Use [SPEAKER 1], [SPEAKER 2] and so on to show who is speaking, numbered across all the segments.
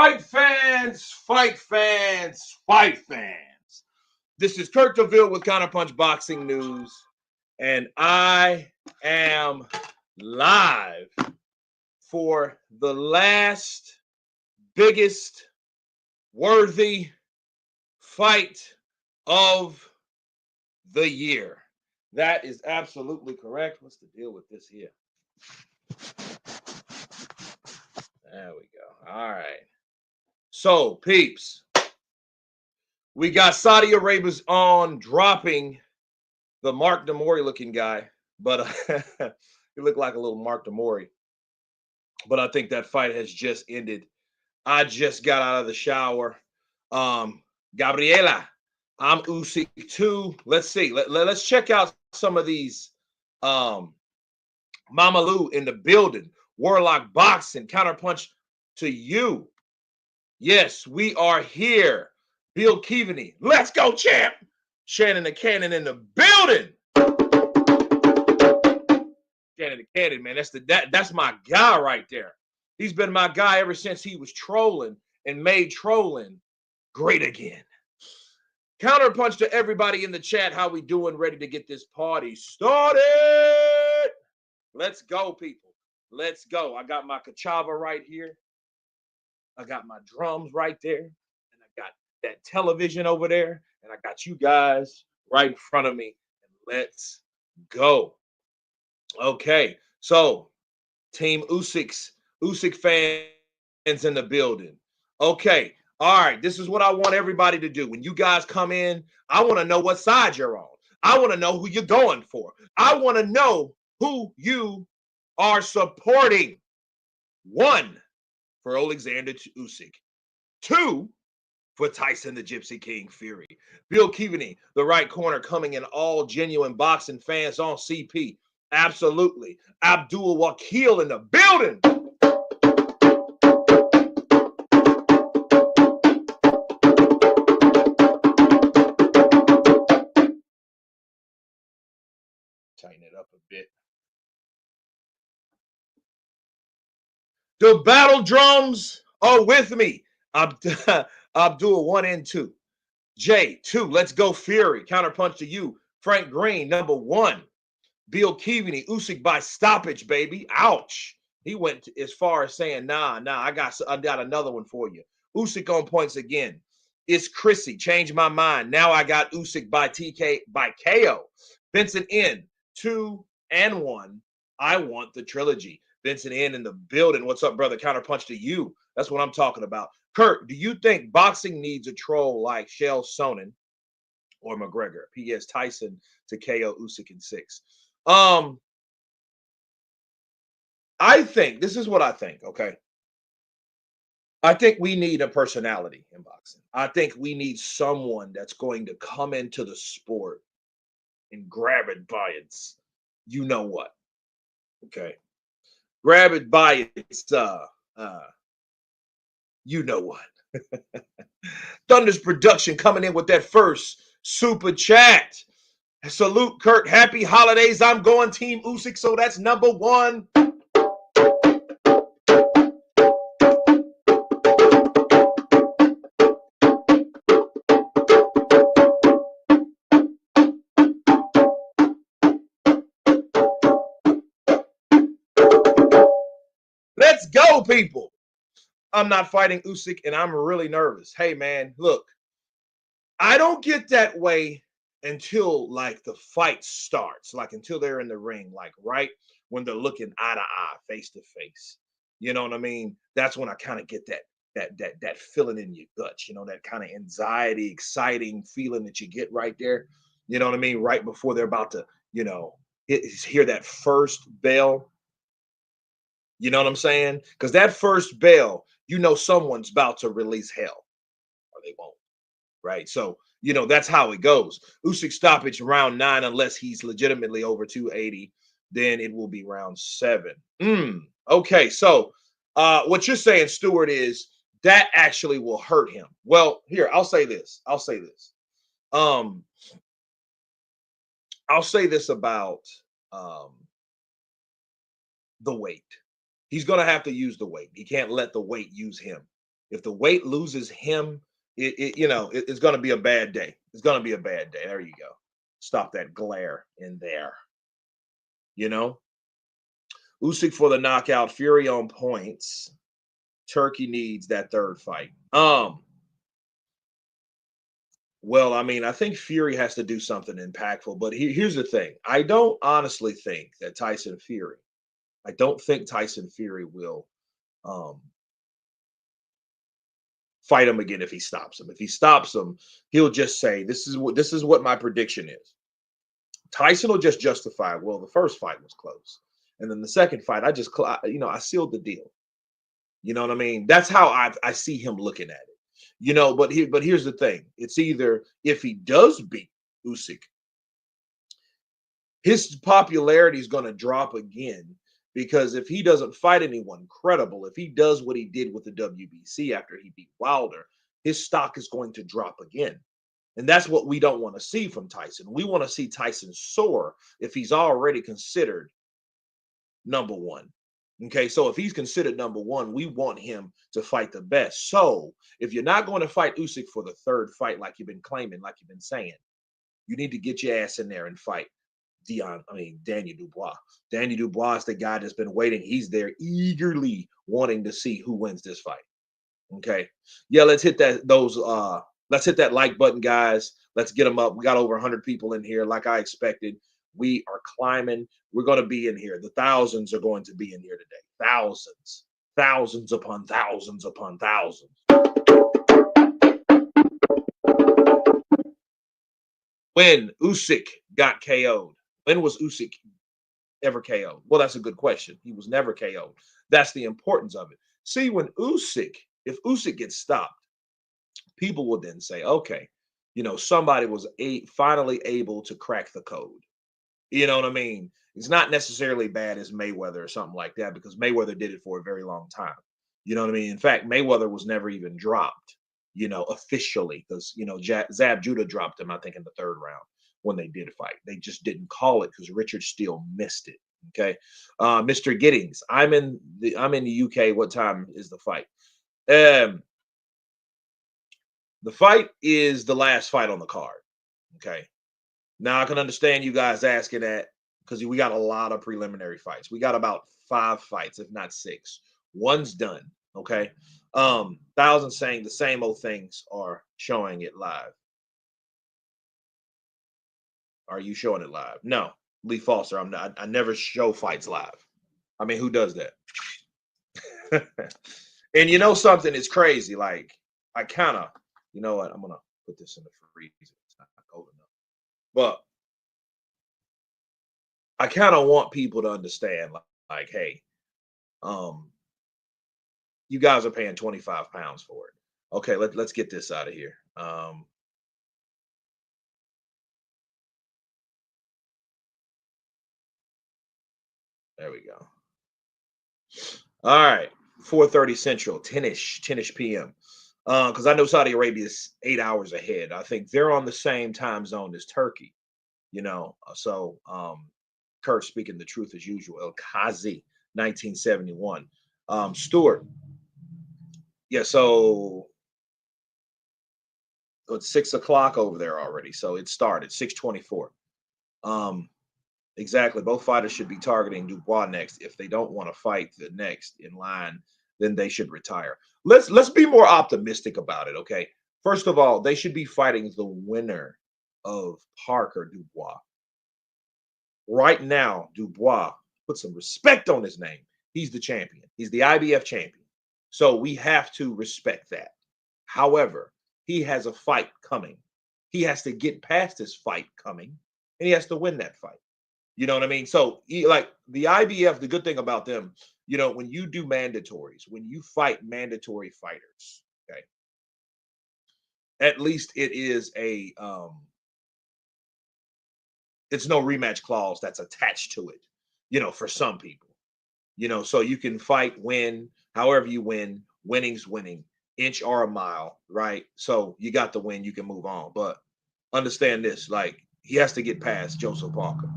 [SPEAKER 1] Fight fans, fight fans, fight fans. This is Kurt DeVille with Counterpunch Boxing News, and I am live for the last biggest worthy fight of the year. That is absolutely correct. What's the deal with this here? There we go. All right. So, peeps, we got Saudi Arabia's on dropping the Mark Demori looking guy, but he looked like a little Mark Demori. But I think that fight has just ended. I just got out of the shower. Gabriela, I'm Usyk too. Let's see. Let's check out some of these. Mama Lou in the building. Warlock Boxing, Counterpunch to you. Yes, we are here. Bill Keaveney, let's go, champ. Shannon the Cannon in the building. Shannon the Cannon, man, that's my guy right there. He's been my guy ever since he was trolling and made trolling great again. Counterpunch to everybody in the chat. How we doing? Ready to get this party started? Let's go, people. Let's go. I got my Kachava right here. I got my drums right there. And I got that television over there. And I got you guys right in front of me. And let's go. Okay. So, Team Usyk fans in the building. Okay. All right. This is what I want everybody to do. When you guys come in, I want to know what side you're on. I want to know who you're going for. I want to know who you are supporting. 1, for Oleksandr Usyk. 2, for Tyson the Gypsy King Fury. Bill Keaveney, the right corner, coming in all genuine boxing fans on CP. Absolutely. Abdul Wakil in the building. Tighten it up a bit. The battle drums are with me. Abdul 1 and 2. Jay 2. Let's go Fury. Counterpunch to you. Frank Green number 1. Bill Keaveney. Usyk by stoppage, baby. Ouch. He went as far as saying, nah. I got another one for you. Usyk on points again. It's Chrissy. Change my mind. Now I got Usyk by KO. Vincent N. 2 and 1. I want the trilogy. Vincent N in the building. What's up, brother? Counterpunch to you. That's what I'm talking about. Kurt, do you think boxing needs a troll like Chael Sonnen or McGregor? P.S. Tyson to KO Usyk in 6. I think, this is what I think, okay? I think we need a personality in boxing. I think we need someone that's going to come into the sport and grab it by its, you know what, okay? Grab it by its, you know what. Thunder's production coming in with that first super chat. Salute, Kurt. Happy holidays. I'm going Team Usyk, so that's number 1. Let's go, people. I'm not fighting Usyk, and I'm really nervous. Hey, man, look, I don't get that way until, like, the fight starts, like, until they're in the ring, like, right when they're looking eye to eye, face to face. You know what I mean? That's when I kind of get that feeling in your guts, you know, that kind of anxiety, exciting feeling that you get right there. You know what I mean? Right before they're about to, you know, hear that first bell. You know what I'm saying? Because that first bell, you know, someone's about to release hell, or they won't. Right? So, you know, that's how it goes. Usyk stoppage round 9, unless he's legitimately over 280, then it will be round 7. Okay, so what you're saying, Stuart, is that actually will hurt him. Well, here, I'll say this. I'll say this about the weight. He's going to have to use the weight. He can't let the weight use him. If the weight loses him, it's going to be a bad day. It's going to be a bad day. There you go. Stop that glare in there. You know, Usyk for the knockout, Fury on points. Turkey needs that third fight. Well, I mean, I think Fury has to do something impactful, but here's the thing. I don't honestly think that I don't think Tyson Fury will um, fight him again if he stops him. If he stops him, he'll just say, "This is what my prediction is." Tyson will just justify, well, the first fight was close, and then the second fight, I sealed the deal. You know what I mean? That's how I see him looking at it. But here's the thing: it's either if he does beat Usyk, his popularity is going to drop again because if he doesn't fight anyone credible, if he does what he did with the WBC after he beat Wilder, his stock is going to drop again. And that's what we don't want to see from Tyson. We want to see Tyson soar if he's already considered number one. Okay, so if he's considered number one, we want him to fight the best. So if you're not going to fight Usyk for the third fight, like you've been claiming, like you've been saying, you need to get your ass in there and fight Daniel Dubois. Daniel Dubois is the guy that's been waiting. He's there eagerly wanting to see who wins this fight. Okay. Yeah, let's hit that like button, guys. Let's get them up. We got over 100 people in here, like I expected. We are climbing. We're going to be in here. The thousands are going to be in here today. Thousands upon thousands upon thousands. When Usyk got KO'd, when was Usyk ever KO'd? Well, that's a good question. He was never KO'd. That's the importance of it. See, if Usyk gets stopped, people will then say, okay, somebody was finally able to crack the code. You know what I mean? It's not necessarily bad as Mayweather or something like that because Mayweather did it for a very long time. You know what I mean? In fact, Mayweather was never even dropped, officially because, Zab Judah dropped him, I think, in the third round when they did fight. They just didn't call it because Richard Steele missed it. Okay. Mr. Giddings, I'm in the UK. What time is the fight? The fight is the last fight on the card. Okay. Now I can understand you guys asking that because we got a lot of preliminary fights. We got about 5 fights, if not 6. One's done. Okay. Thousand saying the same old things are showing it live. Are you showing it live? No, Lee Foster. I'm not. I never show fights live. I mean, who does that? And you know something? It's crazy. Like I kind of, you know what? I'm gonna put this in the freezer. It's not cold enough, but I kind of want people to understand, like, hey, you guys are paying 25 pounds for it. Okay, let's get this out of here. There we go. All right, 4:30 Central, 10ish p.m. Because I know Saudi Arabia is 8 hours ahead. I think they're on the same time zone as Turkey. So Kurt speaking the truth as usual. El Kazi, 1971. Stewart. Yeah, so it's 6 o'clock over there already. So it started 6:24. Exactly. Both fighters should be targeting Dubois next. If they don't want to fight the next in line, then they should retire. Let's be more optimistic about it. Okay. First of all, they should be fighting the winner of Parker Dubois. Right now, Dubois, put some respect on his name. He's the champion. He's the IBF champion. So we have to respect that. However, he has a fight coming. He has to get past this fight coming, and he has to win that fight. You know what I mean? So, like the IBF, the good thing about them, when you do mandatories, when you fight mandatory fighters, okay, at least it is it's no rematch clause that's attached to it, for some people, so you can fight, win, however you win, winning's winning, inch or a mile, right? So you got the win, you can move on. But understand this, like he has to get past Joseph Parker.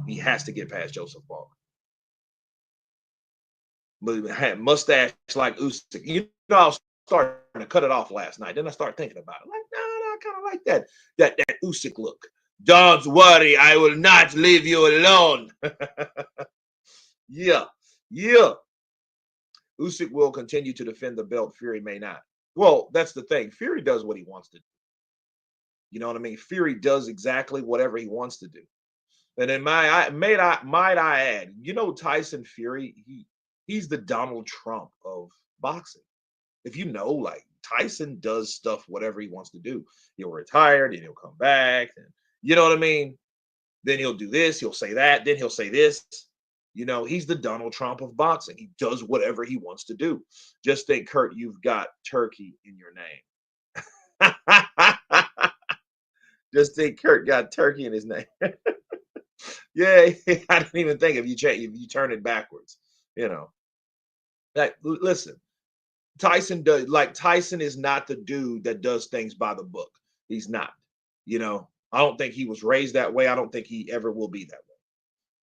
[SPEAKER 1] He has to get past Joseph Parker. But had mustache like Usyk. You No, I was starting to cut it off last night. Then I started thinking about it. Like, no, I kind of like that Usyk look. Don't worry, I will not leave you alone. Yeah, yeah. Usyk will continue to defend the belt. Fury may not. Well, that's the thing. Fury does what he wants to do. You know what I mean? Fury does exactly whatever he wants to do. And in might I add, Tyson Fury, he's the Donald Trump of boxing. If you know, like Tyson does stuff whatever he wants to do. He'll retire, then he'll come back, and you know what I mean? Then he'll do this, he'll say that, then he'll say this. He's the Donald Trump of boxing. He does whatever he wants to do. Just think, Kurt, you've got turkey in your name. Just think Kurt got turkey in his name. Yeah, I didn't even think if you turn it backwards, you know. Like, listen, Tyson is not the dude that does things by the book. He's not. I don't think he was raised that way. I don't think he ever will be that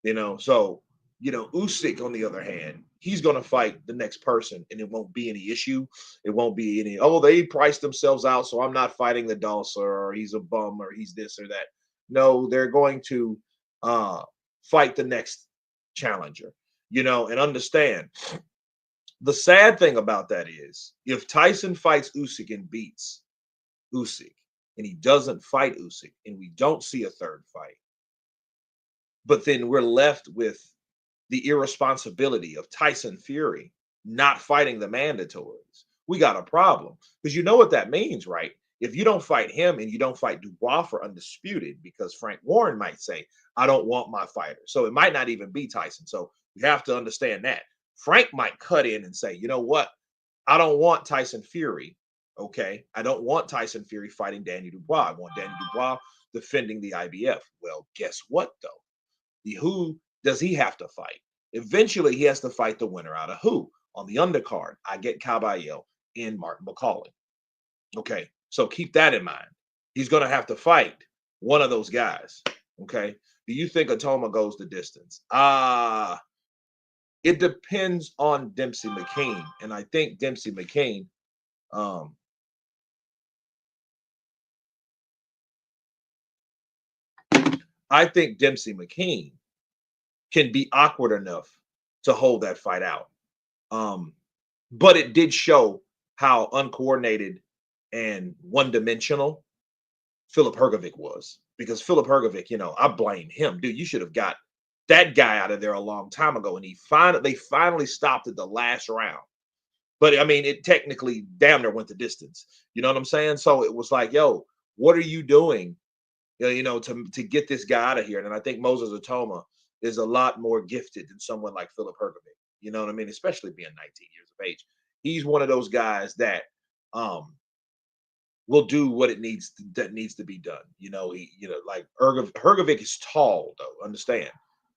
[SPEAKER 1] way. So Usyk, on the other hand, he's gonna fight the next person, and it won't be any issue. It won't be any, oh, they priced themselves out, so I'm not fighting the Dulcer, or he's a bum, or he's this or that. No, they're going to fight the next challenger, and understand. The sad thing about that is if Tyson fights Usyk and beats Usyk, and he doesn't fight Usyk, and we don't see a third fight, but then we're left with the irresponsibility of Tyson Fury not fighting the mandatories, we got a problem. Because you know what that means, right? If you don't fight him and you don't fight Dubois for undisputed, because Frank Warren might say, I don't want my fighter. So it might not even be Tyson. So we have to understand that. Frank might cut in and say, you know what? I don't want Tyson Fury. Okay. I don't want Tyson Fury fighting Danny Dubois. I want Danny Dubois defending the IBF. Well, guess what, though? Who does he have to fight? Eventually, he has to fight the winner out of who? On the undercard, I get Caballero and Martin McCauley. Okay. So keep that in mind. He's going to have to fight one of those guys. Okay. Do you think Atoma goes the distance? It depends on Dempsey McKean. And I think Dempsey McKean, can be awkward enough to hold that fight out. But it did show how uncoordinated and one-dimensional Philip Hrgovic was. Because Philip Hrgovic, I blame him. Dude, you should have got that guy out of there a long time ago. And they finally stopped at the last round. But I mean, it technically damn near went the distance. You know what I'm saying? So it was like, yo, what are you doing? To get this guy out of here. And I think Moses Atoma is a lot more gifted than someone like Philip Hrgovic. You know what I mean? Especially being 19 years of age. He's one of those guys that will do what needs to be done. Like Hrgovic is tall, though. Understand?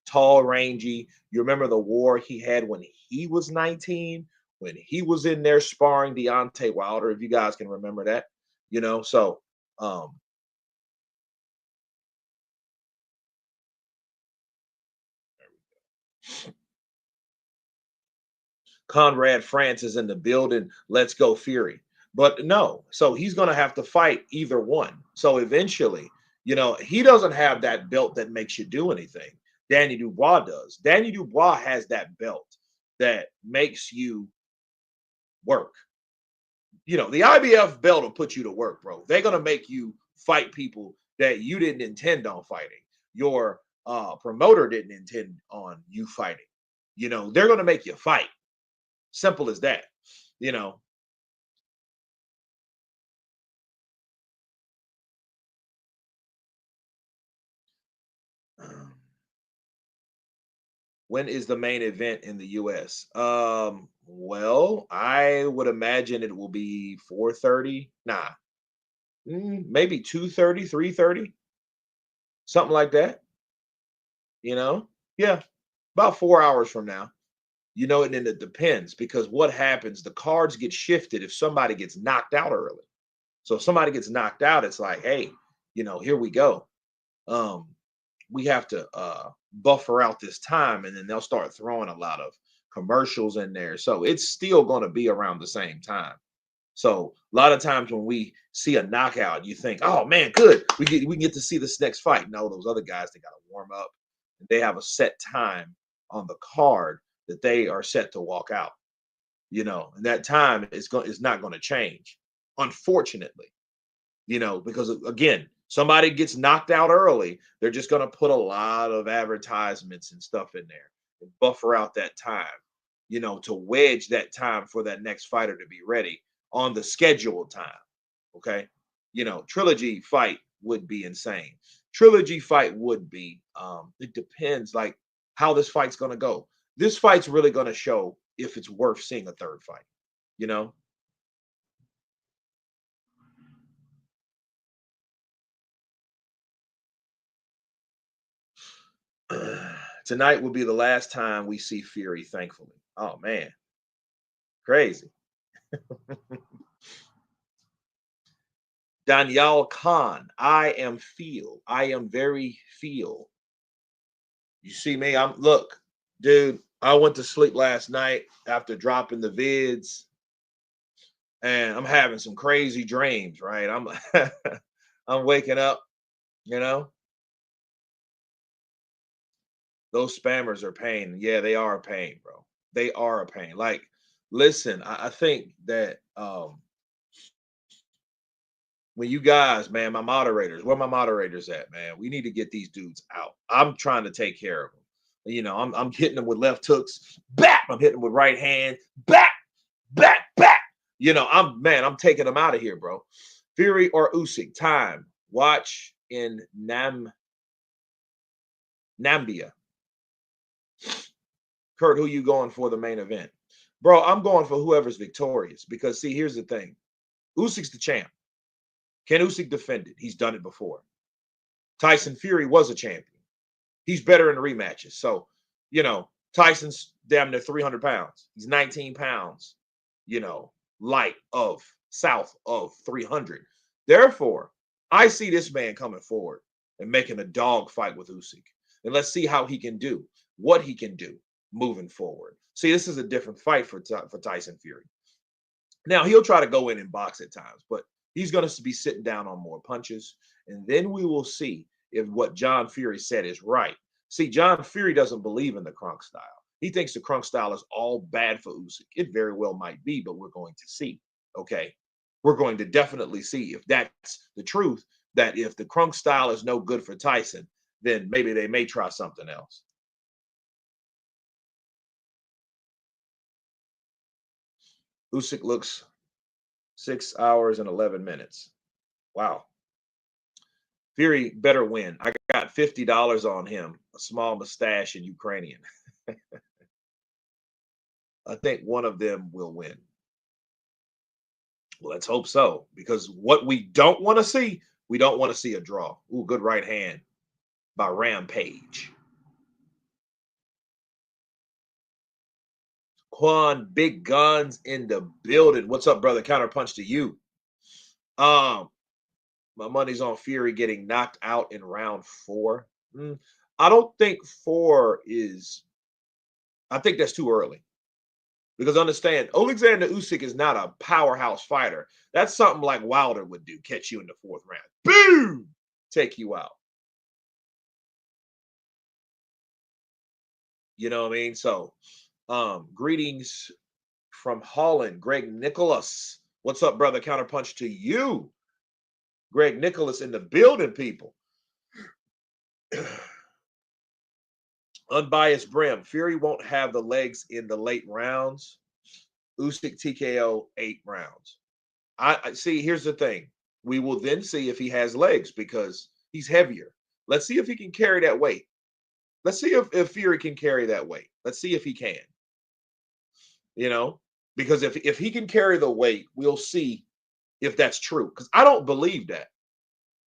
[SPEAKER 1] Tall, rangy. You remember the war he had when he was 19, when he was in there sparring Deontay Wilder, if you guys can remember that. So Conrad France is in the building. Let's go Fury. But no, so he's going to have to fight either one. So eventually, he doesn't have that belt that makes you do anything. Danny Dubois does. Danny Dubois has that belt that makes you work. The IBF belt will put you to work, bro. They're going to make you fight people that you didn't intend on fighting. Your promoter didn't intend on you fighting. They're going to make you fight. Simple as that. When is the main event in the US? Well, I would imagine it will be 4:30. Nah. Maybe 2:30, 3:30. Something like that. Yeah. About 4 hours from now. And then it depends, because what happens, the cards get shifted if somebody gets knocked out early. So if somebody gets knocked out, it's like, hey, here we go. We have to buffer out this time, and then they'll start throwing a lot of commercials in there. So it's still going to be around the same time. So a lot of times when we see a knockout, you think, "Oh man, good, we can get to see this next fight." No, those other guys, they got to warm up. They have a set time on the card that they are set to walk out. And that time is not going to change, unfortunately. Because again, somebody gets knocked out early, they're just going to put a lot of advertisements and stuff in there and buffer out that time, to wedge that time for that next fighter to be ready on the scheduled time. Okay. Trilogy fight would be insane. Trilogy fight would be, it depends like how this fight's going to go. This fight's really going to show if it's worth seeing a third fight, you know? Tonight will be the last time we see Fury, thankfully. Oh man, crazy. Danielle Khan, I am very feel. You see me? Look, dude, I went to sleep last night after dropping the vids, and I'm having some crazy dreams, right? I'm I'm waking up, you know. Those spammers are pain. Yeah, they are a pain, bro. They are a pain. Like, listen, I think that when you guys, man, my moderators, where my moderators at, man? We need to get these dudes out. I'm trying to take care of them. I'm hitting them with left hooks, back. I'm hitting them with right hand, back, back, back. I'm taking them out of here, bro. Fury or Usyk, time. Watch in Nambia. Kurt, who you going for the main event? Bro, I'm going for whoever's victorious because, see, here's the thing. Usyk's the champ. Can Usyk defend it? He's done it before. Tyson Fury was a champion. He's better in the rematches. So, Tyson's damn near 300 pounds. He's 19 pounds, light of south of 300. Therefore, I see this man coming forward and making a dog fight with Usyk. And let's see how he can do, what he can do moving forward. See, this is a different fight for Tyson Fury. Now, he'll try to go in and box at times, but he's going to be sitting down on more punches. And then we will see if what John Fury said is right. See, John Fury doesn't believe in the Crunk style. He thinks the Crunk style is all bad for Usyk. It very well might be, but we're going to see. Okay. We're going to definitely see if that's the truth, that if the Crunk style is no good for Tyson, then maybe they may try something else. Usyk looks 6 hours and 11 minutes. Wow. Fury better win. I got $50 on him, a small mustache and Ukrainian. I think one of them will win. Well, let's hope so, because what we don't want to see, we don't want to see a draw. Ooh, good right hand by Rampage. Quan, big guns in the building. What's up, brother? Counterpunch to you. My money's on Fury getting knocked out in round 4. I don't think 4 is. I think that's too early. Because understand, Oleksandr Usyk is not a powerhouse fighter. That's something like Wilder would do. Catch you in the 4th round. Boom! Take you out. You know what I mean? So, greetings from Holland. Greg Nicholas. What's up, brother? Counterpunch to you. Greg Nicholas in the building, people. Unbiased Brim. Fury won't have the legs in the late rounds. Usyk TKO 8 rounds. I see. Here's the thing. We will then see if he has legs because he's heavier. Let's see if he can carry that weight. Let's see if Fury can carry that weight. Let's see if he can. Because if he can carry the weight, we'll see if that's true. Because I don't believe that.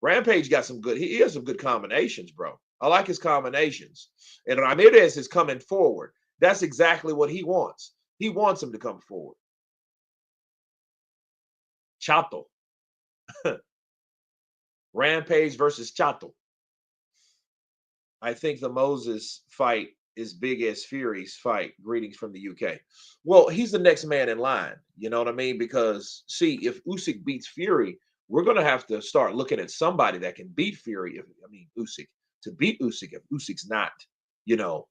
[SPEAKER 1] Rampage got some good. He has some good combinations, bro. I like his combinations. And Ramirez is coming forward. That's exactly what he wants. He wants him to come forward. Chato. Rampage versus Chato. I think the Moses fight as big as Fury's fight. Greetings from the UK. Well, he's the next man in line. You know what I mean? Because see, if Usyk beats Fury, we're gonna have to start looking at somebody that can beat Fury. If I mean Usyk to beat Usyk, if Usyk's not, you know,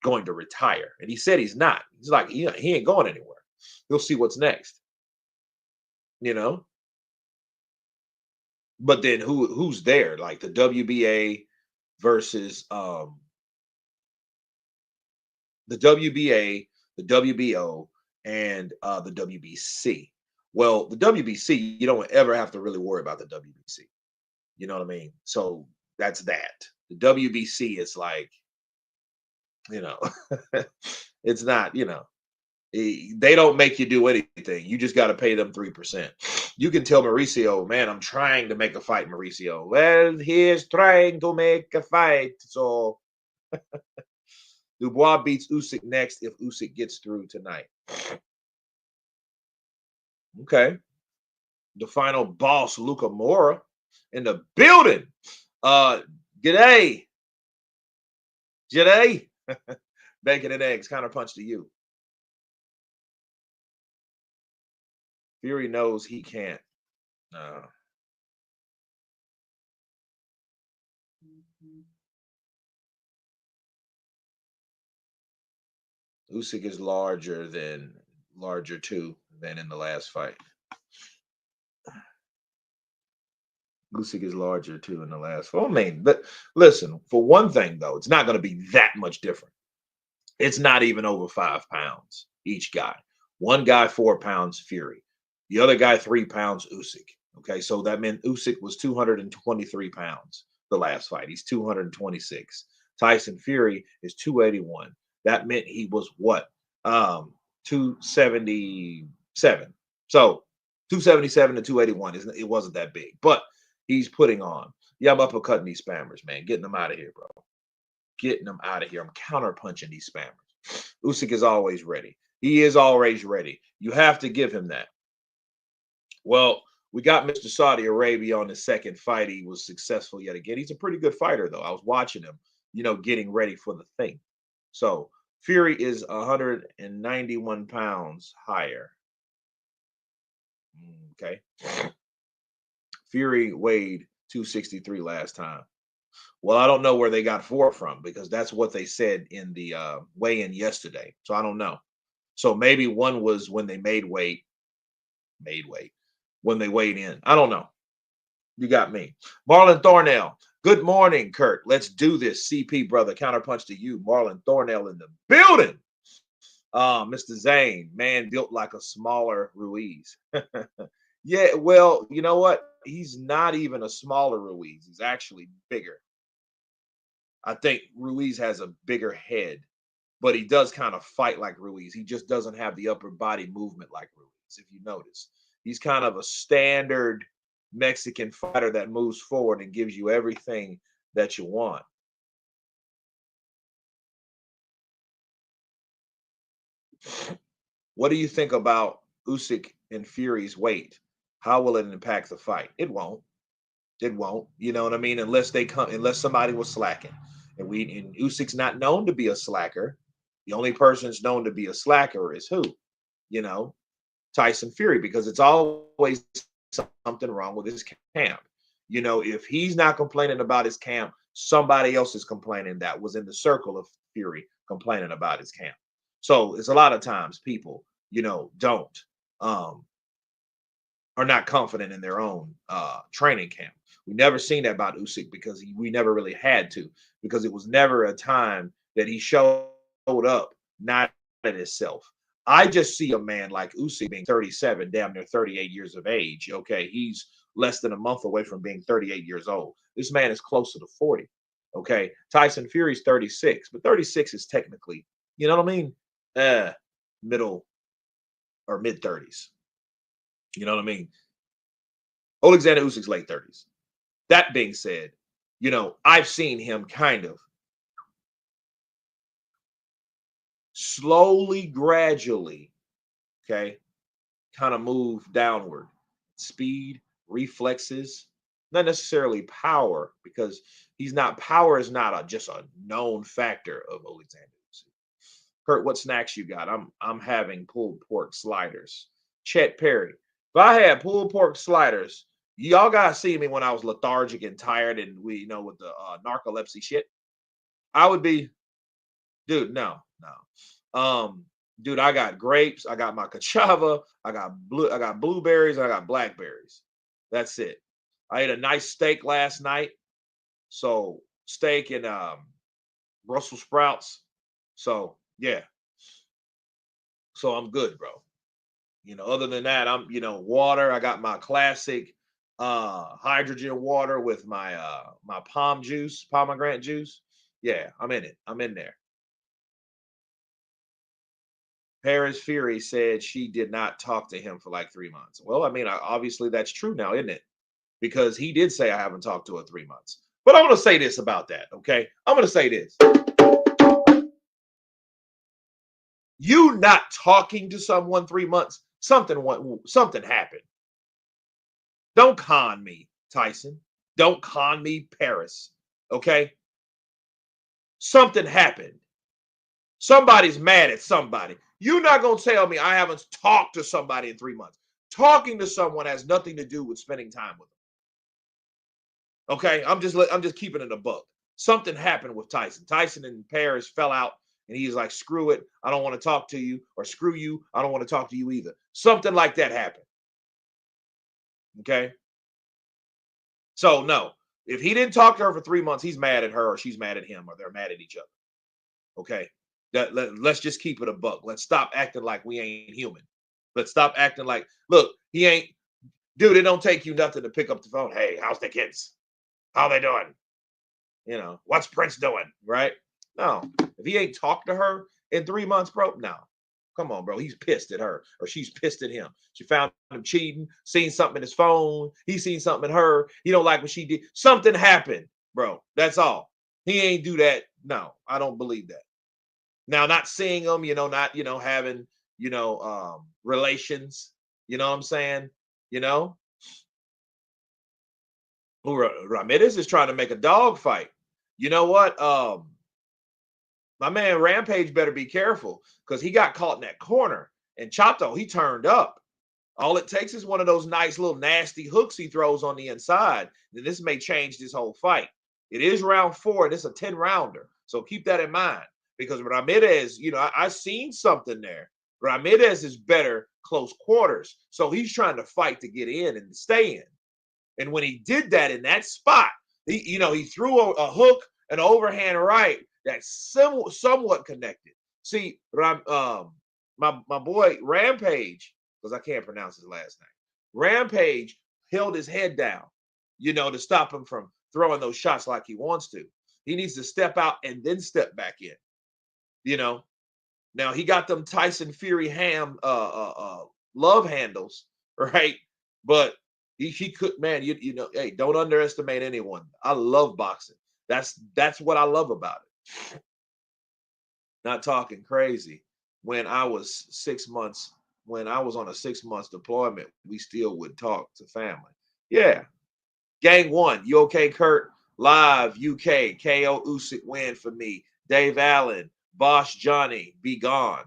[SPEAKER 1] going to retire, and he said he's not. He's like he ain't going anywhere. We'll see what's next. You know, but then who's there? Like the WBA versus the WBA, the WBO, and the WBC. Well, the WBC, you don't ever have to really worry about the WBC. You know what I mean? So that's that. The WBC is like, you know, it's not, they don't make you do anything. You just got to pay them 3%. You can tell Mauricio, man, I'm trying to make a fight, Mauricio. Well, he's trying to make a fight. So Dubois beats Usyk next if Usyk gets through tonight. Okay. The final boss, Luca Mora, in the building. G'day. G'day. Bacon and eggs, counterpunch to you. Fury knows he can't. Usyk is larger too than in the last fight. Usyk is larger too in the last fight. I mean, but listen, for one thing though, it's not going to be that much different. It's not even over 5 pounds each guy. One guy 4 pounds Fury, the other guy 3 pounds Usyk. Okay, so that meant Usyk was 223 pounds the last fight. He's 226. Tyson Fury is 281. That meant he was what? 277. So 277 to 281 it wasn't that big, but he's putting on. Yeah, I'm uppercutting these spammers, man. Getting them out of here, bro. Getting them out of here. I'm counterpunching these spammers. Usyk is always ready. He is always ready. You have to give him that. Well, we got Mr. Saudi Arabia on his second fight. He was successful yet again. He's a pretty good fighter, though. I was watching him, getting ready for the thing. So Fury is 191 pounds higher. Okay. Fury weighed 263 last time. Well, I don't know where they got 4 from because that's what they said in the weigh-in yesterday. So I don't know. So maybe one was when they made weight, when they weighed in. I don't know. You got me. Marlon Thornell. Good morning, Kurt. Let's do this. CP, brother. Counterpunch to you. Marlon Thornell in the building. Mr. Zane, man built like a smaller Ruiz. Yeah, well, you know what? He's not even a smaller Ruiz. He's actually bigger. I think Ruiz has a bigger head, but he does kind of fight like Ruiz. He just doesn't have the upper body movement like Ruiz, if you notice. He's kind of a standard Mexican fighter that moves forward and gives you everything that you want. What do you think about Usyk and Fury's weight? How will it impact the fight? It won't. It won't. You know what I mean? Unless somebody was slacking. And Usyk's not known to be a slacker. The only person that's known to be a slacker is who? You know, Tyson Fury, because it's always something wrong with his camp. If he's not complaining about his camp, somebody else is complaining that was in the circle of Fury complaining about his camp. So it's a lot of times people, don't are not confident in their own training camp. We never seen that about Usyk because we never really had to, because it was never a time that he showed up not at himself. I just see a man like Usyk being 37, damn near 38 years of age. Okay, he's less than a month away from being 38 years old. This man is closer to 40. Okay, Tyson Fury's 36, but 36 is technically, you know what I mean? Middle or mid 30s. You know what I mean? Oleksandr Usyk's late 30s. That being said, I've seen him kind of slowly, gradually, okay, kind of move downward. Speed, reflexes, Not necessarily power, because power is not just a known factor of Oleksandr. Kurt, what snacks you got? I'm having pulled pork sliders. Chet Perry. If I had pulled pork sliders, y'all guys see me when I was lethargic and tired and with the narcolepsy shit. I would be, dude, no, no. Dude, I got grapes, I got my cassava, I got blueberries, I got blackberries. That's it. I ate a nice steak last night. So steak and Brussels sprouts. So yeah. So I'm good, bro. Other than that, I'm, water. I got my classic hydrogen water with my pomegranate juice. Yeah, I'm in it. I'm in there. Paris Fury said she did not talk to him for like 3 months. Well, I mean, obviously that's true now, isn't it? Because he did say I haven't talked to her 3 months. But I'm going to say this about that, okay? I'm going to say this. You not talking to someone 3 months, something happened. Don't con me, Tyson. Don't con me, Paris. Okay? Something happened. Somebody's mad at somebody. You're not going to tell me I haven't talked to somebody in 3 months. Talking to someone has nothing to do with spending time with them. Okay? I'm just keeping it a buck. Something happened with Tyson. Tyson and Paris fell out, and he's like, screw it. I don't want to talk to you. Or screw you. I don't want to talk to you either. Something like that happened. Okay? So, no. If he didn't talk to her for 3 months, he's mad at her, or she's mad at him, or they're mad at each other. Okay? Let's just keep it a buck. Let's stop acting like we ain't human. Let's stop acting like, look, he ain't, dude, it don't take you nothing to pick up the phone. Hey, how's the kids? How they doing? What's Prince doing? Right? No. If he ain't talked to her in 3 months, bro, no. Come on, bro. He's pissed at her, or she's pissed at him. She found him cheating, seen something in his phone. He seen something in her. He don't like what she did. Something happened, bro. That's all. He ain't do that. No, I don't believe that. Now, not seeing them, not, having, relations, you know what I'm saying? You know, Ramirez is trying to make a dog fight. You know what? My man Rampage better be careful, because he got caught in that corner, and Chato, he turned up. All it takes is one of those nice little nasty hooks he throws on the inside. Then this may change this whole fight. It is round 4, and it's a 10-rounder. So keep that in mind, because Ramirez, I seen something there. Ramirez is better close quarters. So he's trying to fight to get in and stay in. And when he did that in that spot, he threw a hook, an overhand right that's somewhat connected. See, my boy Rampage, because I can't pronounce his last name, Rampage held his head down, to stop him from throwing those shots like he wants to. He needs to step out and then step back in. Now he got them Tyson Fury love handles, right? But he could, man, hey, don't underestimate anyone. I love boxing. That's what I love about it. Not talking crazy. When I was 6 months, when I was on a 6 months deployment, we still would talk to family. Yeah. Gang one, you okay, Kurt? Live UK, KO Usyk win for me. Dave Allen, Boss Johnny, be gone.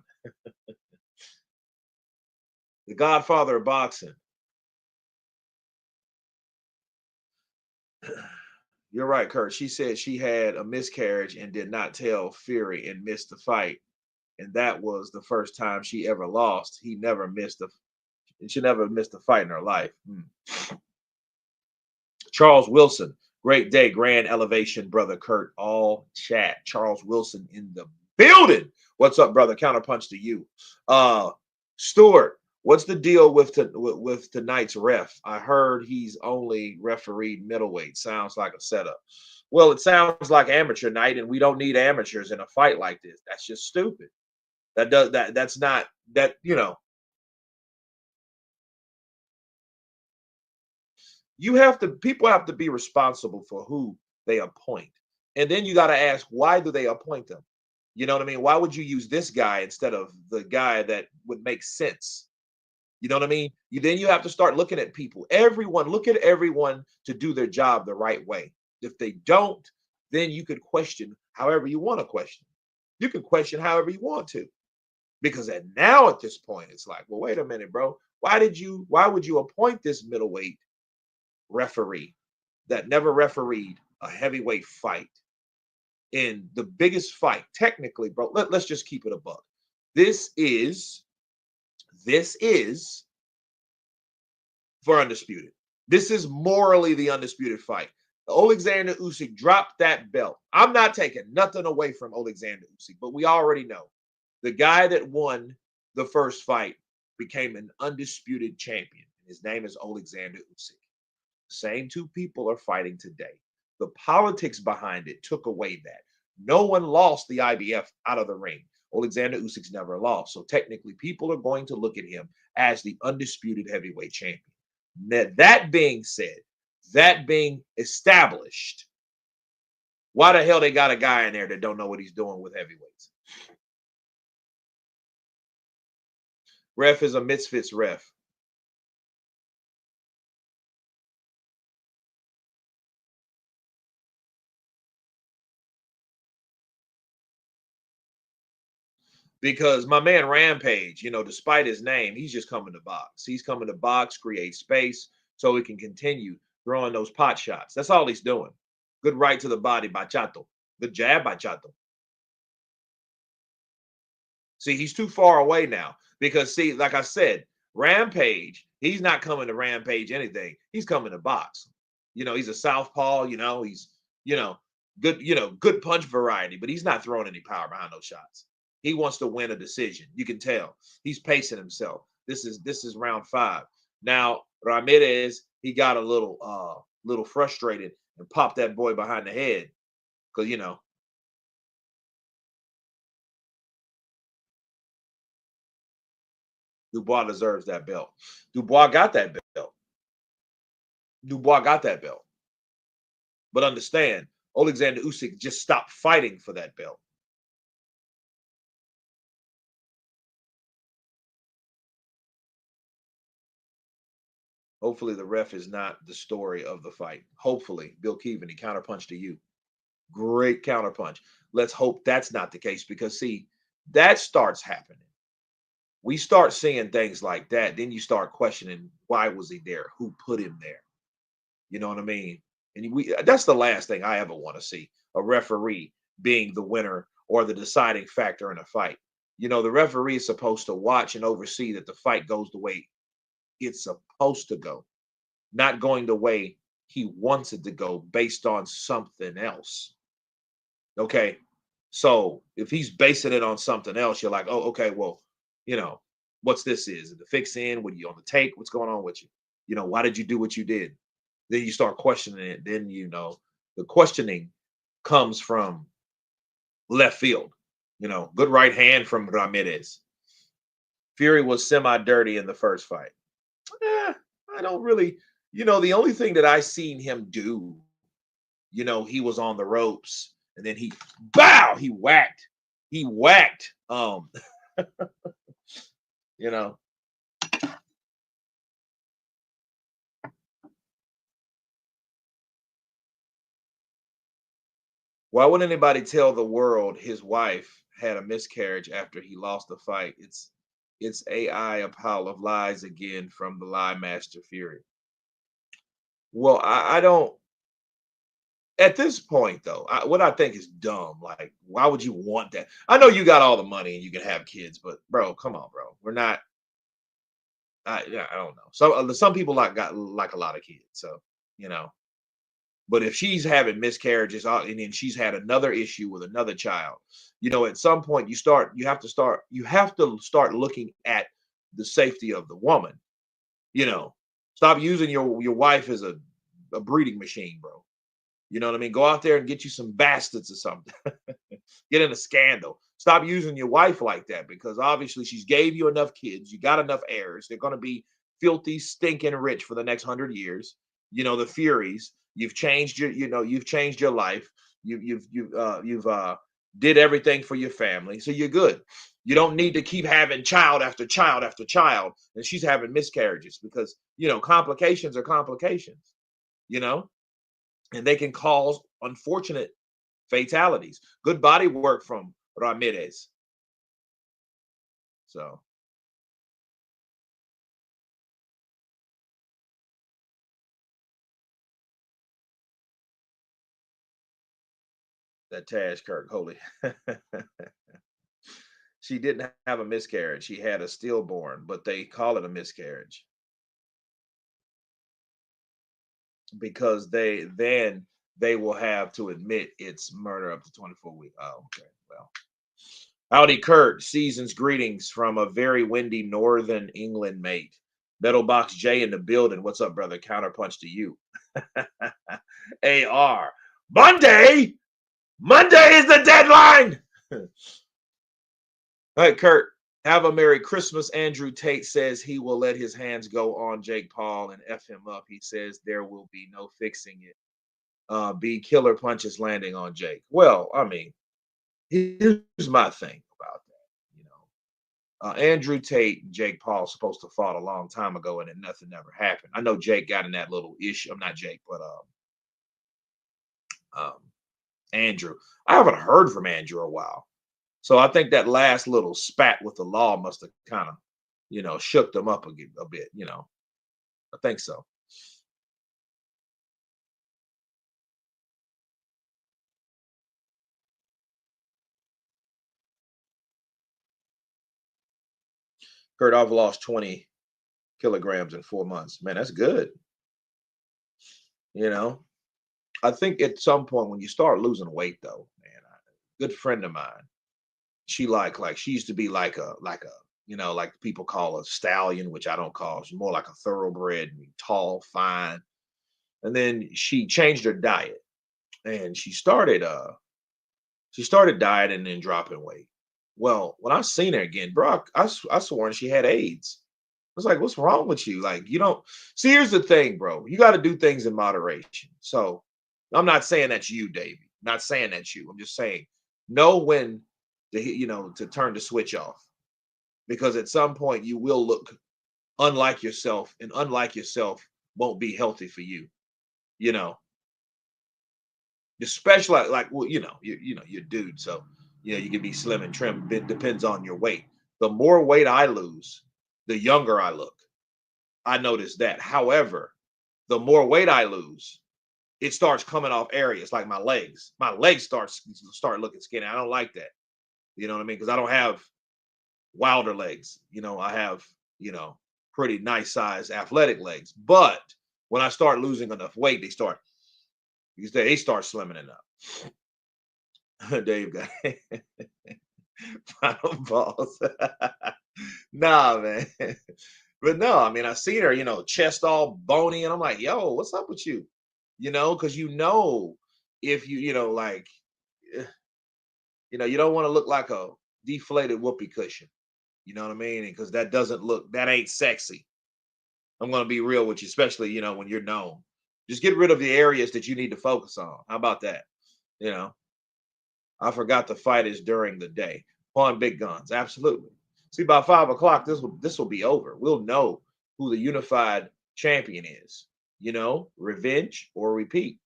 [SPEAKER 1] The godfather of boxing. You're right, Kurt. She said she had a miscarriage and did not tell Fury and missed the fight. And that was the first time she ever lost. She never missed a fight in her life. Charles Wilson, great day, grand elevation, brother Kurt. All chat. Charles Wilson in the building. What's up, brother? Counterpunch to you. Stuart, what's the deal with tonight's ref? I heard he's only refereed middleweight. Sounds like a setup. Well, it sounds like amateur night, and we don't need amateurs in a fight like this. That's just stupid. That's not that, people have to be responsible for who they appoint. And then you got to ask, why do they appoint them? You know what I mean? Why would you use this guy instead of the guy that would make sense? You know what I mean? Then you have to start looking at people. Everyone, look at everyone to do their job the right way. If they don't, then you could question however you want to question. You can question however you want to. Because at this point, it's like, well, wait a minute, bro. Why would you appoint this middleweight referee that never refereed a heavyweight fight in the biggest fight? Technically, bro, let's just keep it a buck. This is for undisputed. This is morally the undisputed fight. Oleksandr Usyk dropped that belt. I'm not taking nothing away from Oleksandr Usyk, but we already know the guy that won the first fight became an undisputed champion. His name is Oleksandr Usyk. The same two people are fighting today. The politics behind it took away that. No one lost the IBF out of the ring. Oleksandr Usyk's never lost. So technically, people are going to look at him as the undisputed heavyweight champion. That being said, that being established, why the hell they got a guy in there that don't know what he's doing with heavyweights? Ref is a misfits ref. Because my man Rampage, despite his name, he's just coming to box. He's coming to box, create space so he can continue throwing those pot shots. That's all he's doing. Good right to the body by Chato. Good jab by Chato. See, he's too far away now because, see, like I said, Rampage, he's not coming to Rampage anything. He's coming to box. He's a southpaw, he's, good punch variety, but he's not throwing any power behind those shots. He wants to win a decision. You can tell. He's pacing himself. This is round 5. Now, Ramirez, he got a little frustrated and popped that boy behind the head because, Dubois deserves that belt. Dubois got that belt. Dubois got that belt. But understand, Oleksandr Usyk just stopped fighting for that belt. Hopefully the ref is not the story of the fight. Hopefully, Bill Keevan, he counterpunched to you. Great counterpunch. Let's hope that's not the case because, see, that starts happening. We start seeing things like that. Then you start questioning, why was he there? Who put him there? You know what I mean? And that's the last thing I ever want to see, a referee being the winner or the deciding factor in a fight. The referee is supposed to watch and oversee that the fight goes the way it's supposed to go, not going the way he wants it to go based on something else. Okay. So if he's basing it on something else, you're like, oh, okay, well, what's this is? The fix in? What are you on the take? What's going on with you? Why did you do what you did? Then you start questioning it. Then, the questioning comes from left field. Good right hand from Ramirez. Fury was semi-dirty in the first fight. I don't really, the only thing that I seen him do, he was on the ropes and then he whacked. Why would anybody tell the world his wife had a miscarriage after he lost the fight? It's AI, a pile of lies again from the lie master Fury. Well, I don't. At this point, though, what I think is dumb. Like, why would you want that? I know you got all the money and you can have kids, but bro, come on, bro. We're not. I don't know. Some people got like a lot of kids, so you know. But if she's having miscarriages and then she's had another issue with another child, at some point you have to start looking at the safety of the woman. Stop using your wife as a breeding machine, bro. You know what I mean? Go out there and get you some bastards or something. Get in a scandal. Stop using your wife like that because obviously she's gave you enough kids. You got enough heirs. They're going to be filthy, stinking rich for the next 100 years. The Furies. You've changed you've changed your life. You've did everything for your family, so you're good. You don't need to keep having child after child after child. And she's having miscarriages because, complications are complications, you know, and they can cause unfortunate fatalities. Good body work from Ramirez. So that Tash Kirk, holy. She didn't have a miscarriage. She had a stillborn, but they call it a miscarriage because they will have to admit it's murder up to 24 weeks. Oh, okay. Well, howdy, Kurt. Season's greetings from a very windy northern England mate. Metalbox J in the building. What's up, brother? Counterpunch to you. AR. Monday! Monday is the deadline! All right, Kurt. Have a Merry Christmas. Andrew Tate says he will let his hands go on Jake Paul and F him up. He says there will be no fixing it. Be killer punches landing on Jake. Well, I mean, here's my thing about that. Andrew Tate and Jake Paul supposed to fought a long time ago, and then nothing ever happened. I know Jake got in that little issue. I'm not Jake, but Andrew. I haven't heard from Andrew a while, so I think that last little spat with the law must have kind of, shook them up a bit. I think so. Kurt, I've lost 20 kilograms in 4 months. Man, that's good. I think at some point when you start losing weight, though, man, a good friend of mine, she she used to be like people call a stallion, which I don't call. She's more like a thoroughbred, tall, fine. And then she changed her diet, and she started dieting and dropping weight. Well, when I seen her again, bro, I sworn she had AIDS. I was like, what's wrong with you? Like, you don't see, here's the thing, bro. You got to do things in moderation. So I'm not saying that's you, Davey. Not saying that's you. I'm just saying know when to turn the switch off. Because at some point you will look unlike yourself, and unlike yourself won't be healthy for you. You know, especially well, you're dude, so you can be slim and trim. It depends on your weight. The more weight I lose, the younger I look. I noticed that. However, the more weight I lose, it starts coming off areas like my legs. My legs start looking skinny. I don't like that. You know what I mean? Because I don't have wilder legs. I have pretty nice size athletic legs. But when I start losing enough weight, they start slimming it up. Dave got final balls. Nah, man. But no, I mean, I seen her, chest all bony, and I'm like, yo, what's up with you? Because if you don't want to look like a deflated whoopee cushion. You know what I mean? Because that ain't sexy. I'm gonna be real with you, especially when you're known. Just get rid of the areas that you need to focus on. How about that? You know, I forgot the fight is during the day. Pawn big guns, absolutely. See, by 5 o'clock, this will be over. We'll know who the unified champion is. Revenge or repeat.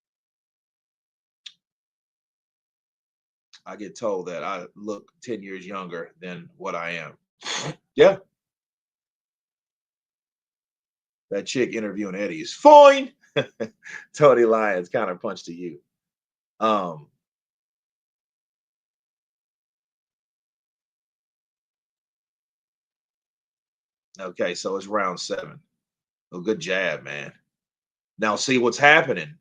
[SPEAKER 1] I get told that I look 10 years younger than what I am. Yeah. That chick interviewing Eddie is fine. Tony Lyons counterpunch to you. Okay, so it's round 7. Oh, good jab, man. Now see what's happening.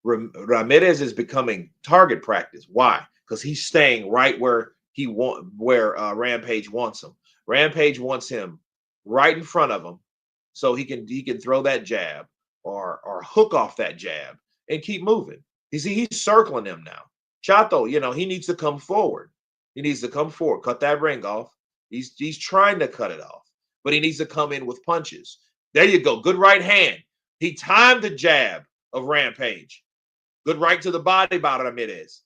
[SPEAKER 1] Ramirez is becoming target practice. Why? Because he's staying right where Rampage wants him. Rampage wants him right in front of him, so he can throw that jab or hook off that jab and keep moving. He's circling him now. Chato, he needs to come forward. He needs to come forward, cut that ring off. He's trying to cut it off, but he needs to come in with punches. There you go. Good right hand. He timed the jab of Rampage. Good right to the body by Ramirez.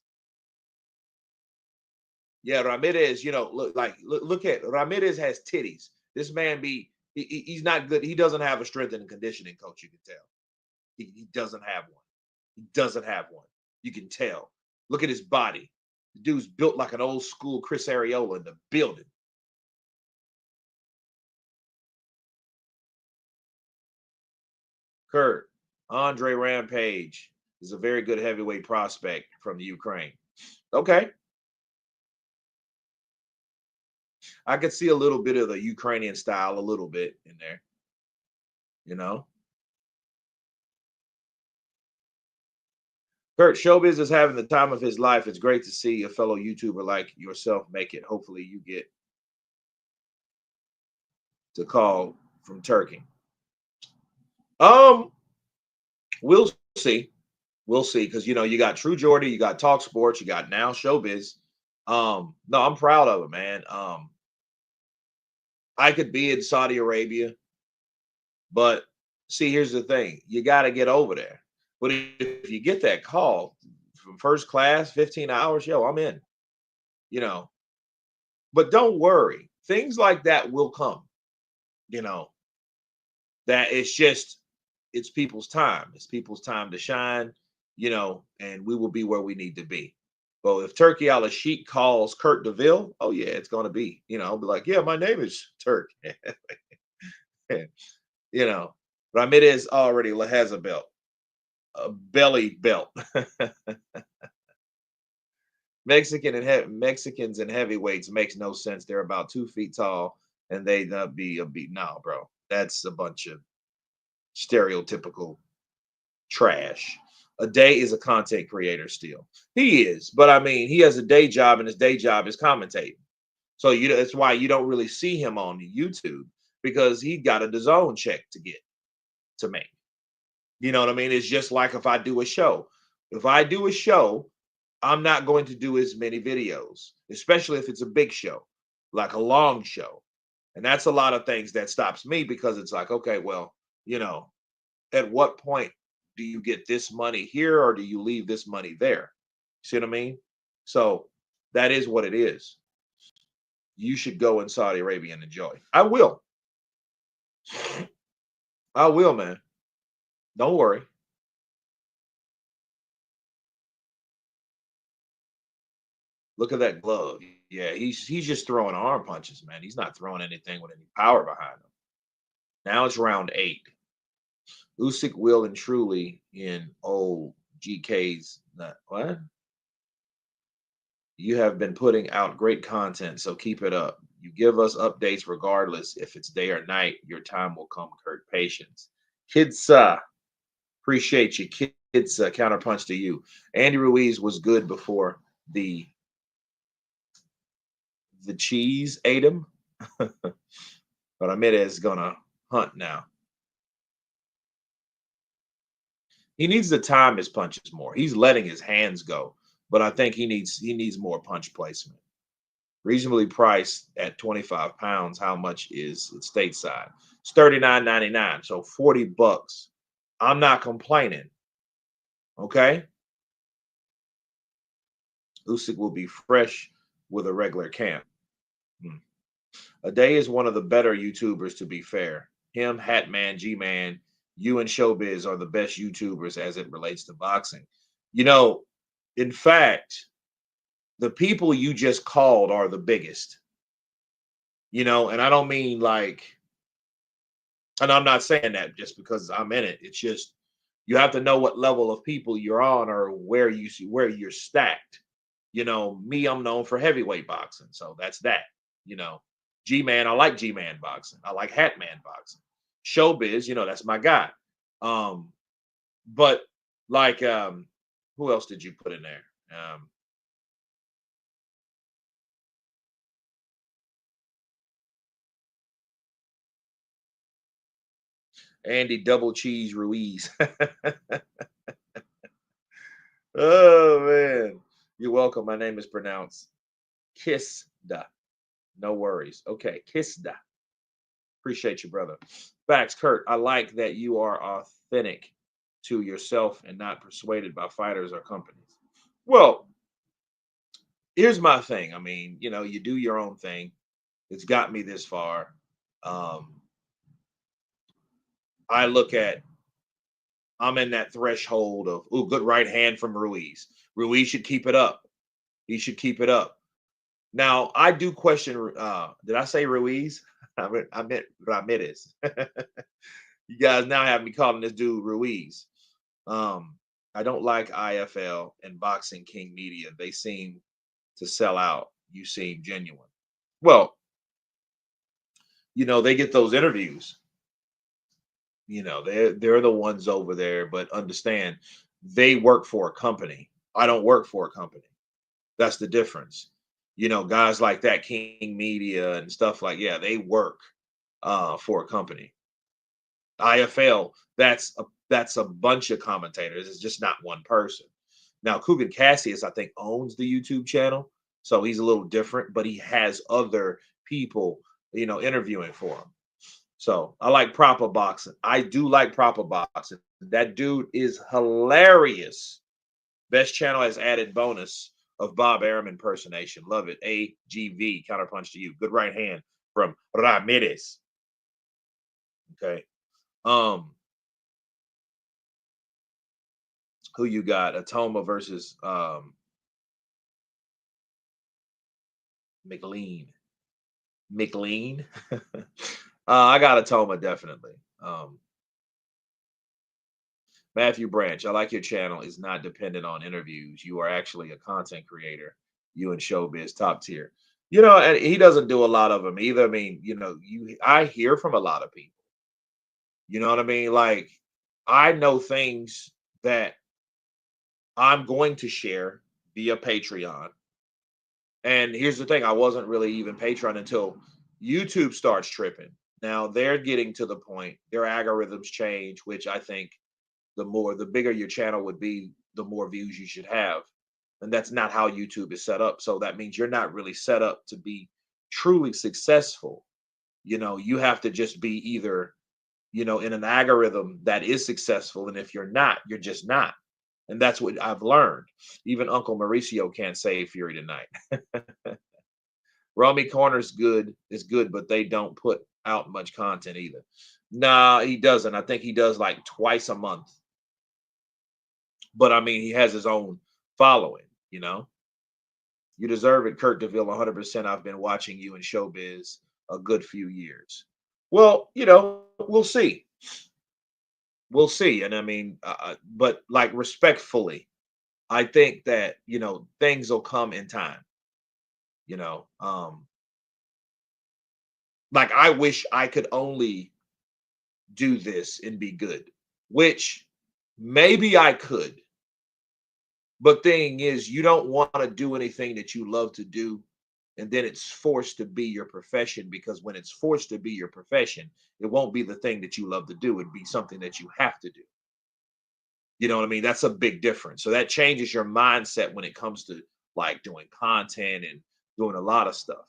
[SPEAKER 1] Yeah, Ramirez, look at Ramirez has titties. This man he's not good. He doesn't have a strength and conditioning coach, you can tell. He doesn't have one. He doesn't have one. You can tell. Look at his body. The dude's built like an old school Chris Arreola in the building. Kurt, Andre Rampage is a very good heavyweight prospect from the Ukraine. Okay. I could see a little bit of the Ukrainian style, a little bit in there, you know. Kurt, showbiz is having the time of his life. It's great to see a fellow YouTuber like yourself make it. Hopefully, you get to call from Turkey. Um, we'll see. We'll see, because you got True Jordy, you got Talk Sports, you got now Showbiz. No, I'm proud of it, man. I could be in Saudi Arabia, but see, here's the thing: you got to get over there. But if you get that call from first class, 15 hours, yo, I'm in. You know, but don't worry, things like that will come. You know, that it's people's time. It's people's time to shine. And we will be where we need to be. But if Turkey Al Sheikh calls Kurt DeVille, oh yeah, it's gonna be. I'll be like, yeah, my name is Turk. you know, Ramirez already has a belt, a belly belt. Mexicans and heavyweights makes no sense. They're about 2 feet tall, and they not be a beat. No, bro, that's a bunch of stereotypical trash. A day is a content creator still. He is, but I mean, he has a day job, and his day job is commentating. So that's why you don't really see him on YouTube, because he got a DAZN check to make. You know what I mean? It's just like if I do a show. If I do a show, I'm not going to do as many videos, especially if it's a big show, like a long show. And that's a lot of things that stops me, because it's like, okay, well, at what point do you get this money here, or do you leave this money there? See what I mean? So that is what it is. You should go in Saudi Arabia and enjoy. I will. I will, man. Don't worry. Look at that glove. Yeah, he's just throwing arm punches, man. He's not throwing anything with any power behind him. Now it's round 8. Usyk will and truly in old GK's. What? You have been putting out great content, so keep it up. You give us updates regardless if it's day or night. Your time will come, Kurt. Patience. Kids, appreciate you. Kids, counterpunch to you. Andy Ruiz was good before the cheese ate him. But Ramirez is gonna hunt now. He needs to time his punches more. He's letting his hands go, but I think he needs more punch placement. Reasonably priced at 25 pounds. How much is it stateside? It's $39.99, so $40. I'm not complaining. Okay. Usyk will be fresh with a regular camp. A day is one of the better YouTubers, to be fair. Him, Hatman, G-Man, you and Showbiz are the best YouTubers as it relates to boxing. In fact, the people you just called are the biggest. And I don't mean like, and I'm not saying that just because I'm in it. It's just you have to know what level of people you're on, or where you're stacked. Me, I'm known for heavyweight boxing, so that's that. You know, G-Man, I like G-Man boxing. I like Hatman boxing. Showbiz, that's my guy. But like, who else did you put in there? Andy Double Cheese Ruiz. Oh man, you're welcome. My name is pronounced Kissda. No worries. Okay, Kissda. Appreciate you, brother. Facts, Kurt. I like that you are authentic to yourself and not persuaded by fighters or companies. Well, here's my thing. I mean, you do your own thing. It's got me this far. Um, I look at I'm in that threshold of good right hand from Ruiz. Ruiz should keep it up. He should keep it up. Now I do question. Did I say Ruiz? I meant Ramirez. You guys now have me calling this dude Ruiz. Um, I don't like IFL and Boxing King Media. They seem to sell out. You seem genuine. Well, they get those interviews. They're the ones over there, but understand they work for a company. I don't work for a company. That's the difference. Guys like that, King Media and stuff like, yeah, they work for a company. IFL, that's a bunch of commentators. It's just not one person. Now, Kugan Cassius, I think, owns the YouTube channel, so he's a little different, but he has other people, interviewing for him. So I like proper boxing. I do like proper boxing. That dude is hilarious. Best channel has added bonus of Bob Arum impersonation. Love it. AGV, counterpunch to you. Good right hand from Ramirez. Okay. Who you got? Atoma versus McLean. McLean. I got Atoma definitely. Matthew Branch, I like your channel. Is not dependent on interviews. You are actually a content creator. You and Showbiz top tier. And he doesn't do a lot of them either. I mean, I hear from a lot of people. You know what I mean? Like, I know things that I'm going to share via Patreon. And here's the thing, I wasn't really even Patreon until YouTube starts tripping. Now they're getting to the point, their algorithms change, which I think the bigger your channel would be, the more views you should have. And that's not how YouTube is set up. So that means you're not really set up to be truly successful. You have to just be either, in an algorithm that is successful. And if you're not, you're just not. And that's what I've learned. Even Uncle Mauricio can't save Fury tonight. Romy Corner's is good, but they don't put out much content either. Nah, he doesn't. I think he does like twice a month. But I mean, he has his own following, You deserve it, Kurt DeVille, 100%. I've been watching you in Showbiz a good few years. Well, we'll see. We'll see. And I mean, but like respectfully, I think that, things will come in time. You know, um, like I wish I could only do this and be good, which maybe I could. But thing is, you don't want to do anything that you love to do, and then it's forced to be your profession. Because when it's forced to be your profession, it won't be the thing that you love to do. It'd be something that you have to do. You know what I mean? That's a big difference. So that changes your mindset when it comes to like doing content and doing a lot of stuff.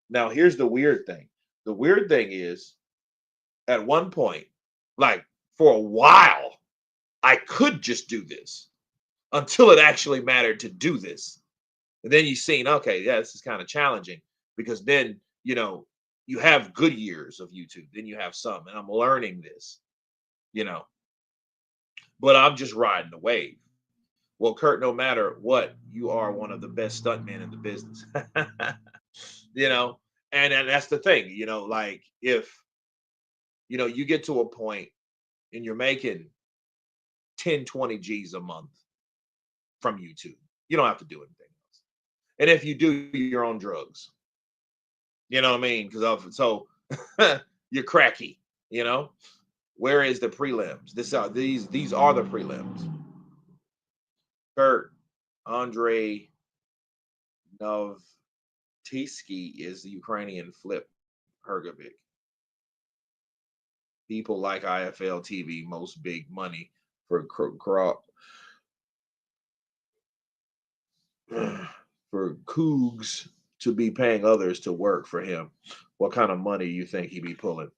[SPEAKER 1] Now, here's the weird thing. The weird thing is, at one point, like for a while, I could just do this until it actually mattered to do this. And then you've seen, okay, yeah, this is kind of challenging because then, you have good years of YouTube, then you have some, and I'm learning this, you know, but I'm just riding the wave. Well, Kurt, no matter what, you are one of the best stuntmen in the business. you know, and that's the thing, like if you get to a point and you're making 10, 20 G's a month from YouTube, you don't have to do anything else. And if you do your own drugs, you know what I mean? Because so you're cracky, Where is the prelims? These are the prelims. Kurt, Andre Novtiski is the Ukrainian Flip Hergovic. People like IFL TV, most big money for for Cougs to be paying others to work for him. What kind of money you think he'd be pulling?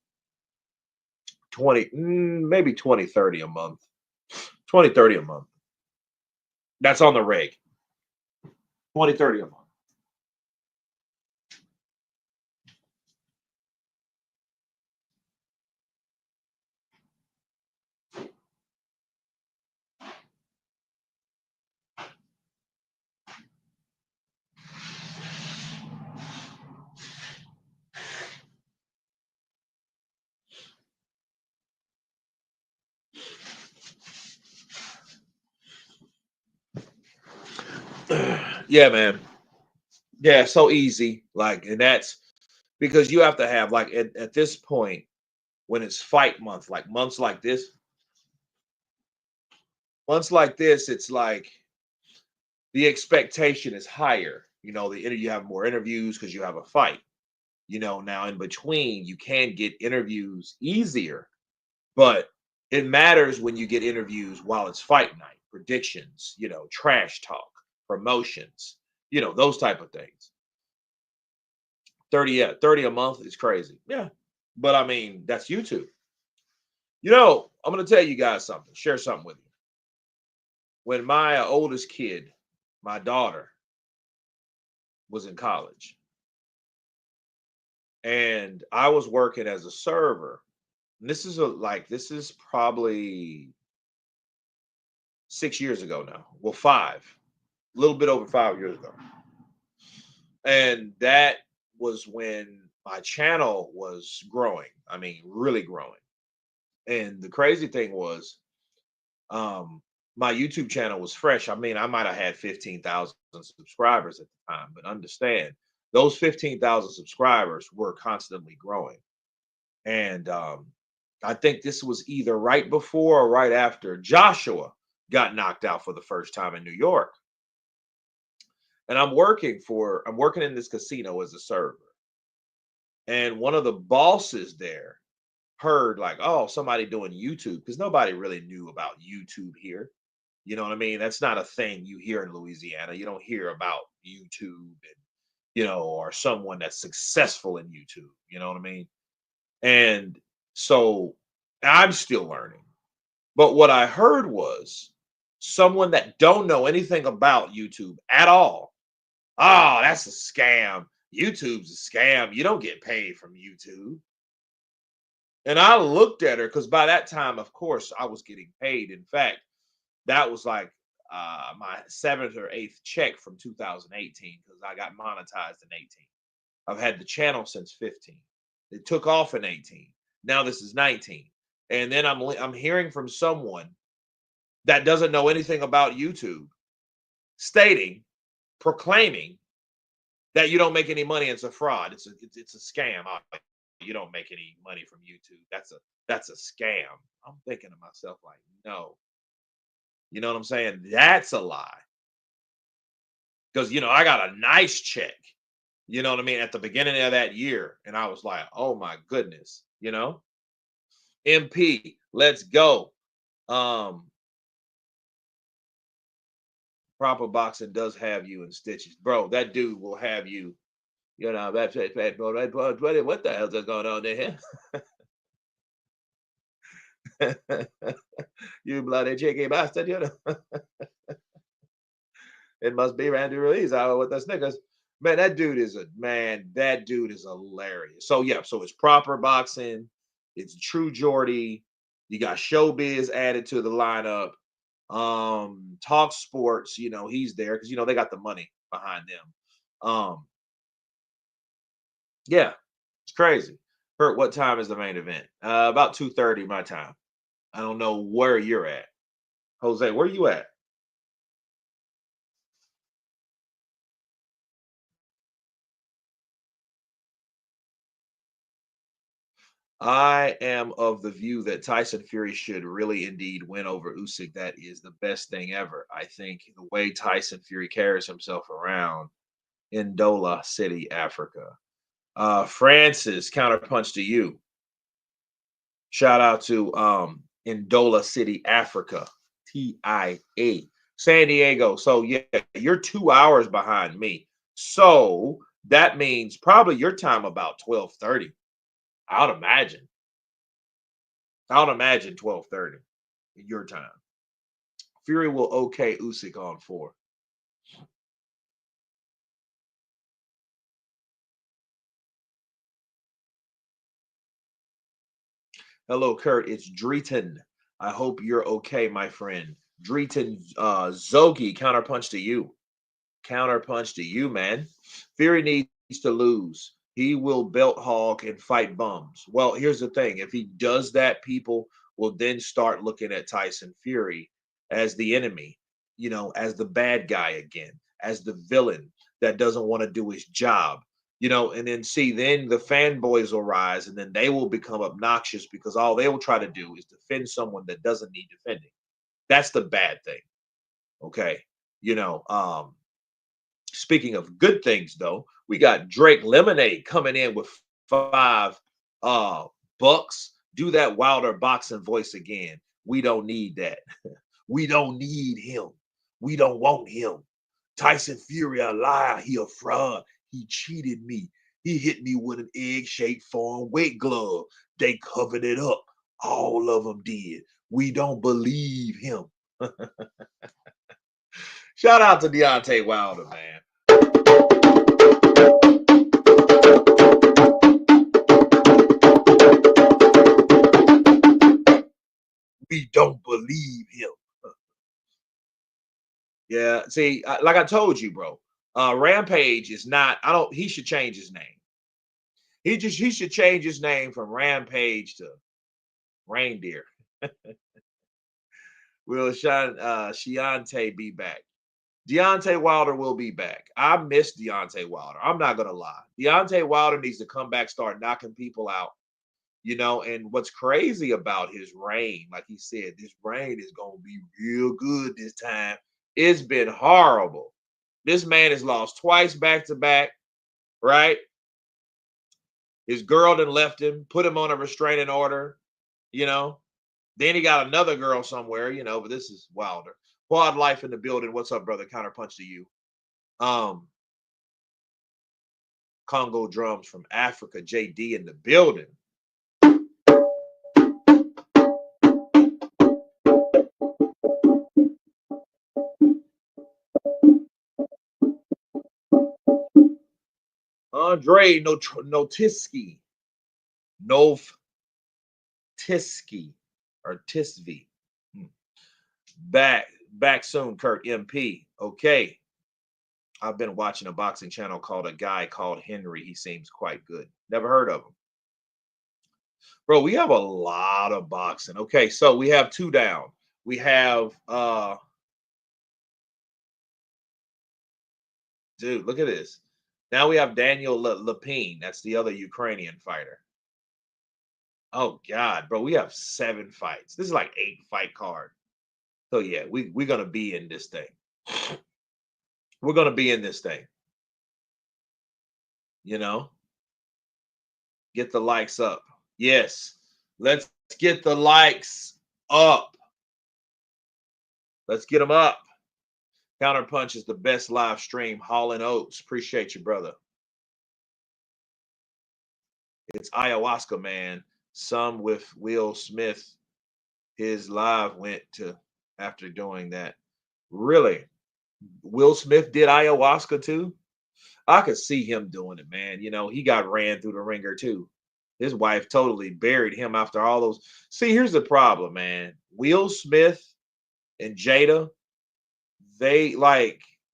[SPEAKER 1] 20, maybe 20, 30 a month. 20, 30 a month. That's on the reg. 20, 30 a month. Yeah, man. Yeah, so easy. Like, and that's because you have to have like at this point when it's fight month, like months like this, it's like the expectation is higher. You know, you have more interviews because you have a fight. You know, now in between, you can get interviews easier, but it matters when you get interviews while it's fight night, predictions, you know, trash talk, promotions, you know, those type of things. 30, yeah, 30 a month is crazy. Yeah. But I mean, that's YouTube. You know, I'm gonna tell you guys something, share something with you. When my oldest kid, my daughter, was in college, and I was working as a server. And this is probably 6 years ago now. Well, five, a little bit over 5 years ago. And that was when my channel was growing. I mean, really growing. And the crazy thing was, um, my YouTube channel was fresh. I mean, I might have had 15,000 subscribers at the time, but understand those 15,000 subscribers were constantly growing. And I think this was either right before or right after Joshua got knocked out for the first time in New York. And I'm working in this casino as a server. And one of the bosses there heard like, oh, somebody doing YouTube because nobody really knew about YouTube here. You know what I mean? That's not a thing you hear in Louisiana. You don't hear about YouTube and or someone that's successful in YouTube. You know what I mean? And so I'm still learning. But what I heard was someone that don't know anything about YouTube at all. Oh, that's a scam. YouTube's a scam. You don't get paid from YouTube. And I looked at her because by that time, of course, I was getting paid. In fact, that was like my seventh or eighth check from 2018 because I got monetized in 18. I've had the channel since 15. It took off in 18. Now this is 19. And then I'm hearing from someone that doesn't know anything about YouTube stating, proclaiming that you don't make any money. It's a fraud. It's a scam. You don't make any money from YouTube. That's a scam. I'm thinking to myself like, no, you know what I'm saying? That's a lie. Because I got a nice check. You know what I mean? At the beginning of that year, and I was like, oh my goodness, MP, let's go. Proper boxing does have you in stitches, bro. That dude will have you. What the hell's going on there? You bloody cheeky bastard, It must be Randy Ruiz out with the Snickers. Man, that dude is hilarious. So yeah, so it's proper boxing, it's true Geordie. You got showbiz added to the lineup. Talk sports, he's there because they got the money behind them. Yeah, it's crazy. Kurt, what time is the main event? About 2:30 my time. I don't know where you're at. Jose, where you at? I am of the view that Tyson Fury should really indeed win over Usyk. That is the best thing ever. I think the way Tyson Fury carries himself around in Dola City, Africa. Francis, counterpunch to you. Shout out to Indola City, Africa, TIA, San Diego. So yeah, you're 2 hours behind me. So that means probably your time about 12:30. I would imagine. I would imagine 12:30 your time. Fury will okay Usyk on 4. Hello, Kurt. It's Dreeton. I hope you're okay, my friend. Dreeton Zogi, counterpunch to you. Counterpunch to you, man. Fury needs to lose. He will belt hog and fight bums. Well, here's the thing. If he does that, people will then start looking at Tyson Fury as the enemy, as the bad guy again. as the villain that doesn't want to do his job. And then then the fanboys will rise and then they will become obnoxious because all they will try to do is defend someone that doesn't need defending. That's the bad thing. Okay. You know, Speaking of good things, though, we got Drake Lemonade coming in with 5 bucks. Do that Wilder boxing voice again. We don't need that. We don't need him. We don't want him. Tyson Fury a liar. He a fraud. He cheated me. He hit me with an egg-shaped foreign weight glove. They covered it up. All of them did. We don't believe him. Shout out to Deontay Wilder, man. We don't believe him. Yeah, see, like I told you, bro. Rampage is not. He should change his name. He should change his name from Rampage to Reindeer. Will Shiante be back? Deontay Wilder will be back. I miss Deontay Wilder. I'm not gonna lie. Deontay Wilder needs to come back, start knocking people out. And what's crazy about his reign, like he said, this reign is gonna be real good this time. It's been horrible. This man has lost twice back to back, right? His girl done left him, put him on a restraining order, you know. Then he got another girl somewhere, but this is Wilder. Quad Life in the building. What's up, brother? Counterpunch to you. Congo drums from Africa. JD in the building. Andre Notiski. Novtiski or Tisvi. Back soon, Kurt MP. Okay. I've been watching a boxing channel called A Guy Called Henry. He seems quite good. Never heard of him. Bro, we have a lot of boxing. Okay, so we have 2 down. We have dude, look at this. Now we have Daniel Lepine. That's the other Ukrainian fighter. Oh God, bro, we have 7 fights. This is like 8-fight card. So yeah, we're gonna be in this thing. We're gonna be in this thing. Get the likes up. Yes, let's get the likes up. Let's get them up. Counterpunch is the best live stream. Hall and Oates, appreciate you, brother. It's ayahuasca, man. Some with Will Smith. His live went to after doing that. Really? Will Smith did ayahuasca too? I could see him doing it, man. He got ran through the ringer too. His wife totally buried him after all those. See, here's the problem, man. Will Smith and Jada, they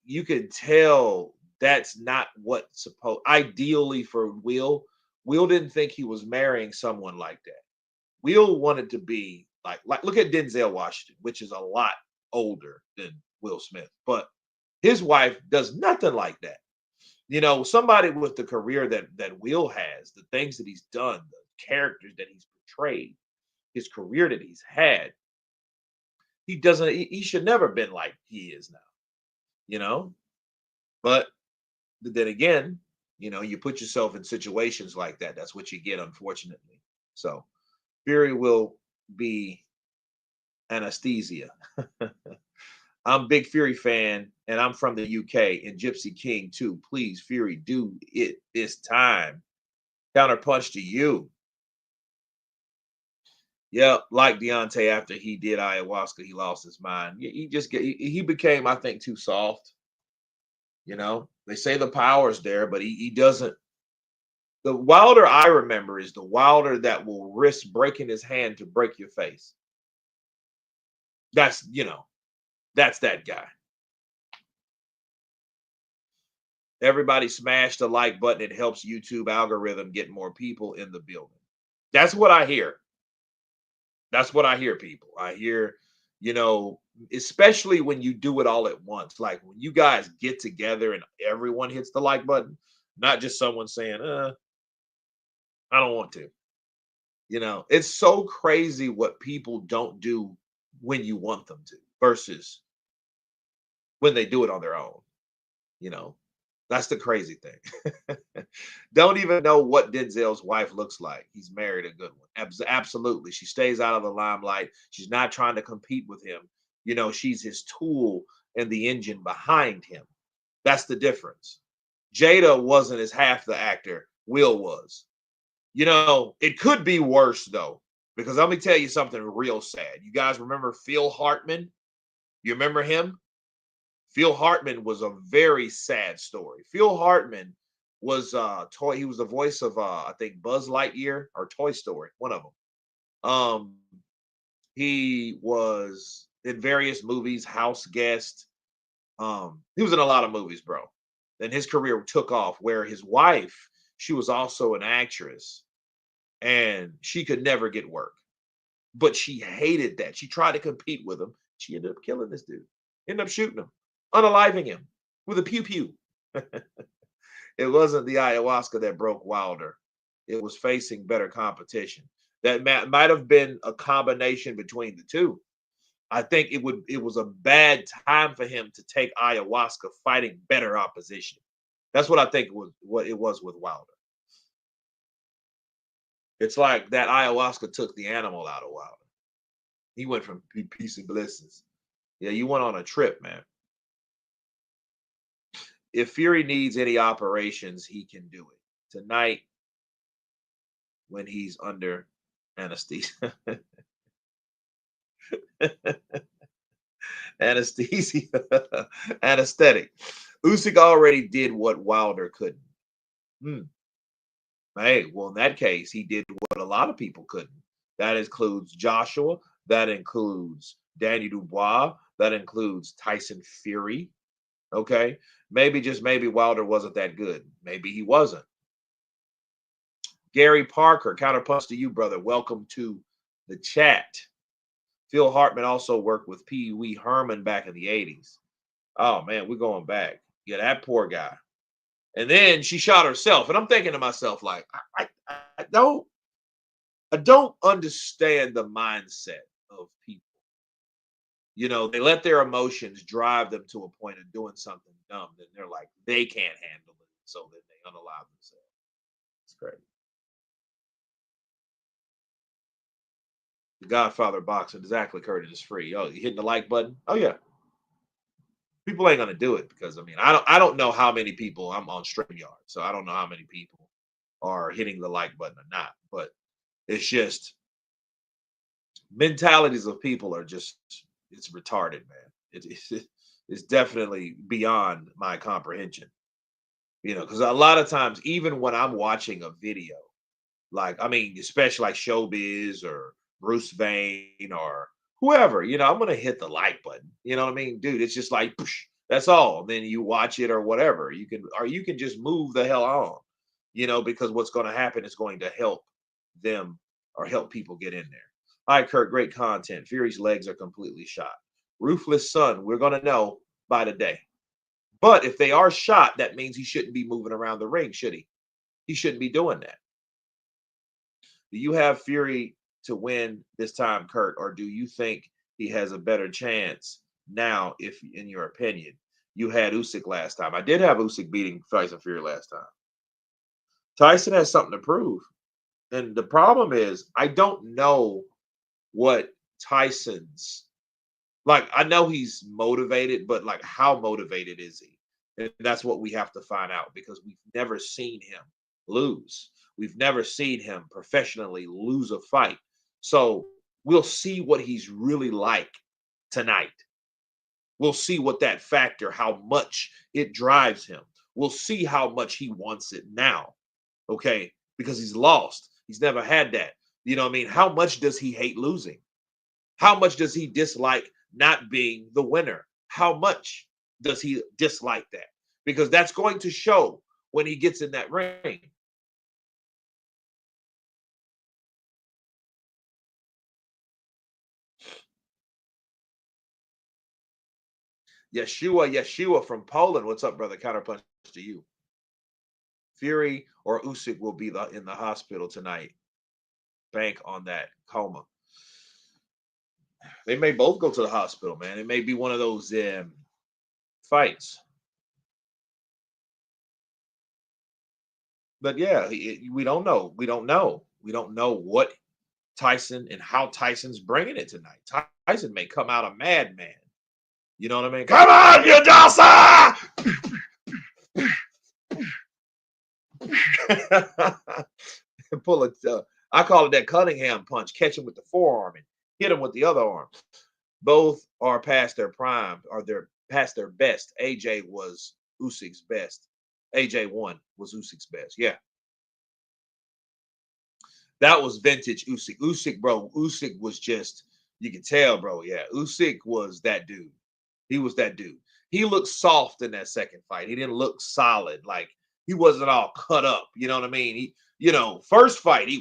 [SPEAKER 1] you can tell that's not what's supposed. Ideally for Will didn't think he was marrying someone like that. Will wanted to be like look at Denzel Washington, which is a lot older than Will Smith, but his wife does nothing like that. Somebody with the career that Will has, the things that he's done, the characters that he's portrayed, his career that he's had, he should never been like he is now. But then again, you put yourself in situations like that. That's what you get, unfortunately. So Fury will be anesthesia. I'm a big Fury fan, and I'm from the UK, and Gypsy King too. Please, Fury, do it this time. Counterpunch to you. Yeah, like Deontay after he did ayahuasca, he lost his mind. He became, I think, too soft. They say the power's there, but he doesn't. The Wilder I remember is the Wilder that will risk breaking his hand to break your face. That's that guy. Everybody smash the like button. It helps YouTube algorithm get more people in the building. That's what I hear. That's what I hear, people. I hear, you know, especially when you do it all at once. Like when you guys get together and everyone hits the like button, not just someone saying, I don't want to. You know, it's so crazy what people don't do when you want them to versus when they do it on their own. You know, that's the crazy thing. Don't even know what Denzel's wife looks like. He's married a good one. Absolutely. She stays out of the limelight. She's not trying to compete with him. You know, she's his tool and the engine behind him. That's the difference. Jada wasn't as half the actor Will was. You know, it could be worse though, because let me tell you something real sad. You guys remember Phil Hartman? You remember him? Phil Hartman was a very sad story. Phil Hartman was toy. He was the voice of I think Buzz Lightyear or Toy Story, one of them. He was in various movies, House Guest. He was in a lot of movies, bro. Then his career took off. Where his wife, she was also an actress, and she could never get work. But she hated that. She tried to compete with him. She ended up killing this dude. Ended up shooting him, unaliving him with a pew pew. It wasn't the ayahuasca that broke Wilder. It was facing better competition. That might have been a combination between the two. I think it was a bad time for him to take ayahuasca fighting better opposition. That's what I think was what it was with Wilder. It's like that ayahuasca took the animal out of Wilder. He went from peace and blessings. Yeah, you went on a trip, man. If Fury needs any operations, he can do it. Tonight, when he's under anesthesia. Anesthesia. Anesthetic. Usyk already did what Wilder couldn't. Hmm. Hey, well, in that case, he did what a lot of people couldn't. That includes Joshua. That includes Daniel Dubois. That includes Tyson Fury. Okay. Maybe just maybe Wilder wasn't that good. Maybe he wasn't. Gary Parker, counterpunch to you, brother. Welcome to the chat. Phil Hartman also worked with Pee Wee Herman back in the 80s. Oh man, we're going back. Yeah, that poor guy. And then she shot herself. And I'm thinking to myself, like, I don't understand the mindset of people. You know, they let their emotions drive them to a point of doing something dumb. Then they're like, they can't handle it. So then they unalive themselves. It's great. The Godfather boxing, exactly, Curtis is free. Oh, you hitting the like button? Oh yeah. People ain't gonna do it because I don't know how many people I'm on StreamYard, so I don't know how many people are hitting the like button or not. But it's just mentalities of people are just it's retarded, man. It's definitely beyond my comprehension. You know, because a lot of times, even when I'm watching a video, like I mean, especially like Showbiz or Bruce Vane or whoever, you know, I'm gonna hit the like button. You know what I mean, dude? It's just like poosh, that's all. Then you watch it or whatever. You can just move the hell on, you know, because what's going to happen is going to help them or help people get in there. All right, Kurt, great content. Fury's legs are completely shot. Ruthless Son, we're gonna know by today. But if they are shot, that means he shouldn't be moving around the ring, should he? He shouldn't be doing that. Do you have Fury to win this time, Kurt, or do you think he has a better chance now? If, in your opinion, you had Usyk last time, I did have Usyk beating Tyson Fury last time. Tyson has something to prove, and the problem is I don't know what Tyson's like. I know he's motivated, but like, how motivated is he? And that's what we have to find out because we've never seen him lose. We've never seen him professionally lose a fight. So we'll see what he's really like tonight. We'll see what that factor, how much it drives him. We'll see how much he wants it now. Okay. Because he's lost. He's never had that. You know what I mean? How much does he hate losing? How much does he dislike not being the winner? How much does he dislike that? Because that's going to show when he gets in that ring. Yeshua from Poland. What's up, brother? Counterpunch to you. Fury or Usyk will be in the hospital tonight. Bank on that coma. They may both go to the hospital, man. It may be one of those fights. But yeah, we don't know. We don't know. We don't know what Tyson and how Tyson's bringing it tonight. Tyson may come out a madman. You know what I mean? Come on, you Dawson! Pull it. I call it that Cunningham punch. Catch him with the forearm and hit him with the other arm. Both are past their prime, or they're past their best. AJ was Usyk's best. AJ1 was Usyk's best. Yeah. That was vintage Usyk. Usyk, bro. Usyk was just, you can tell, bro. Yeah. Usyk was that dude. He was that dude. He looked soft in that second fight. He didn't look solid. Like he wasn't all cut up. You know what I mean? First fight, he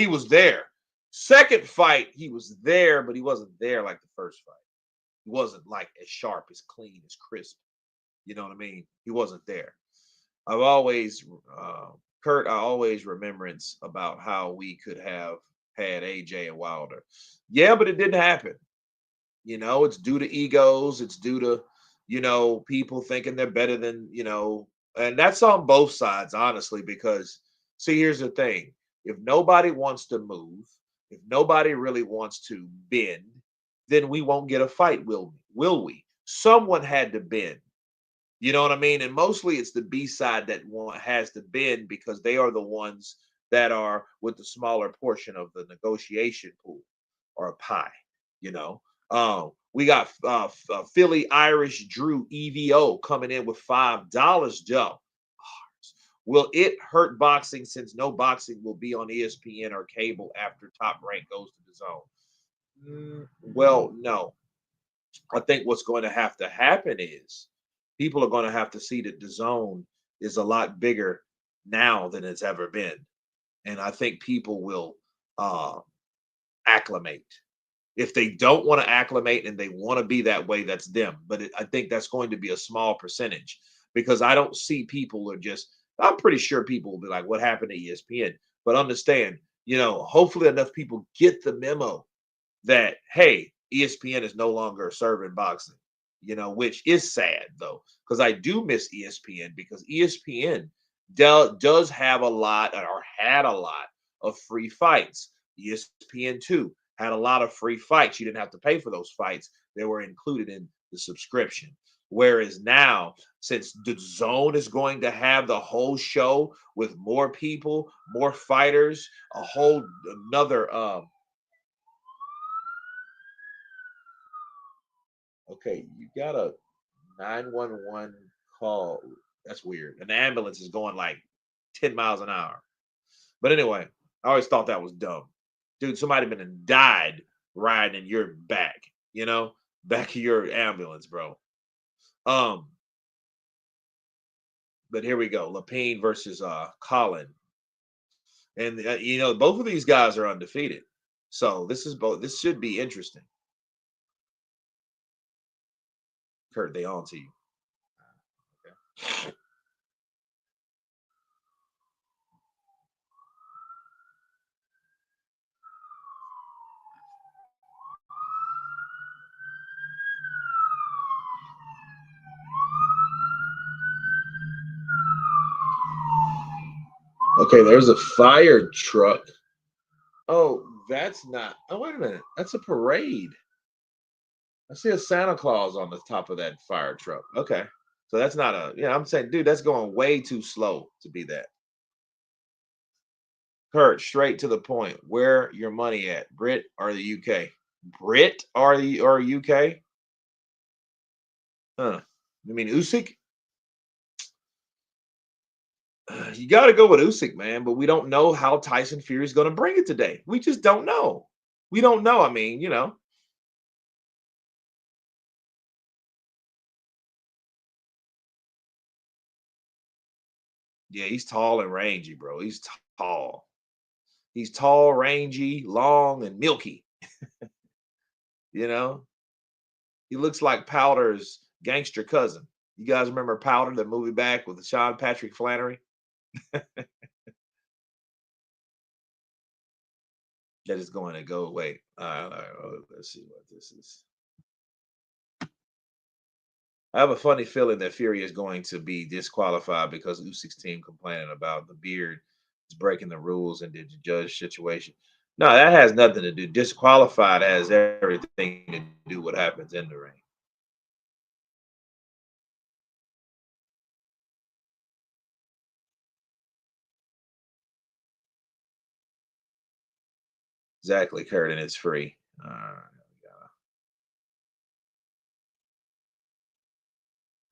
[SPEAKER 1] was there. Second fight, he was there, but he wasn't there like the first fight. He wasn't like as sharp, as clean, as crisp. You know what I mean? He wasn't there. I've always, Kurt, I always remembrance about how we could have had AJ and Wilder. Yeah, but it didn't happen. It's due to egos. It's due to, people thinking they're better than, and that's on both sides, honestly, because see, here's the thing. If nobody wants to move, if nobody really wants to bend, then we won't get a fight, will we? Someone had to bend. You know what I mean? And mostly it's the B side that has to bend because they are the ones that are with the smaller portion of the negotiation pool or pie, you know. We got Philly Irish Drew EVO coming in with $5. Joe, will it hurt boxing since no boxing will be on ESPN or cable after Top Rank goes to the zone? Well, no. I think what's going to have to happen is people are going to have to see that the zone is a lot bigger now than it's ever been. And I think people will acclimate. If they don't want to acclimate and they want to be that way, that's them. But I think that's going to be a small percentage because I don't see people are just, I'm pretty sure people will be like, what happened to ESPN? But understand, hopefully enough people get the memo that, hey, ESPN is no longer serving boxing, which is sad though, because I do miss ESPN because ESPN does have a lot or had a lot of free fights. ESPN2 had a lot of free fights. You didn't have to pay for those fights. They were included in the subscription. Whereas now, since the zone is going to have the whole show with more people, more fighters, a whole another okay, you got a 911 call. That's weird. An ambulance is going like 10 miles an hour. But anyway, I always thought that was dumb. Dude, somebody been and died riding in your back, back of your ambulance, bro. But here we go. Lapine versus Colin. And both of these guys are undefeated. So this should be interesting. Kurt, they on to you. Okay. Okay, there's a fire truck. Oh, that's not. Oh, wait a minute. That's a parade. I see a Santa Claus on the top of that fire truck. Okay. So that's not I'm saying, dude, that's going way too slow to be that. Kurt, straight to the point. Where your money at? Brit or the UK? Brit or UK? Huh. You mean Usyk? You got to go with Usyk, man. But we don't know how Tyson Fury is going to bring it today. We just don't know. We don't know. I mean, Yeah, he's tall and rangy, bro. He's tall. He's tall, rangy, long, and milky. You know? He looks like Powder's gangster cousin. You guys remember Powder, the movie back with Sean Patrick Flannery? That is going to go away. Let's see what this is. I have a funny feeling that Fury is going to be disqualified because Usyk's team complaining about the beard is breaking the rules and the judge situation. No, that has nothing to do. Disqualified has everything to do what happens in the ring. Exactly, Kurt, and it's free.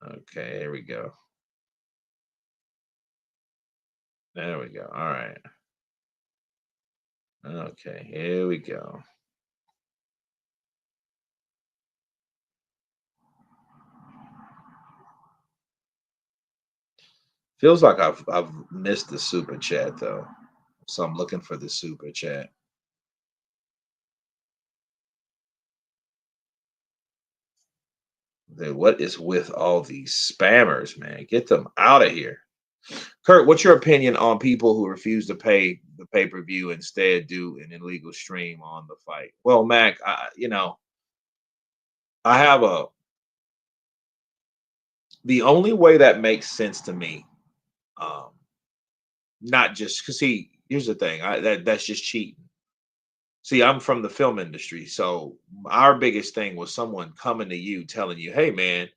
[SPEAKER 1] Okay, here we go. There we go. All right. Okay, here we go. Feels like I've missed the super chat though, so I'm looking for the super chat. What is with all these spammers, man? Get them out of here. Kurt, what's your opinion on people who refuse to pay the pay-per-view, instead do an illegal stream on the fight? Well, Mac, I have a the only way that makes sense to me, um, not just because, see, here's the thing, that's just cheating. See, I'm from the film industry, so our biggest thing was someone coming to you telling you, "Hey, man,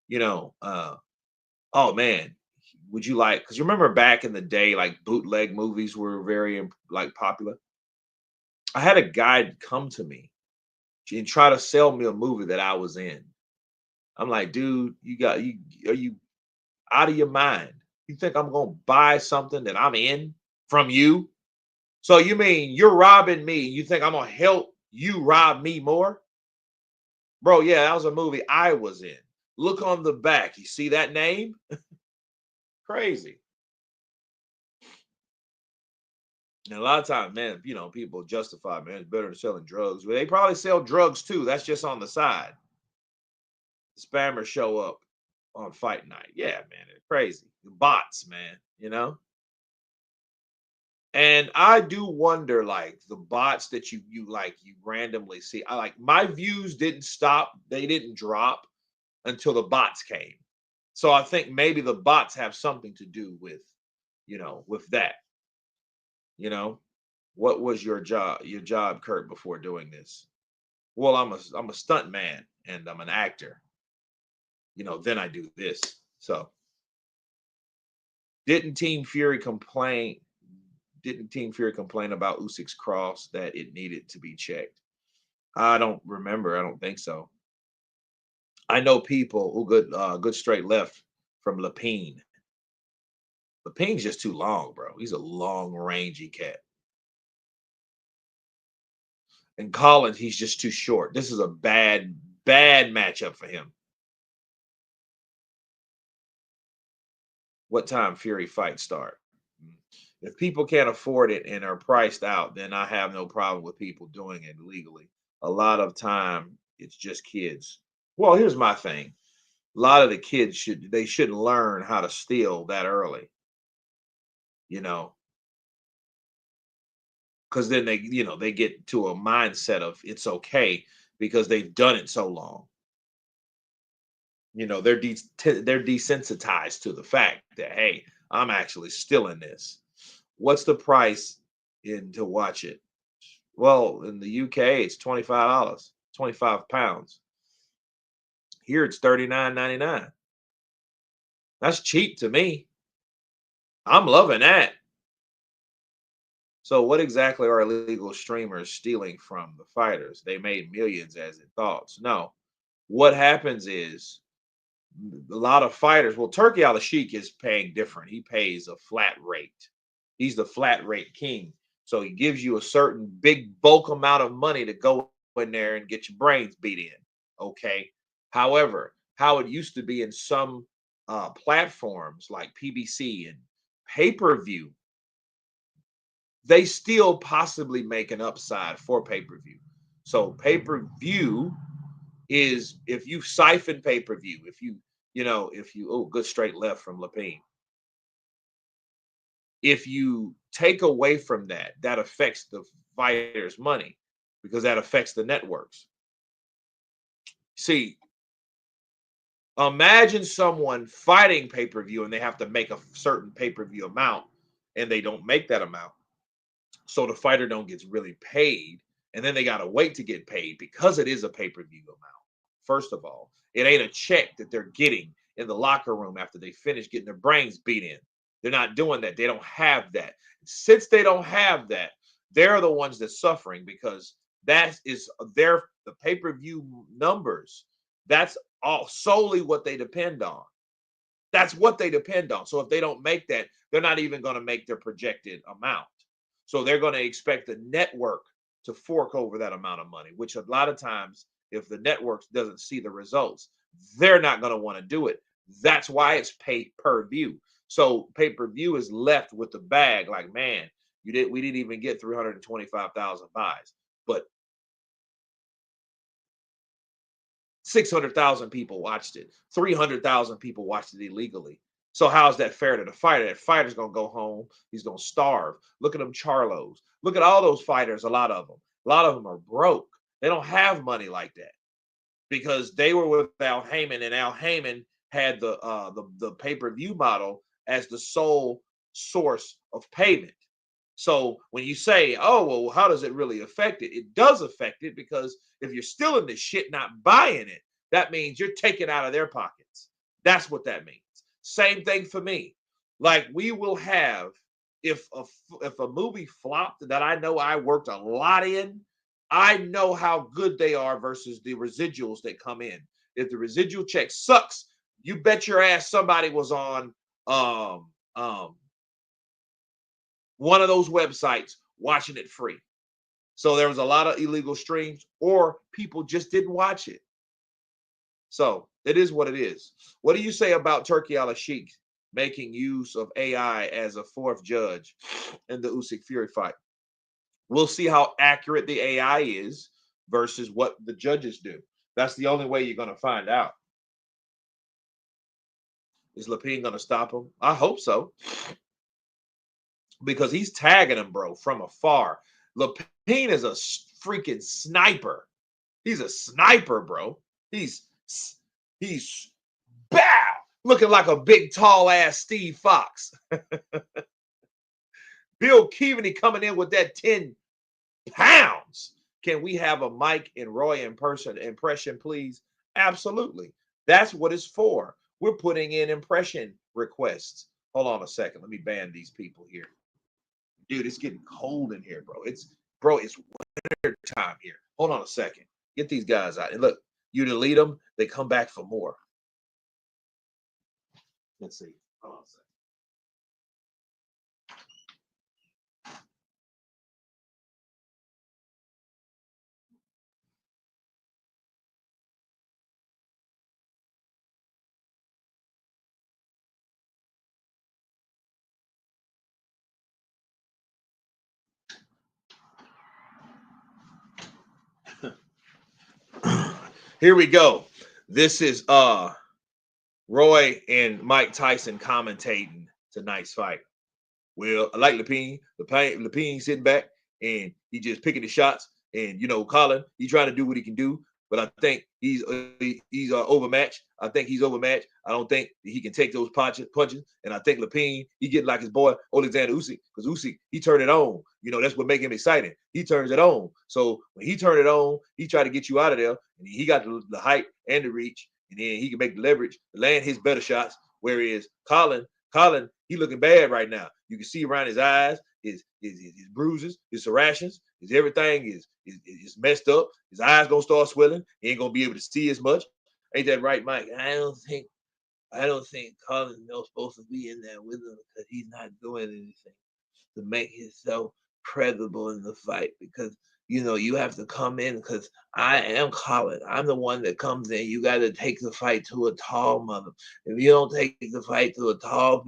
[SPEAKER 1] you know, oh man, would you like?" Because you remember back in the day, like bootleg movies were very like popular. I had a guy come to me and try to sell me a movie that I was in. I'm like, dude, you are you out of your mind? You think I'm gonna buy something that I'm in from you? So you mean you're robbing me? You think I'm gonna help you rob me more? Bro, yeah, that was a movie I was in. Look on the back. You see that name? Crazy. And a lot of times, man, people justify, man, it's better than selling drugs. Well, they probably sell drugs too. That's just on the side. Spammers show up on fight night. Yeah, man, it's crazy. The bots, man. And I do wonder, like the bots that you randomly see. I like my views didn't stop, they didn't drop until the bots came. So I think maybe the bots have something to do with that. You know, what was your job, Kurt, before doing this? Well, I'm a stunt man and I'm an actor. Then I do this. So didn't Team Fury complain? Didn't Team Fury complain about Usyk's cross that it needed to be checked? I don't remember. I don't think so. I know people who good straight left from Lapine. Lapine's just too long, bro. He's a long, rangy cat. And Collins, he's just too short. This is a bad, bad matchup for him. What time Fury fights start? If people can't afford it and are priced out, then I have no problem with people doing it legally. A lot of time, it's just kids. Well, here's my thing. A lot of the kids shouldn't learn how to steal that early, you know, because then they get to a mindset of it's okay because they've done it so long. They're desensitized to the fact that, hey, I'm actually still in this. What's the price in to watch it? Well, in the UK, it's $25, 25 pounds. Here, it's 39.99. That's cheap to me. I'm loving that. So, what exactly are illegal streamers stealing from the fighters? They made millions as it thoughts. No, what happens is a lot of fighters. Well, Turkey Al Sheik is paying different. He pays a flat rate. He's the flat rate king. So he gives you a certain big bulk amount of money to go in there and get your brains beat in. Okay. However, how it used to be in some platforms like PBC and pay per view, they still possibly make an upside for pay per view. So pay per view is if you siphon pay-per-view, if you oh, good straight left from Lapine. If you take away from that, that affects the fighters' money because that affects the networks. See, imagine someone fighting pay-per-view and they have to make a certain pay-per-view amount and they don't make that amount. So the fighter don't get really paid, and then they got to wait to get paid because it is a pay-per-view amount. First of all, it ain't a check that they're getting in the locker room after they finish getting their brains beat in. They're not doing that. They don't have that. Since they don't have that, they're the ones that's suffering because that is the pay-per-view numbers. That's all solely what they depend on. That's what they depend on. So if they don't make that, they're not even going to make their projected amount. So they're going to expect the network to fork over that amount of money, which a lot of times, if the network doesn't see the results, they're not going to want to do it. That's why it's pay per view. So pay per view is left with the bag. Like, man, we didn't even get 325,000 buys, but 600,000 people watched it. 300,000 people watched it illegally. So how's that fair to the fighter? That fighter's going to go home. He's going to starve. Look at them Charlos. Look at all those fighters, a lot of them are broke. They don't have money like that because they were with Al Heyman, and Al Heyman had the pay-per-view model as the sole source of payment. So when you say, oh, well, how does it really affect it? It does affect it because if you're still in this shit, not buying it, that means you're taking out of their pockets. That's what that means. Same thing for me. Like we will have, if a movie flopped that I know I worked a lot in, I know how good they are versus the residuals that come in. If the residual check sucks, you bet your ass somebody was on one of those websites watching it free. So there was a lot of illegal streams, or people just didn't watch it. So it is what it is. What do you say about Turkey Al-Sheikh making use of AI as a fourth judge in the Usyk Fury fight? We'll see how accurate the AI is versus what the judges do. That's the only way you're going to find out. Is Lapine going to stop him? I hope so. Because he's tagging him, bro, from afar. Lapine is a freaking sniper. He's a sniper, bro. He's bow, looking like a big, tall ass Steve Fox. Bill Keaveney coming in with that 10 pounds. Can we have a Mike and Roy impression, please? Absolutely. That's what it's for. We're putting in impression requests. Hold on a second. Let me ban these people here. Dude, it's getting cold in here, bro. It's winter time here. Hold on a second. Get these guys out. And look, you delete them, they come back for more. Let's see. Hold on a second. Here we go. This is Roy and Mike Tyson commentating tonight's fight. Well, I like Lapine. Lapine sitting back and he just picking the shots. And Colin, he's trying to do what he can do, but I think he's overmatched. I think he's overmatched. I don't think he can take those punches. And I think Lapine, he get like his boy Oleksandr Usyk, because Usyk, he turned it on. That's what makes him exciting. He turns it on. So when he turned it on, he tried to get you out of there, and he got the height and the reach, and then he can make the leverage to land his better shots. Whereas Colin, he looking bad right now. You can see around his eyes, his bruises, his serrations, his everything is messed up. His eyes gonna start swelling. He ain't gonna be able to see as much. Ain't that right, Mike? I don't think Colin's supposed to be in there with him because he's not doing anything to make himself credible in the fight. Because you have to come in, because I am Colin. I'm the one that comes in. You got to take the fight to a tall mother. If you don't take the fight to a tall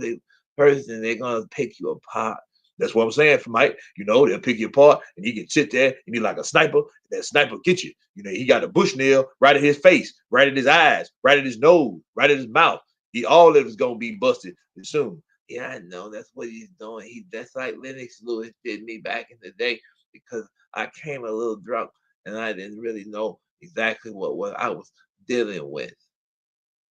[SPEAKER 1] person, they're gonna pick you apart. That's what I'm saying for Mike. You know, they'll pick you apart and you can sit there and be like a sniper. And that sniper get you. You know, he got a bush nail right at his face, right at his eyes, right at his nose, right at his mouth. All of it's gonna be busted soon. Yeah, I know. That's what he's doing. That's like Lennox Lewis did me back in the day because I came a little drunk and I didn't really know exactly what I was dealing with.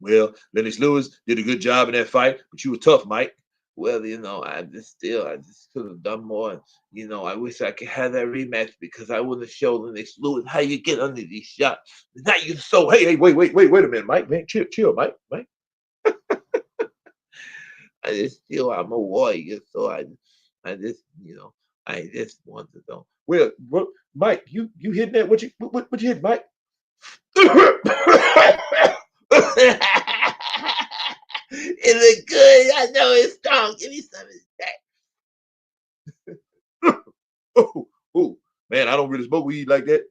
[SPEAKER 1] Well, Lennox Lewis did a good job in that fight, but you were tough, Mike. Well, I just could have done more. I wish I could have that rematch because I wouldn't have showed Lennox Lewis how you get under these shots. Now you so hey, wait a minute, Mike, man, chill, Mike. I just feel I'm a warrior, so I just I just want to know. Well, Mike, you hitting that? What you hit, Mike? It look good. I know it's strong. Give me some of that. Oh, man, I don't really smoke weed like that.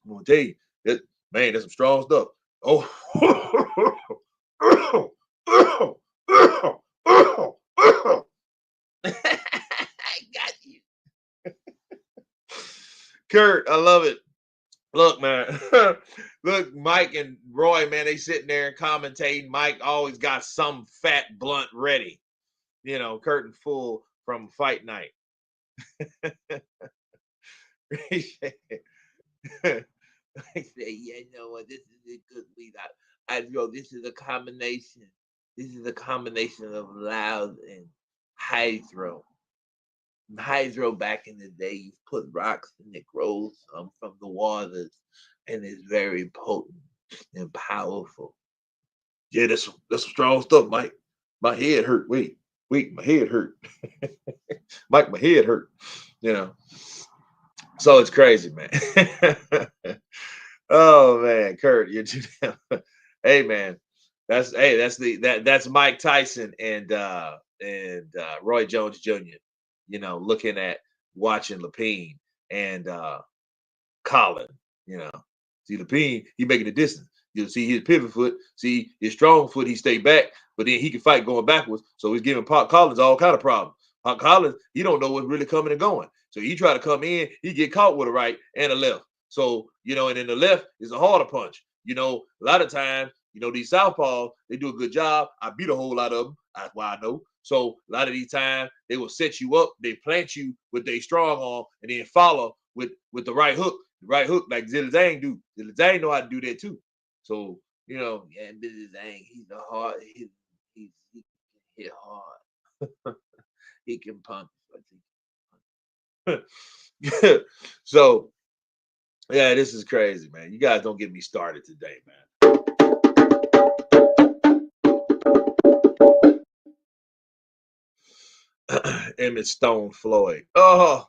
[SPEAKER 1] I'm gonna tell you that, man, that's some strong stuff. Oh, I got you. Kurt, I love it. Look, man. Look, Mike and Roy, man, they sitting there and commentating. Mike always got some fat blunt ready. Curtain full from fight night. I say, yeah, you know what? This is a good lead. This is a combination. This is a combination of loud and hydro. Hydro back in the day, you put rocks and it grows from the waters and it's very potent and powerful. Yeah, that's some strong stuff, Mike. My head hurt. Wait, my head hurt. Mike, my head hurt. So it's crazy, man. Oh man, Kurt, you're too damn. Hey man, that's Mike Tyson and Roy Jones Jr. Looking at watching Lapine and Colin. See Lapine, he making the distance. You'll see his pivot foot. See his strong foot, he stay back, but then he can fight going backwards. So he's giving Pop Collins all kind of problems. Pop Collins, he don't know what's really coming and going. So he try to come in, he get caught with a right and a left. So, and then the left is a harder punch. A lot of times, these southpaws, they do a good job. I beat a whole lot of them. That's why I know. So a lot of these times, they will set you up. They plant you with their strong arm and then follow with the right hook. The right hook like Zilla Zhang do. Zilla Zhang know how to do that too. So, yeah, Zilla Zhang, he's a hard, he can hit hard. He can punch. So, yeah, this is crazy, man. You guys don't get me started today, man. Emmett Stone Floyd. Oh,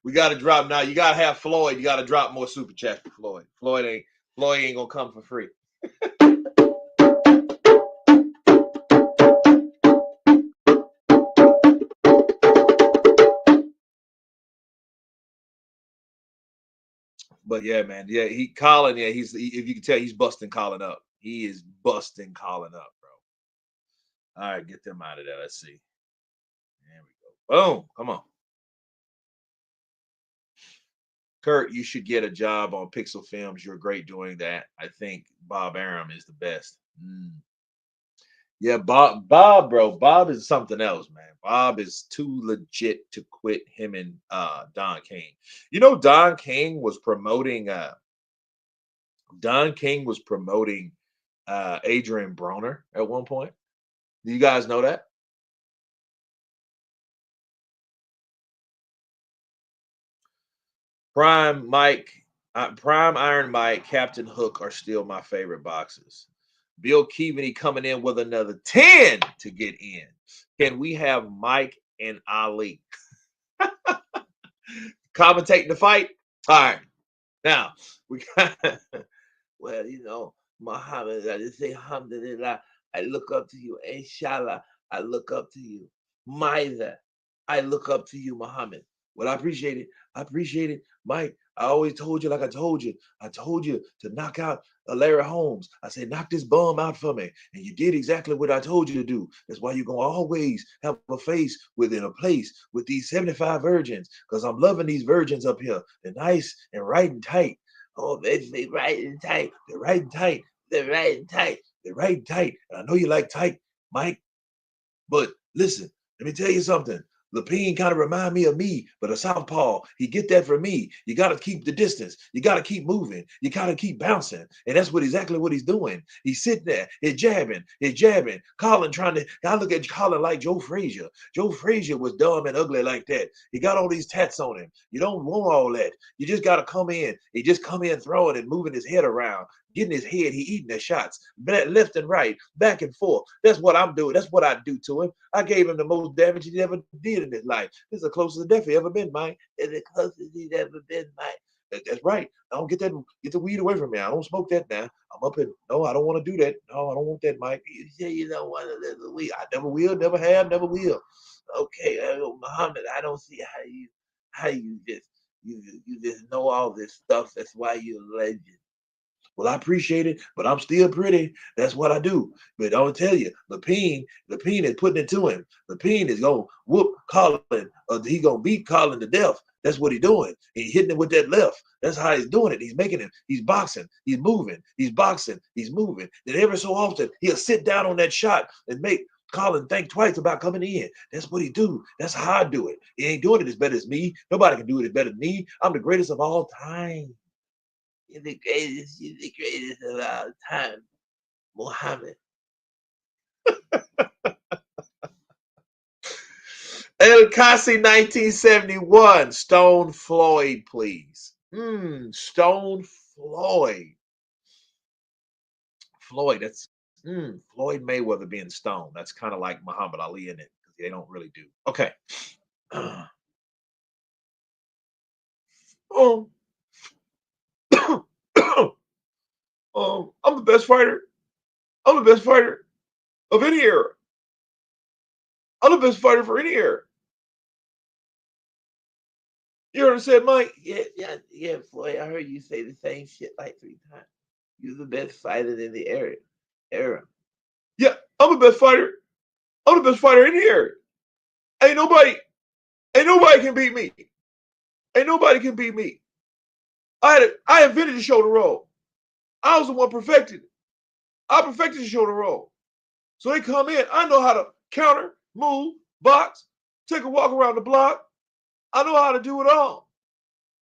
[SPEAKER 1] we got to drop now. You got to have Floyd. You got to drop more super chats for Floyd. Floyd ain't gonna come for free. But yeah, man, yeah, Colin, yeah, if you can tell, he's busting Colin up. He is busting Colin up, bro. All right, get them out of there. Let's see. There we go. Boom. Come on. Kurt, you should get a job on Pixel Films. You're great doing that. I think Bob Arum is the best. Yeah, Bob, bro. Bob is something else, man. Bob is too legit to quit him and Don King. Don King was promoting Adrian Broner at one point. Do you guys know that? Prime Iron Mike, Captain Hook are still my favorite boxers. Bill Keevaney coming in with another 10 to get in. Can we have Mike and Ali commentating the fight? All right. Now, we got, well, Muhammad, I just say, alhamdulillah, I look up to you. Inshallah, I look up to you. Maida, I look up to you, Muhammad. Well, I appreciate it. I appreciate it, Mike. I always told you, like I told you to knock out Larry Holmes. I said, knock this bum out for me. And you did exactly what I told you to do. That's why you're going to always have a face within a place with these 75 virgins, because I'm loving these virgins up here. They're nice and right and tight. Oh, they right and tight. They're right and tight. They're right and tight. They're right and tight. And I know you like tight, Mike. But listen, let me tell you something. Lapine kind of remind me of me, but a southpaw, he get that from me. You got to keep the distance. You got to keep moving. You got to keep bouncing. And that's exactly what he's doing. He's sitting there, he's jabbing, he's jabbing. Colin trying to, I look at Colin like Joe Frazier. Joe Frazier was dumb and ugly like that. He got all these tats on him. You don't want all that. You just got to come in. He just come in throwing and moving his head around. Getting his head, he eating the shots, left and right, back and forth. That's what I'm doing. That's what I do to him. I gave him the most damage he ever did in his life. This is the closest to death he ever been, Mike. It's the closest he's ever been, Mike. That's right. I don't get the weed away from me. I don't smoke that now. I'm up in, no, I don't want to do that. No, I don't want that, Mike. You say you don't want to live the weed. I never will, never have, never will. Okay, Muhammad, I don't see how you just know all this stuff. That's why you're a legend. Well, I appreciate it, but I'm still pretty. That's what I do. But I'll tell you, Lapine is putting it to him. Lapine is gonna whoop Colin. He gonna beat Colin to death. That's what he's doing. He's hitting him with that left. That's how he's doing it. He's making him. He's boxing. He's moving. He's boxing. He's moving. Then every so often he'll sit down on that shot and make Colin think twice about coming in. That's what he do. That's how I do it. He ain't doing it as better as me. Nobody can do it as better than me. I'm the greatest of all time. You're the greatest of all time, Muhammad. El Kasi 1971. Stone Floyd, please. Stone Floyd. Floyd, that's Floyd Mayweather being Stone. That's kind of like Muhammad Ali in it, because they don't really do. Okay. Um, I'm the best fighter. I'm the best fighter of any era. I'm the best fighter for any era. You heard what I said, Mike? Yeah, Floyd. I heard you say the same shit like 3 times. You're the best fighter in the era. Yeah, I'm the best fighter. I'm the best fighter in the era. Ain't nobody can beat me. Ain't nobody can beat me. I invented the shoulder roll. I was the one perfected it. I perfected the shoulder roll. So they come in. I know how to counter, move, box, take a walk around the block. I know how to do it all.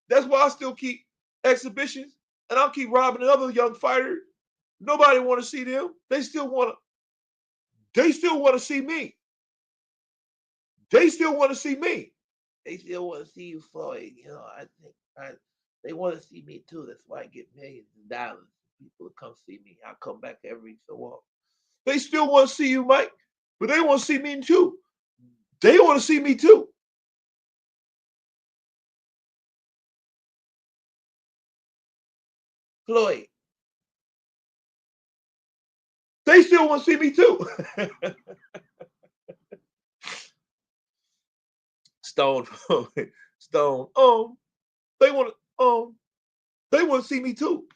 [SPEAKER 1] That's why I still keep exhibitions, and I'll keep robbing other young fighters. Nobody want to see them. They still want to. They still want to see me. They still want to see me. They still want to see you, Floyd. I think they want to see me too. That's why I get millions of dollars. People to come see me. I come back every so often. They still want to see you, Mike, but they want to see me too. They want to see me too. Floyd. They still want to see me too. Stone, Stone. They want to. They want to see me too.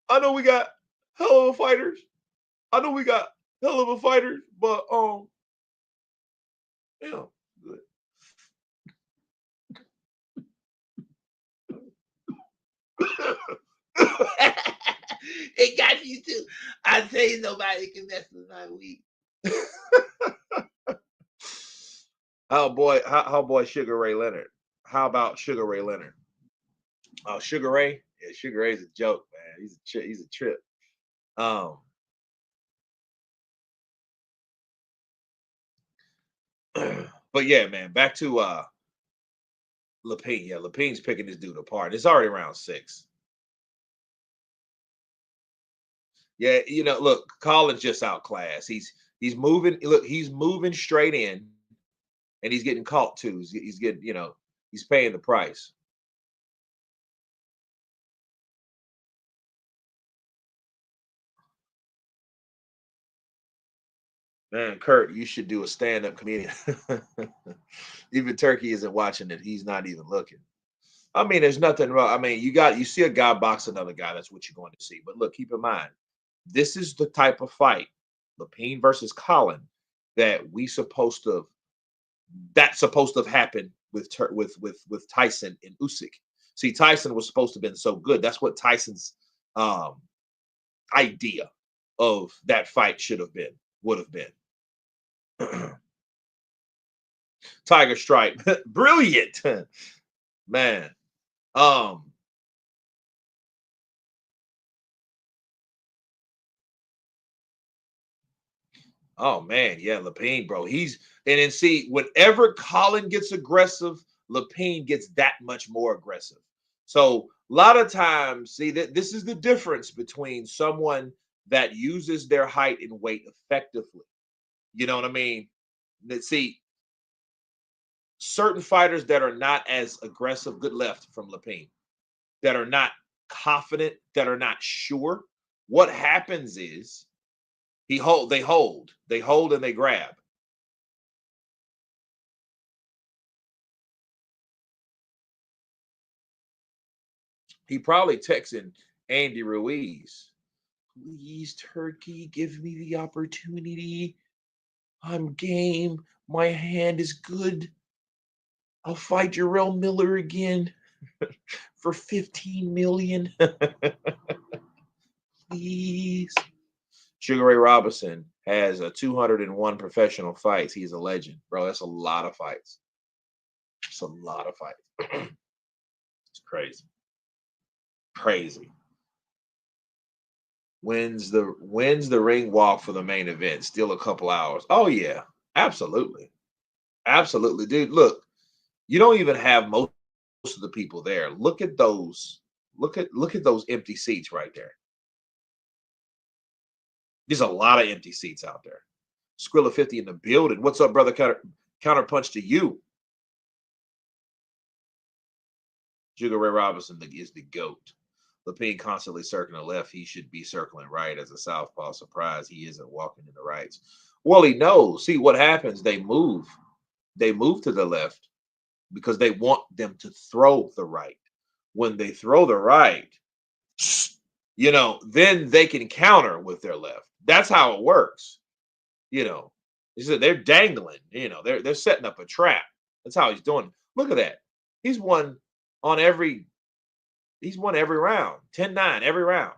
[SPEAKER 1] I know we got hell of a fighters. I know we got hell of a fighters, but yeah. It got you too. I say nobody can mess with my weed. How boy Sugar Ray Leonard? How about Sugar Ray Leonard? Oh, Sugar Ray? Yeah, Sugar Ray's a joke, man. He's a trip. Um, but yeah, man, back to Lapine. Yeah, Lapine's picking this dude apart. It's already around 6. Yeah, look, Colin's just outclassed. He's moving. Look, he's moving straight in, and he's getting caught too. He's getting, he's paying the price. Man, Kurt, you should do a stand-up comedian. Even Turkey isn't watching it. He's not even looking. I mean, there's nothing wrong. I mean, you see a guy box another guy, that's what you're going to see. But look, keep in mind, this is the type of fight, Lapine versus Colin, that we supposed to that's supposed to have happened with with Tyson and Usyk. See, Tyson was supposed to have been so good. That's what Tyson's um idea of that fight should have been, would have been. Tiger Stripe, brilliant, man. Um, oh man, yeah, Lapine, bro. He's and then see, whenever Colin gets aggressive, Lapine gets that much more aggressive. So a lot of times, see that this is the difference between someone that uses their height and weight effectively. You know what I mean? See, certain fighters that are not as aggressive, good left from Lapine, that are not confident, that are not sure. What happens is they hold and they grab. He probably texting Andy Ruiz, please, Turkey, give me the opportunity. I'm game. My hand is good. I'll fight Jarrell Miller again for 15 million. Please. Sugar Ray Robinson has a 201 professional fights. He's a legend, bro. That's a lot of fights. It's a lot of fights. It's crazy. Crazy. Wins the ring walk for the main event. Still a couple hours. Oh yeah, absolutely, absolutely, dude. Look, you don't even have most of the people there. Look at those. Look at those empty seats right there. There's a lot of empty seats out there. Skrilla 50 in the building. What's up, brother? Counterpunch to you. Sugar Ray Robinson is the GOAT. Lapine constantly circling the left. He should be circling right as a southpaw. Surprise, he isn't walking in the rights. Well, he knows. See what happens? They move. They move to the left because they want them to throw the right. When they throw the right, then they can counter with their left. That's how it works. You know, they're dangling. They're setting up a trap. That's how he's doing. Look at that. He's won on every He's won every round. 10-9 every round.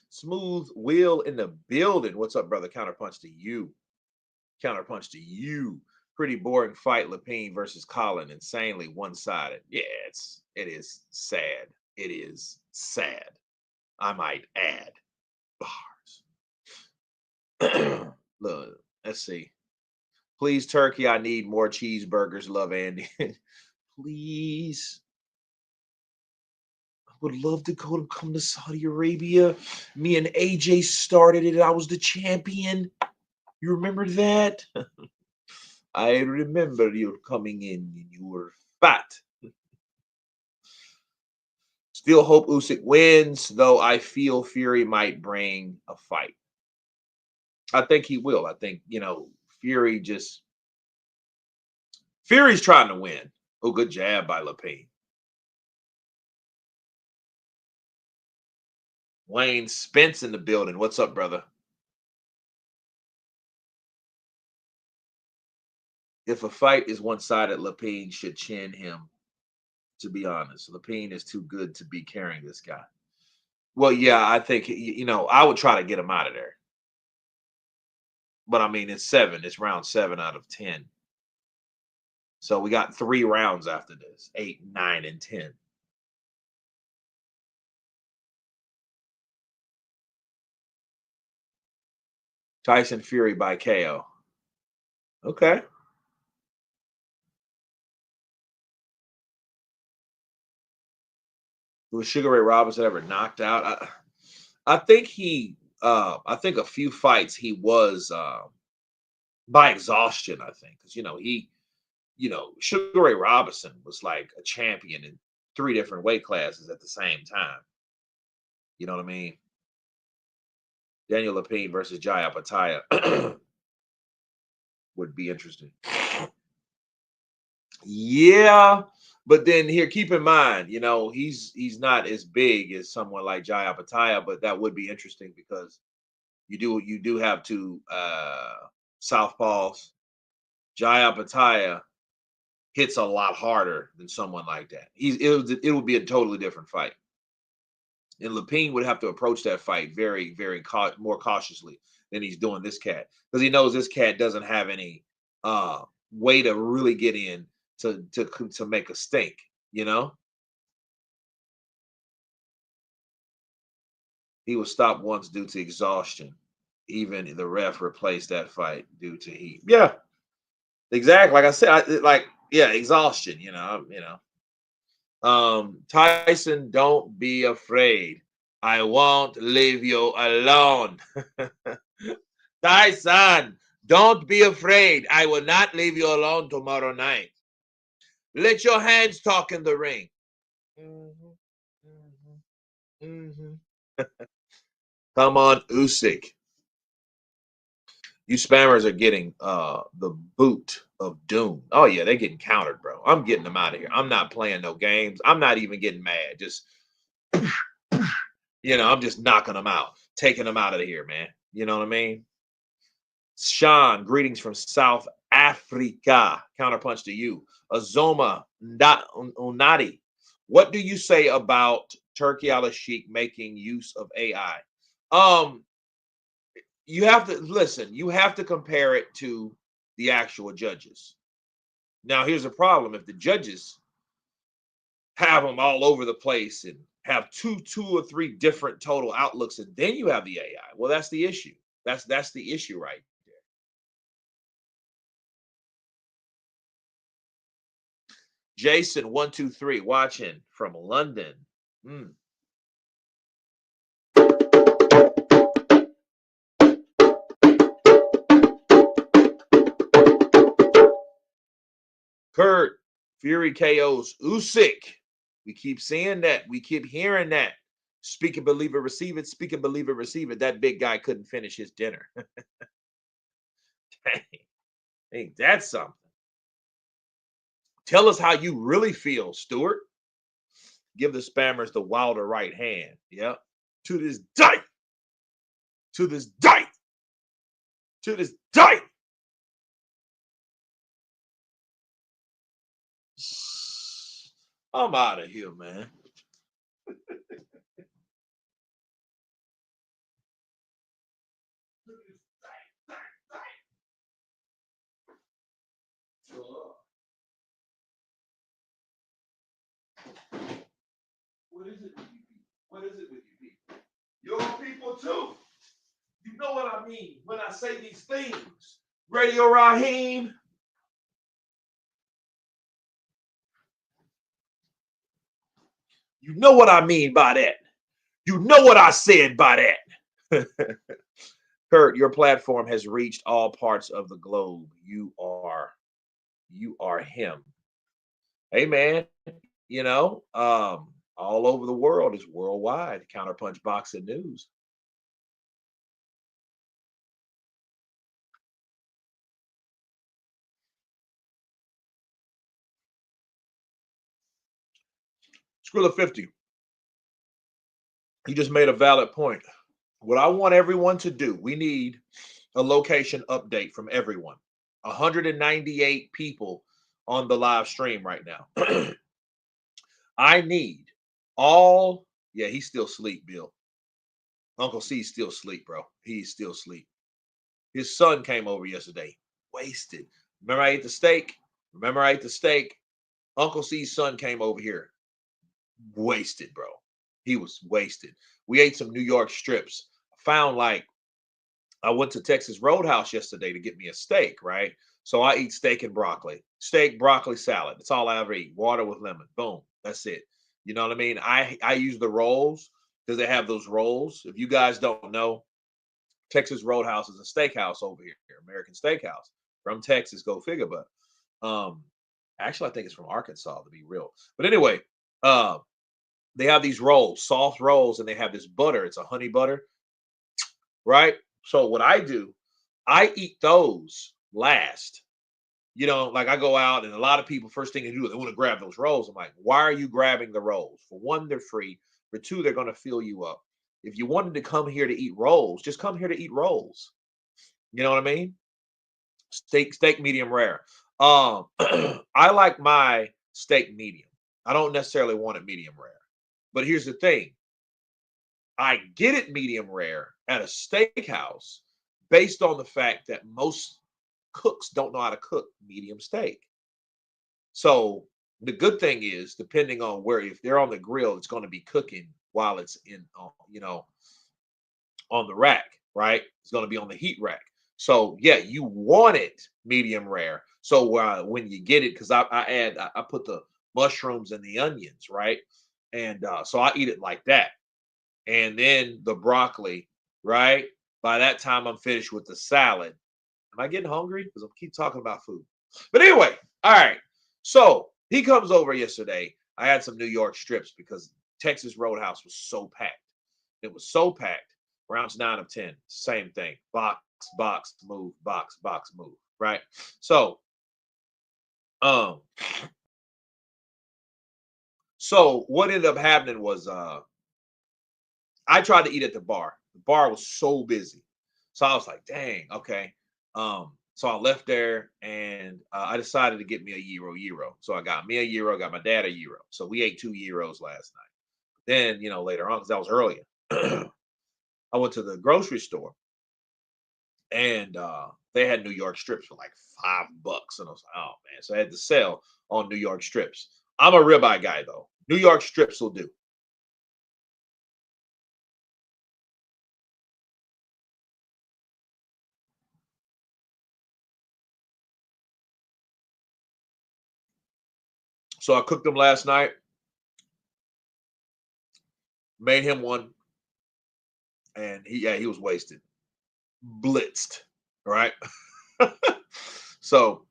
[SPEAKER 1] Smooth Will in the building. What's up, brother? Counterpunch to you. Counterpunch to you. Pretty boring fight, Lapine versus Colin. Insanely one-sided. Yeah, it is sad. It is sad. I might add. Bars. Look, let's see. Please, Turkey, I need more cheeseburgers. Love, Andy. Please. Would love to come to Saudi Arabia. Me and AJ started it. I was the champion. You remember that? I remember you coming in and you were fat. Still hope Usyk wins, though I feel Fury might bring a fight. I think he will. I think, Fury's trying to win. Oh, good jab by Lapine. Wayne Spence in the building. What's up, brother? If a fight is one-sided, Lapine should chin him, to be honest. Lapine is too good to be carrying this guy. Well, yeah, I think, I would try to get him out of there. But I mean, it's 7. It's round 7 out of 10. So we got 3 rounds after this, 8, 9, and 10. Tyson Fury by KO. Okay. Was Sugar Ray Robinson ever knocked out? I think I think a few fights he was by exhaustion, I think. Because Sugar Ray Robinson was like a champion in 3 different weight classes at the same time. You know what I mean? Daniel Lapine versus Jaya Pataya would be interesting. Yeah, but then here, keep in mind, he's not as big as someone like Jaya Pataya, but that would be interesting because you do have two southpaws. Jaya Pataya hits a lot harder than someone like that. It would be a totally different fight. And Lapine would have to approach that fight very, very more cautiously than he's doing this cat because he knows this cat doesn't have any way to really get in to make a stink. He was stopped once due to exhaustion. Even the ref replaced that fight due to heat. Yeah, exactly. Like I said, yeah, exhaustion. Tyson, don't be afraid. I won't leave you alone. Tyson, don't be afraid. I will not leave you alone tomorrow night. Let your hands talk in the ring. Mhm, mhm, mhm. Come on, Usyk. You spammers are getting the boot of doom. Oh yeah, they're getting countered, bro. I'm getting them out of here. I'm not playing no games. I'm not even getting mad. Just I'm just knocking them out, taking them out of here, man. You know what I mean? Sean, greetings from South Africa. Counterpunch to you. Azoma Unadi. What do you say about Turkey al-Sheikh making use of AI? Um, you have to listen, you have to compare it to the actual judges. Now, here's a problem. If the judges have them all over the place and have two or three different total outlooks, and then you have the AI, well, that's the issue. That's the issue right there. Jason 123 watching from London. Mm. Kurt, Fury KOs Usyk. We keep seeing that. We keep hearing that. Speak it, believe it, receive it. Speak it, believe it, receive it. That big guy couldn't finish his dinner. Dang, ain't that something? Tell us how you really feel, Stuart. Give the spammers the Wilder right hand. Yep. To this day. To this day. To this day. I'm out of here, man. What is it with you people? What is it with you people? Your people too. You know what I mean when I say these things. Radio Raheem. You know what I mean by that. You know what I said by that. Kurt, your platform has reached all parts of the globe. You are him. Hey man, all over the world is worldwide. Counterpunch Boxing News. Skrilla 50. You just made a valid point. What I want everyone to do, we need a location update from everyone. 198 people on the live stream right now. I need all, yeah, he's still asleep, Bill. Uncle C's still asleep, bro. He's still asleep. His son came over yesterday, wasted. Remember I ate the steak? Remember I ate the steak? Uncle C's son came over here, wasted, bro. He was wasted. We ate some New York strips. Found like I went to Texas Roadhouse yesterday to get me a steak, right? So I eat steak and broccoli, steak, broccoli, salad. That's all I ever eat. Water with lemon. Boom. That's it. You know what I mean? I use the rolls because they have those rolls. If you guys don't know, Texas Roadhouse is a steakhouse over here, American Steakhouse from Texas. Go figure. But actually, I think it's from Arkansas to be real. But anyway, uh, they have these rolls, soft rolls, and they have this butter. It's a honey butter. right? So what I do, I eat those last. Like I go out and a lot of people, first thing they do, they want to grab those rolls. I'm like, why are you grabbing the rolls? For one, they're free. For two, they're going to fill you up. If you wanted to come here to eat rolls, just come here to eat rolls. You know what I mean? Steak medium rare. I like my steak medium. I don't necessarily want it medium rare. But here's the thing. I get it medium rare at a steakhouse based on the fact that most cooks don't know how to cook medium steak. So the good thing is, depending on where, if they're on the grill, it's going to be cooking while it's on the rack, right? It's going to be on the heat rack. So yeah, you want it medium rare. So when you get it, because I put the mushrooms and the onions, right? And so I eat it like that. And then the broccoli, right? By that time, I'm finished with the salad. Am I getting hungry? Because I keep talking about food. But anyway, all right. So he comes over yesterday. I had some New York strips because Texas Roadhouse was so packed. It was so packed. Rounds 9 of 10, same thing. Box, move, box, move. Right. So, um, what ended up happening was I tried to eat at the bar. The bar was so busy. So I was like, dang, okay. So I left there and I decided to get me a gyro. So I got me a gyro, got my dad a gyro. So we ate 2 gyros last night. Then, later on, because that was earlier, I went to the grocery store and they had New York strips for like $5. And I was like, oh man. So I had to sell on New York strips. I'm a ribeye guy though. New York strips will do. So I cooked them last night, made him one, and he was wasted, blitzed, right? So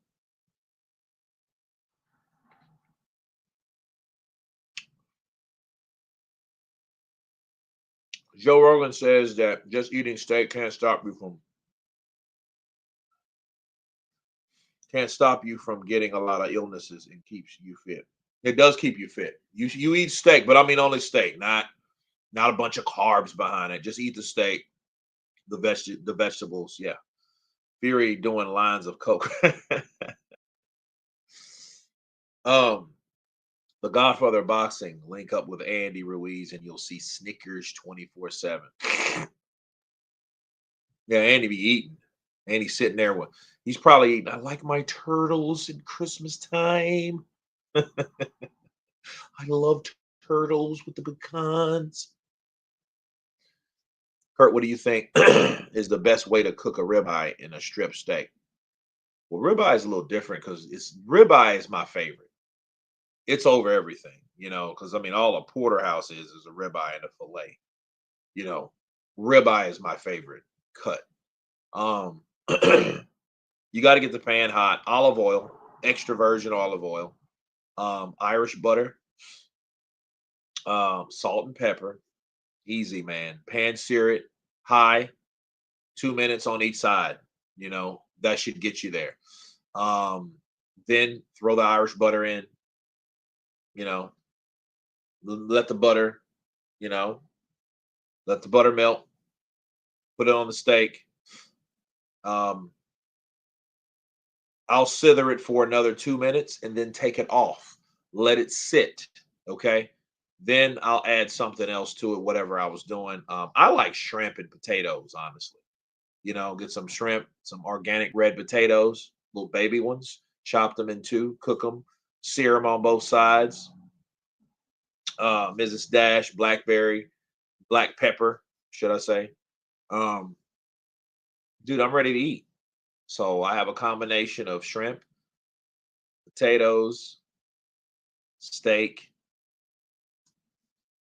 [SPEAKER 1] Joe Rogan says that just eating steak can't stop you from getting a lot of illnesses and keeps you fit. It does keep you fit. You eat steak, but I mean only steak, not a bunch of carbs behind it. Just eat the steak, the vegetables. Yeah, Fury doing lines of coke. um, the Godfather of Boxing link up with Andy Ruiz, and you'll see Snickers 24/7. Yeah, Andy be eating. Andy's sitting there with. He's probably eating. I like my turtles at Christmas time. I love turtles with the pecans. Kurt, what do you think is the best way to cook a ribeye in a strip steak? Well, ribeye is a little different because ribeye is my favorite. It's over everything, because I mean, all a porterhouse is a ribeye and a fillet. You know, ribeye is my favorite cut. Um, you got to get the pan hot, olive oil, extra virgin olive oil, Irish butter, salt and pepper. Easy, man. Pan sear it high, 2 minutes on each side. That should get you there. Then throw the Irish butter in. You know, let the butter, you know, let the butter melt. Put it on the steak. Um, I'll sither it for another 2 minutes and then take it off. Let it sit. Okay. Then I'll add something else to it, whatever I was doing. I like shrimp and potatoes, honestly. Get some shrimp, some organic red potatoes, little baby ones, chop them in two, cook them, sear them on both sides. Mrs. Dash, blackberry, black pepper, should I say. Um, dude, I'm ready to eat. So I have a combination of shrimp, potatoes, steak,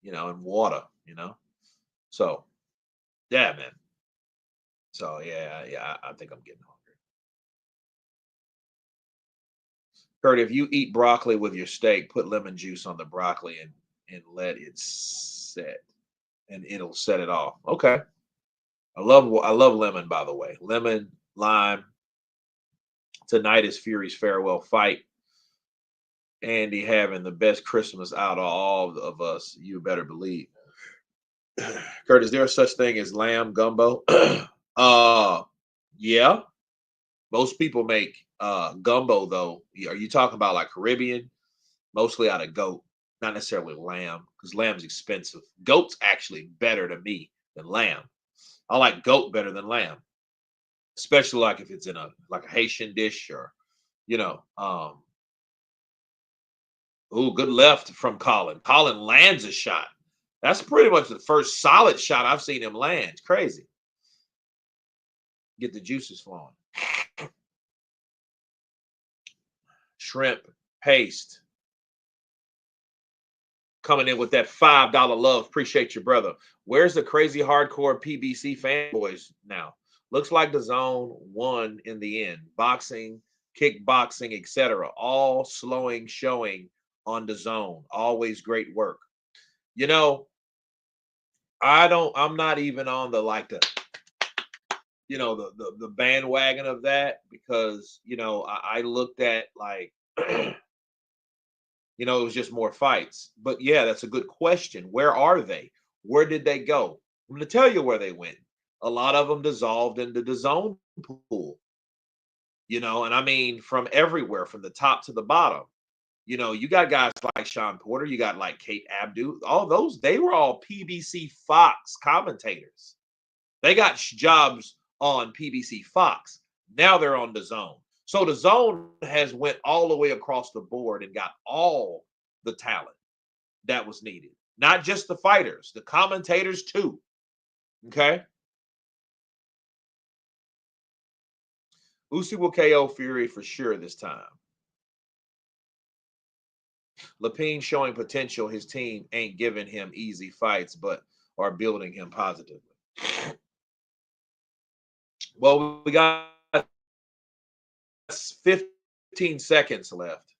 [SPEAKER 1] and water. So yeah, man. So yeah, I think I'm getting hungry. Kurt, if you eat broccoli with your steak, put lemon juice on the broccoli and let it set, and it'll set it off. Okay. I love lemon, by the way. Lemon, lime. Tonight is Fury's farewell fight. Andy having the best Christmas out of all of us. You better believe. Kurt, is there such thing as lamb gumbo? uh yeah. Most people make gumbo though. Are you talking about like Caribbean? Mostly out of goat, not necessarily lamb, because lamb's expensive. Goat's actually better to me than lamb. I like goat better than lamb, especially like if it's in a like a Haitian dish or you know. Ooh, good left from Colin. Colin lands a shot. That's pretty much the first solid shot I've seen him land. It's crazy. Get the juices flowing. Shrimp paste coming in with that $5 love. Appreciate your brother. Where's the crazy hardcore PBC fanboys now? Looks like the zone won in the end. Boxing, kickboxing, etc. All showing on the zone. Always great work. You know, I'm not even on the like the bandwagon of that because I looked at like it was just more fights. But yeah, that's a good question. Where are they? Where did they go? I'm going to tell you where they went. A lot of them dissolved into the zone pool, and I mean from everywhere, from the top to the bottom. You got guys like Sean Porter, you got like Kate Abdu, all those, they were all PBC Fox commentators. They got jobs on PBC Fox. Now they're on the zone. So the zone has went all the way across the board and got all the talent that was needed. Not just the fighters, the commentators too. Okay. Usyk will KO Fury for sure this time. Lapine showing potential. His team ain't giving him easy fights, but are building him positively. Well, we got 15 seconds left.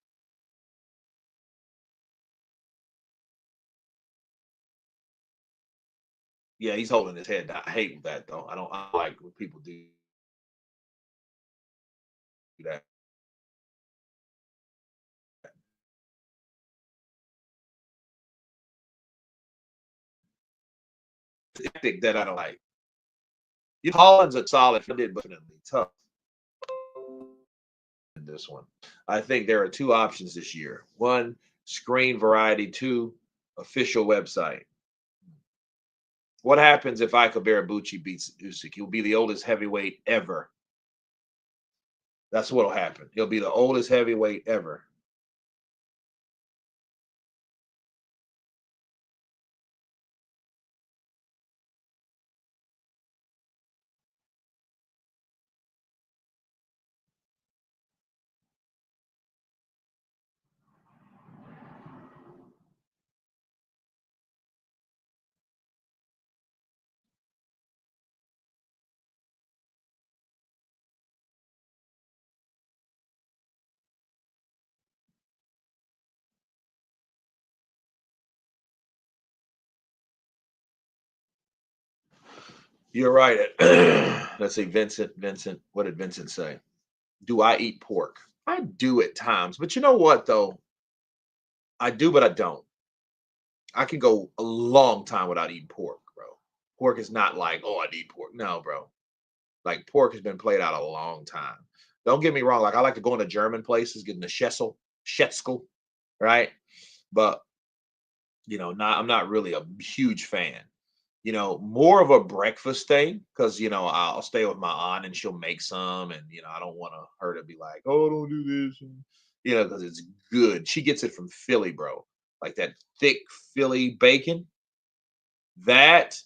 [SPEAKER 1] Yeah, he's holding his head down. I hate that though. I like when people do that. Tactic that I don't like. Holland's a solid, but definitely tough in this one. I think there are two options this year. One, screen variety. Two, official website. What happens if Ika Barabucci beats Usyk? He'll be the oldest heavyweight ever. That's what'll happen. He'll be the oldest heavyweight ever. You're right. Let's see, Vincent. Vincent, what did Vincent say? Do I eat pork? I do at times, but you know what though? I do, but I don't. I can go a long time without eating pork, bro. Pork is not like, oh, I need pork. No, bro. Like pork has been played out a long time. Don't get me wrong. Like I like to go into German places, getting the Schätzl, right? But not I'm not really a huge fan. More of a breakfast thing because I'll stay with my aunt and she'll make some, and I don't want her to be like, oh, don't do this, and, because it's good. She gets it from Philly, bro, like that thick Philly bacon. That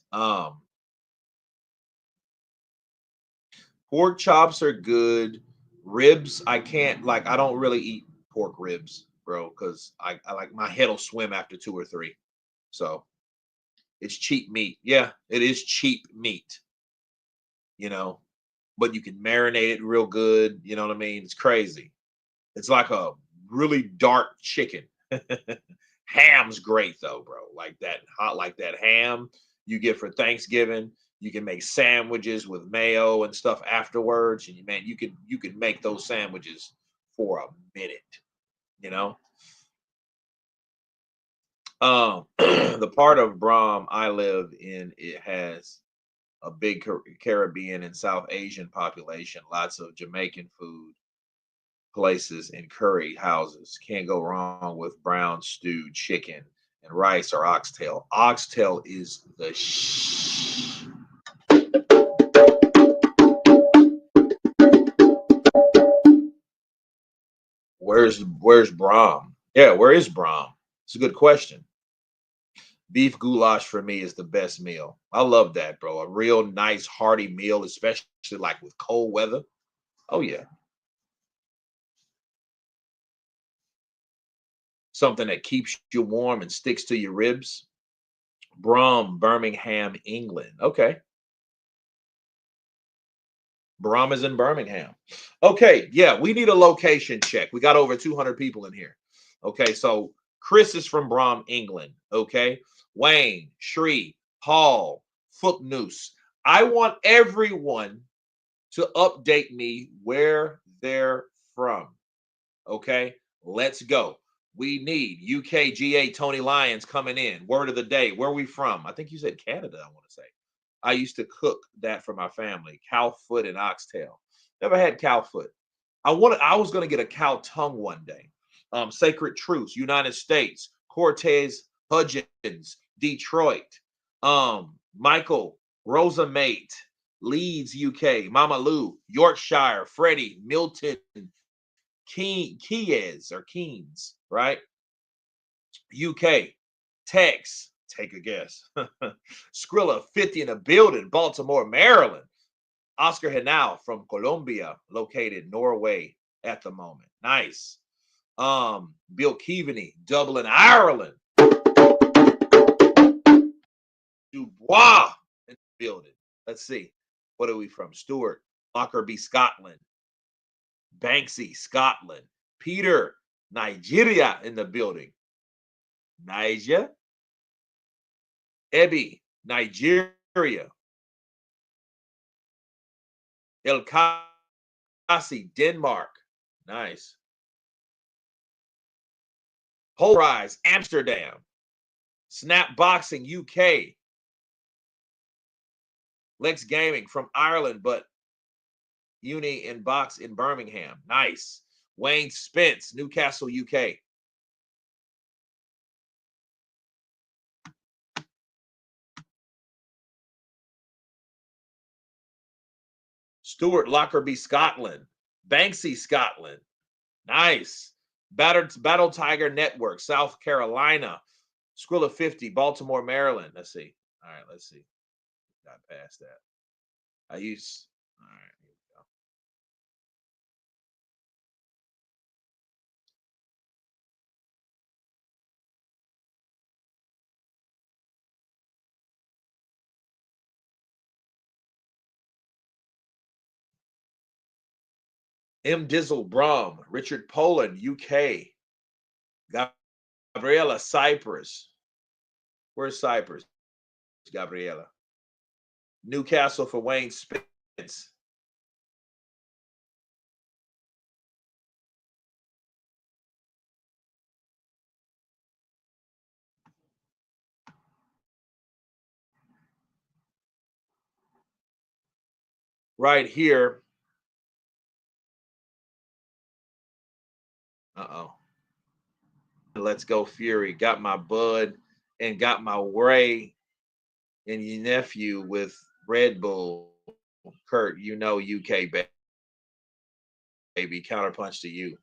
[SPEAKER 1] pork chops are good. Ribs, I can't like. I don't really eat pork ribs, bro, because I like my head will swim after two or three. So it's cheap meat. Yeah, it is cheap meat. You know, but you can marinate it real good. You know what I mean? It's crazy. It's like a really dark chicken. Ham's great though, bro. Like that ham you get for Thanksgiving. You can make sandwiches with mayo and stuff afterwards, and man, you could make those sandwiches for a minute, you know. The part of Brom I live in, it has a big Caribbean and South Asian population, lots of Jamaican food places and curry houses. Can't go wrong with brown stewed chicken and rice or oxtail. Oxtail is the Where's Brom? Yeah, where is Brom? It's a good question. Beef goulash for me is the best meal. I love that, bro. A real nice hearty meal, especially like with cold weather. Oh yeah. Something that keeps you warm and sticks to your ribs. Brum, Birmingham, England. Okay. Brum is in Birmingham. Okay. Yeah, we need a location check. We got over 200 people in here. Okay. So Chris is from Brum, England. Okay. Wayne, Shree, Paul, Footnoose. I want everyone to update me where they're from. Okay. Let's go. We need UKGA Tony Lyons coming in. Word of the day. Where are we from? I think you said Canada, I want to say. I used to cook that for my family. Cow foot and oxtail. Never had cow foot. I was gonna get a cow tongue one day. Sacred Truths, United States, Cortez Hudgens, Detroit, Michael, Rosa Mate, Leeds, UK, Mama Lou, Yorkshire, Freddie, Milton, Keyes or Keens, right? UK, Tex, take a guess. Skrilla 50 in the building, Baltimore, Maryland. Oscar Henao from Colombia, located Norway at the moment. Nice. Bill Keaveney, Dublin, Ireland. Dubois in the building. Let's see. What are we from? Stuart, Lockerbie, Scotland. Banksy, Scotland. Peter, Nigeria in the building. Niger. Ebby, Nigeria. El Kasi, Denmark. Nice. Polarize, Amsterdam. Snap Boxing, UK. Lex Gaming from Ireland, but Uni in Box in Birmingham. Nice. Wayne Spence, Newcastle, UK. Stuart Lockerbie, Scotland. Banksy, Scotland. Nice. Battle Tiger Network, South Carolina. Skrilla 50, Baltimore, Maryland. Let's see. All right, let's see. Got past that. All right, here we go. M. Dizzle Brum, Richard Poland, UK. Gabriella Cyprus. Where's Cyprus? Gabriella. Newcastle for Wayne Spence. Right here. Uh-oh. Let's go Fury. Got my bud and got my Ray and your nephew with Red Bull. Kurt, you know UK baby. Counterpunch to you.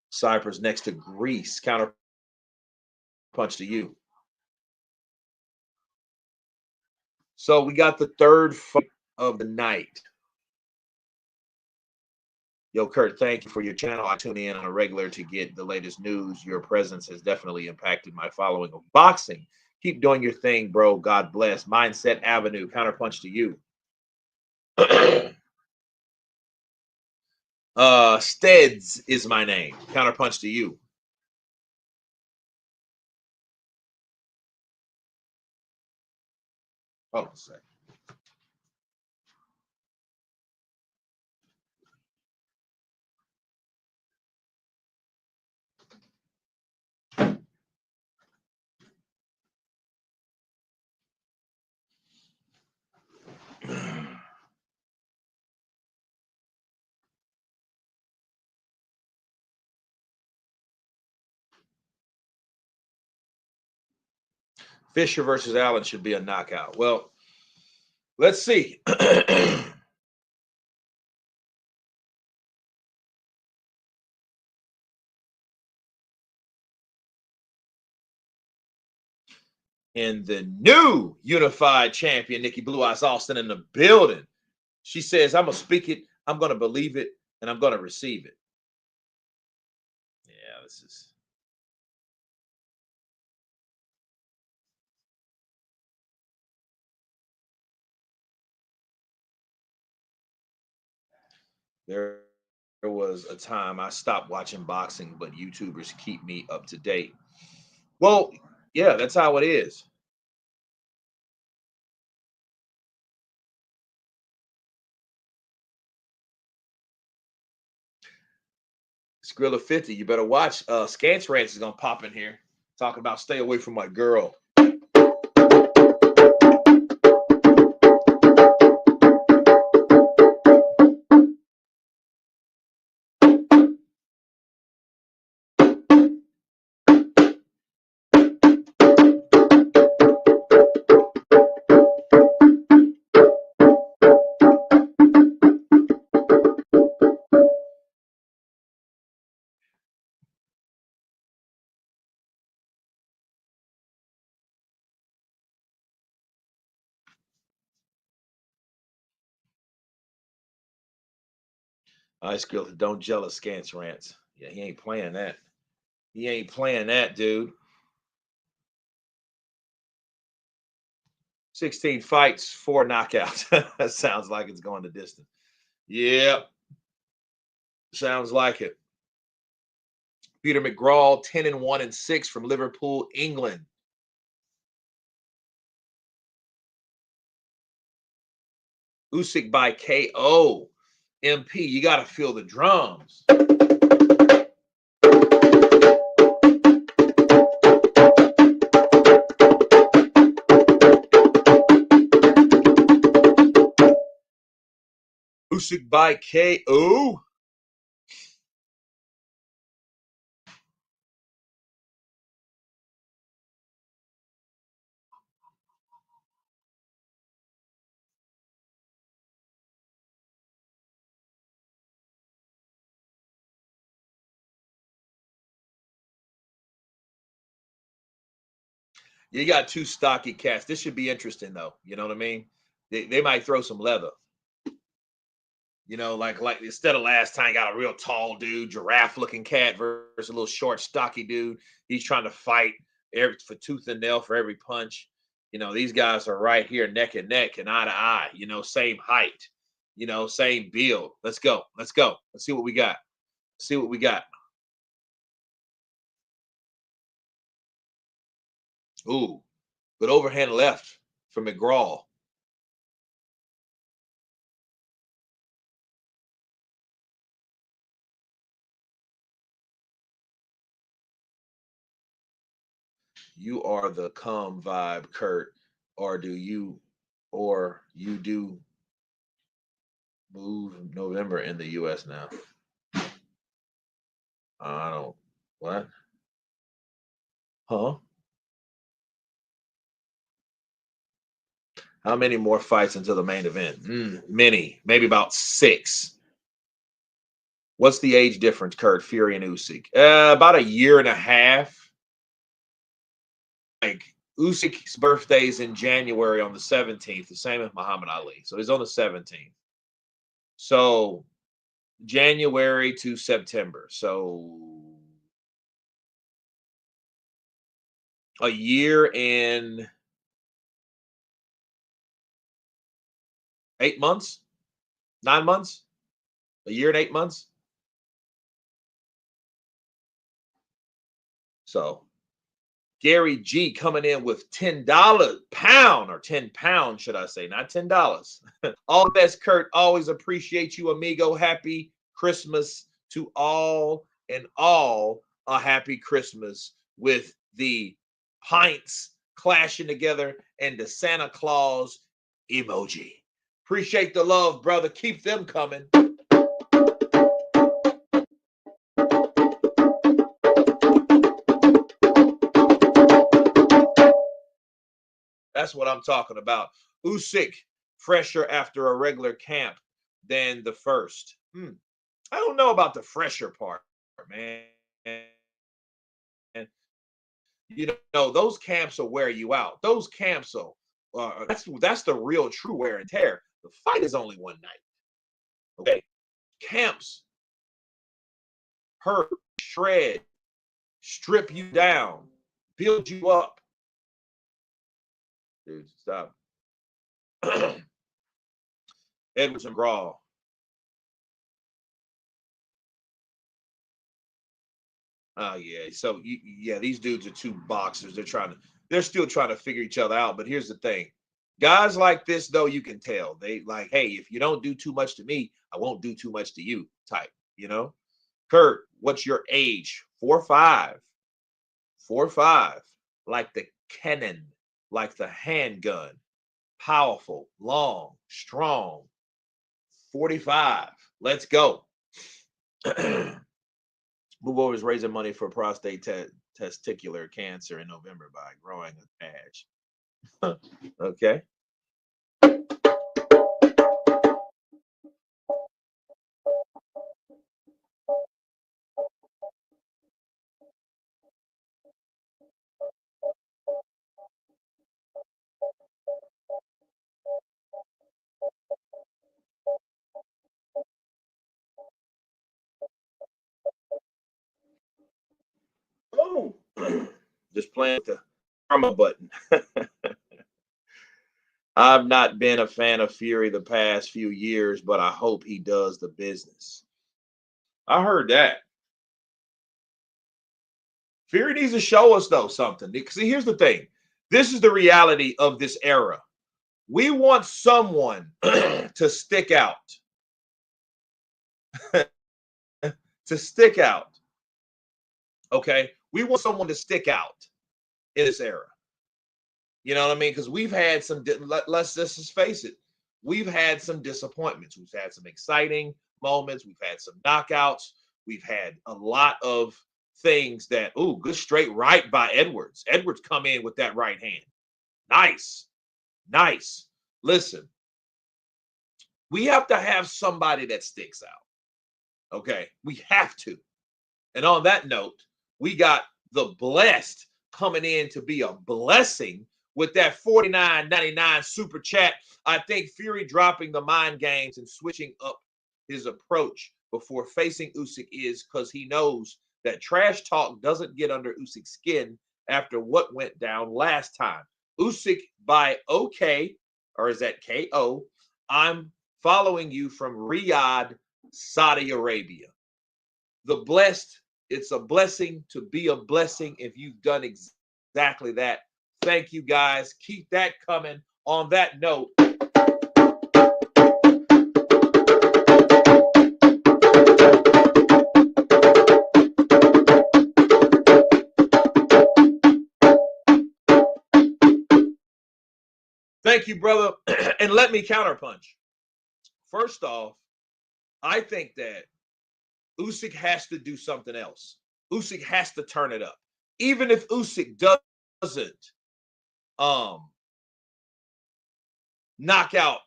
[SPEAKER 1] Cyprus next to Greece. Counterpunch to you. So we got the third fight of the night. Yo, Kurt, thank you for your channel. I tune in on a regular to get the latest news. Your presence has definitely impacted my following of boxing. Keep doing your thing, bro. God bless. Mindset Avenue. Counterpunch to you. Steads is my name. Counterpunch to you. Hold on a second. Fisher versus Allen should be a knockout. Well, let's see. And the new unified champion, Nikki Blue Eyes Austin, in the building. She says, I'm going to speak it, I'm going to believe it, and I'm going to receive it. Yeah, this is. There was a time I stopped watching boxing, but YouTubers keep me up to date. Well, yeah, that's how it is. Skrilla 50, you better watch. Scance Rants is going to pop in here talking about stay away from my girl. Ice Grill, don't jealous Scance Rants. Yeah, he ain't playing that. He ain't playing that, dude. 16 fights, 4 knockouts. That sounds like it's going the distance. Yep. Sounds like it. Peter McGraw, 10-1-6 from Liverpool, England. Usyk by KO. MP, you got to feel the drums. Usyk by KO. You got 2 stocky cats. This should be interesting, though. You know what I mean? They might throw some leather. You know, like instead of last time, got a real tall dude, giraffe-looking cat versus a little short, stocky dude. He's trying to fight for tooth and nail for every punch. You know, these guys are right here, neck and neck and eye to eye. You know, same height. You know, same build. Let's go. Let's go. Let's see what we got. See what we got. Ooh, good overhand left from McGraw. You are the calm vibe, Kurt, or you do move November in the U.S. now? I don't. What? Huh? How many more fights until the main event? Many, maybe about 6. What's the age difference, Kurt? Fury and Usyk? About a year and a half. Like Usyk's birthday is in January on the 17th, the same as Muhammad Ali. So he's on the 17th. So January to September. So a year and 8 months, 9 months, a year and 8 months. So Gary G coming in with $10 or 10 pounds, should I say, not $10. All the best, Kurt. Always appreciate you, amigo. Happy Christmas to all, and all a happy Christmas with the pints clashing together and the Santa Claus emoji. Appreciate the love, brother. Keep them coming. That's what I'm talking about. Usyk, fresher after a regular camp than the first. I don't know about the fresher part, man. You know, those camps will wear you out. Those camps will, that's the real true wear and tear. The fight is only one night. Okay. Camps hurt, shred, strip you down, build you up. Dude, stop. Edwards and Grawl. Oh yeah. So yeah, these dudes are two boxers. They're still trying to figure each other out. But here's the thing. Guys like this, though, you can tell. They like, hey, if you don't do too much to me, I won't do too much to you type, you know? Kurt, what's your age? 4'5". 4'5". Like the cannon, like the handgun. Powerful, long, strong. 45. Let's go. Move over is raising money for prostate testicular cancer in November by growing a patch. Okay. Oh, just playing with the karma button. I've not been a fan of Fury the past few years, but I hope he does the business. I heard that. Fury needs to show us, though, something. See, here's the thing. This is the reality of this era. We want someone to stick out. To stick out. Okay? We want someone to stick out in this era. You know what I mean? Because we've had some, let's just face it, we've had some disappointments. We've had some exciting moments. We've had some knockouts. We've had a lot of things that, ooh, good straight right by Edwards. Edwards come in with that right hand. Nice. Nice. Listen, we have to have somebody that sticks out. Okay? We have to. And on that note, we got the blessed coming in to be a blessing with that $49.99 super chat. I think Fury dropping the mind games and switching up his approach before facing Usyk is because he knows that trash talk doesn't get under Usyk's skin after what went down last time. Usyk by OK, or is that KO? I'm following you from Riyadh, Saudi Arabia. The blessed, it's a blessing to be a blessing if you've done exactly that. Thank you, guys. Keep that coming. On that note, thank you, brother. And let me counterpunch. First off, I think that Usyk has to do something else. Usyk has to turn it up. Even if Usyk doesn't knock out,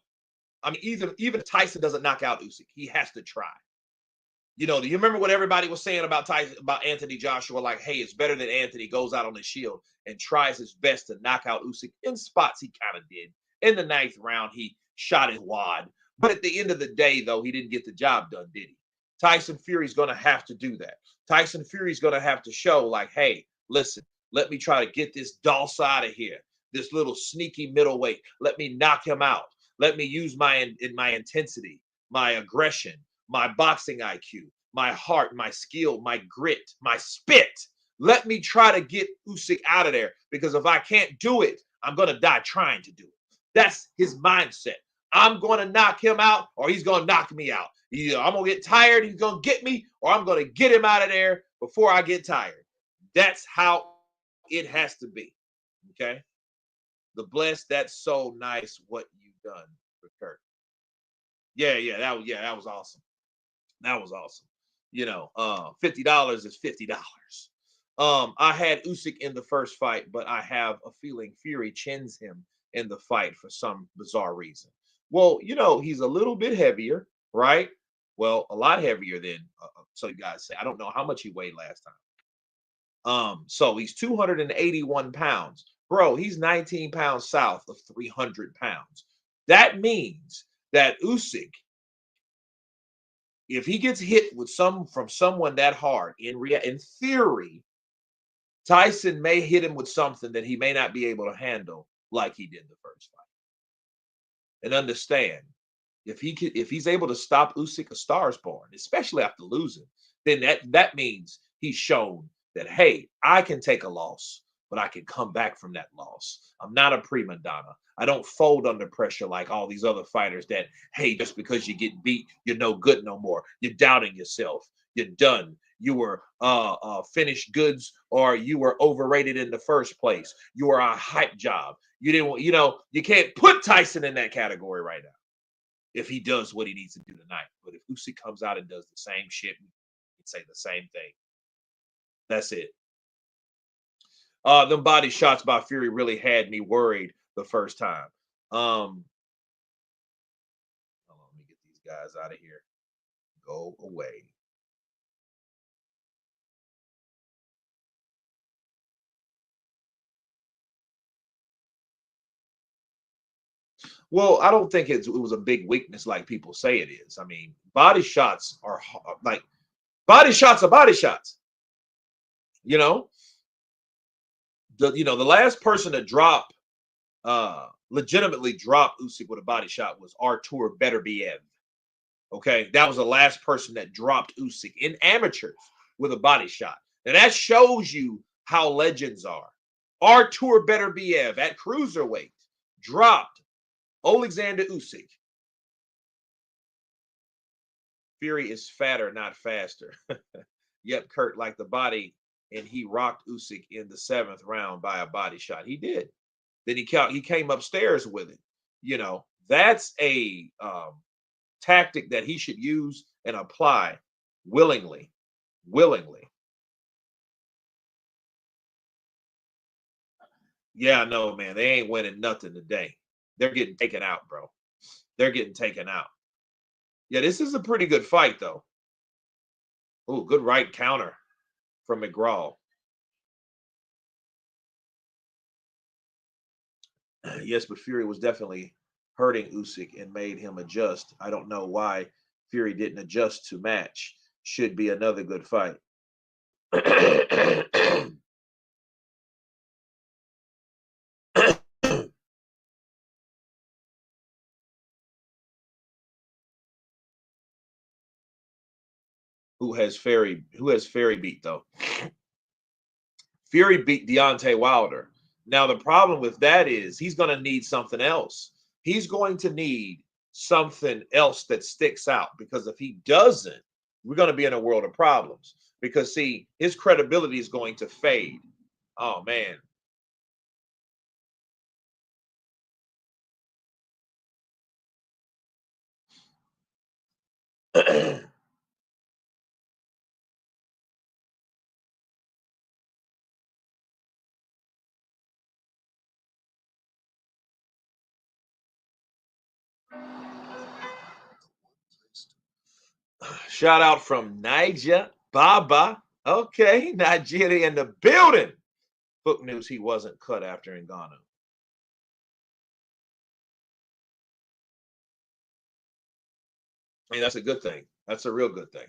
[SPEAKER 1] I mean, even Tyson doesn't knock out Usyk, he has to try. You know, do you remember what everybody was saying about Tyson, about Anthony Joshua? Like, hey, it's better that Anthony goes out on the shield and tries his best to knock out Usyk. In spots, he kind of did. In the 9th round, he shot his wad. But at the end of the day, though, he didn't get the job done, did he? Tyson Fury's going to have to do that. Tyson Fury's going to have to show, like, hey, listen, let me try to get this Dulce out of here, this little sneaky middleweight. Let me knock him out. Let me use my intensity, my aggression, my boxing IQ, my heart, my skill, my grit, my spit. Let me try to get Usyk out of there, because if I can't do it, I'm going to die trying to do it. That's his mindset. I'm going to knock him out, or he's going to knock me out. Either I'm going to get tired, he's going to get me, or I'm going to get him out of there before I get tired. That's how it has to be. Okay. The bless, that's so nice what you done for Kurt. That was awesome. That was awesome. $50 is $50. I had Usyk in the first fight, but I have a feeling Fury chins him in the fight for some bizarre reason. Well, he's a little bit heavier, right? Well, a lot heavier than so you guys say. I don't know how much he weighed last time. So he's 281 pounds. Bro, he's 19 pounds south of 300 pounds. That means that Usyk, if he gets hit with from someone that hard, in theory, Tyson may hit him with something that he may not be able to handle like he did the first fight. And understand, if he's able to stop Usyk, a star is born, especially after losing, then that means he's shown that, hey, I can take a loss, but I can come back from that loss. I'm not a prima donna. I don't fold under pressure like all these other fighters that, hey, just because you get beat, you're no good no more. You're doubting yourself. You're done. You were finished goods, or you were overrated in the first place. You were a hype job. You didn't, you can't put Tyson in that category right now if he does what he needs to do tonight. But if Usyk comes out and does the same shit, we can say the same thing. That's it. Them body shots by Fury really had me worried the first time. Hold on, let me get these guys out of here. Go away. Well, I don't think it was a big weakness like people say it is. I mean, body shots are like body shots are body shots. You know, the last person to legitimately drop Usyk with a body shot was Artur Beterbiev. Okay, that was the last person that dropped Usyk in amateurs with a body shot. Now that shows you how legends are. Artur Beterbiev at cruiserweight dropped Oleksandr Usyk. Fury is fatter, not faster. Yep, Kurt liked the body, and he rocked Usyk in the 7th round by a body shot. He did. Then he came upstairs with it. That's a tactic that he should use and apply willingly. Willingly. Yeah, no, man. They ain't winning nothing today. They're getting taken out, bro. They're getting taken out. Yeah, this is a pretty good fight, though. Oh, good right counter from McGraw. Yes, but Fury was definitely hurting Usyk and made him adjust. I don't know why Fury didn't adjust to match. Should be another good fight. Who has Fury beat though? Fury beat Deontay Wilder. Now the problem with that is he's going to need something else. He's going to need something else that sticks out, because if he doesn't, we're going to be in a world of problems, because see, his credibility is going to fade. Oh man. Shout out from Niger Baba. Okay, Nigeria in the building. Book news: he wasn't cut after Ngannou. I mean, that's a good thing. That's a real good thing.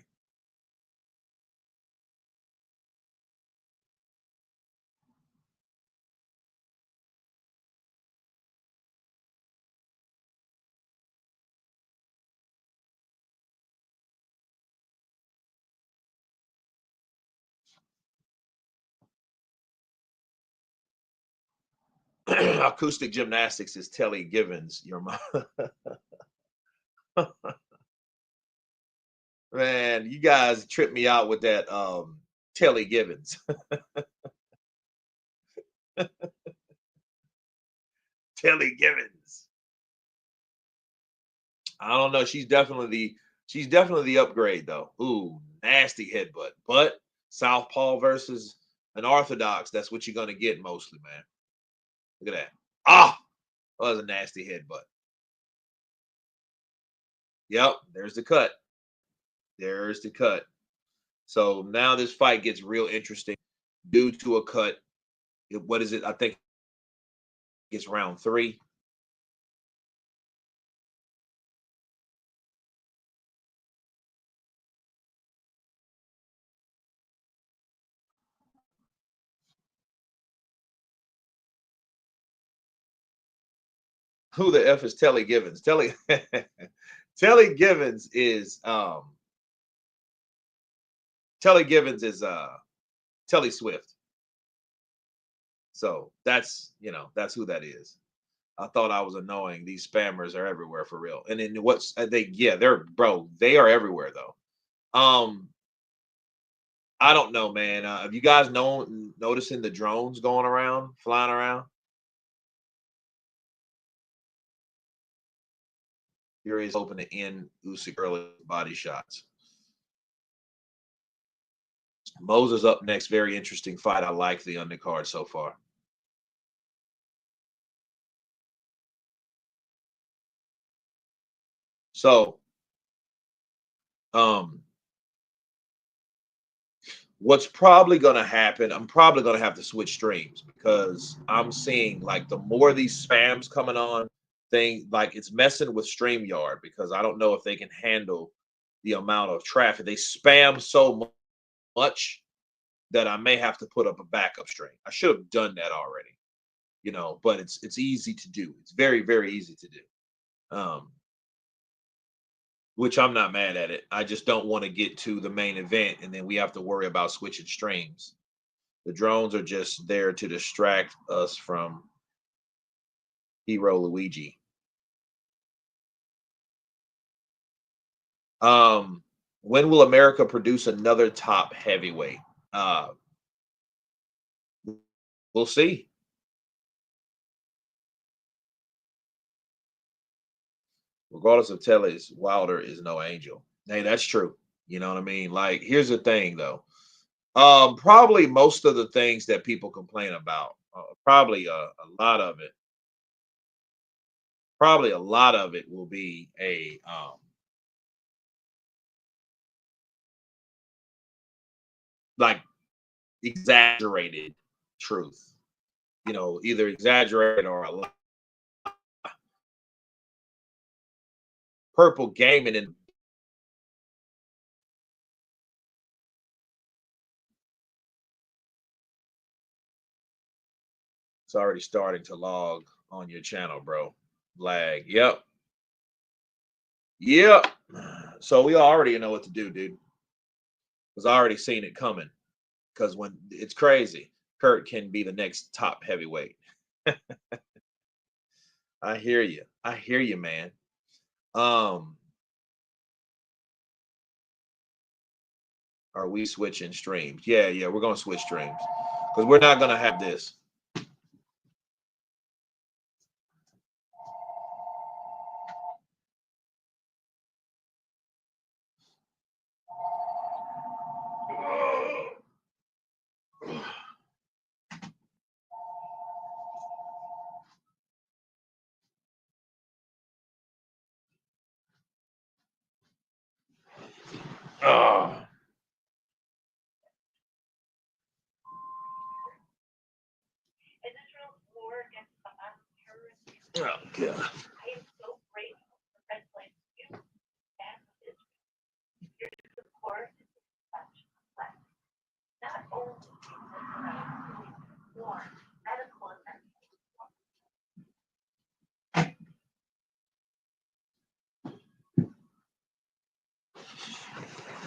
[SPEAKER 1] Acoustic gymnastics is Telly Givens. Your mom. Man, you guys tripped me out with that Telly Givens. Telly Givens. I don't know. She's definitely the upgrade though. Ooh, nasty headbutt. But Southpaw versus an Orthodox, that's what you're gonna get mostly, man. Look at that. Ah, that was a nasty headbutt. Yep, there's the cut. There's the cut. So now this fight gets real interesting due to a cut. What is it? I think it's round 3. Who the F is Telly Givens? Telly Telly Givens is Telly Givens is Telly Swift. So that's that's who that is. I thought I was annoying. These spammers are everywhere for real. And then what's they are everywhere though. I don't know, man. Have you guys noticing the drones going around, flying around? Here is hoping to end Usyk early body shots. Moses up next. Very interesting fight. I like the undercard so far. So, what's probably going to happen? I'm probably going to have to switch streams because I'm seeing like the more these spams coming on, like it's messing with StreamYard because I don't know if they can handle the amount of traffic. They spam so much that I may have to put up a backup stream. I should have done that already, but it's easy to do. It's very, very easy to do. Which I'm not mad at it. I just don't want to get to the main event and then we have to worry about switching streams. The drones are just there to distract us from Hero Luigi. When will America produce another top heavyweight? We'll see. Regardless of Telly's, Wilder is no angel. Hey, that's true. You know what I mean? Like, here's the thing, though. Probably most of the things that people complain about, probably a lot of it. Probably a lot of it will be a like exaggerated truth. Either exaggerated or a lot. Purple gaming and it's already starting to log on your channel, bro. Lag. Yep. Yep. So we already know what to do, dude. Because I already seen it coming. Because when it's crazy, Kurt can be the next top heavyweight. I hear you. I hear you, man. Are we switching streams? Yeah, we're gonna switch streams because we're not gonna have this. Oh. Oh, God.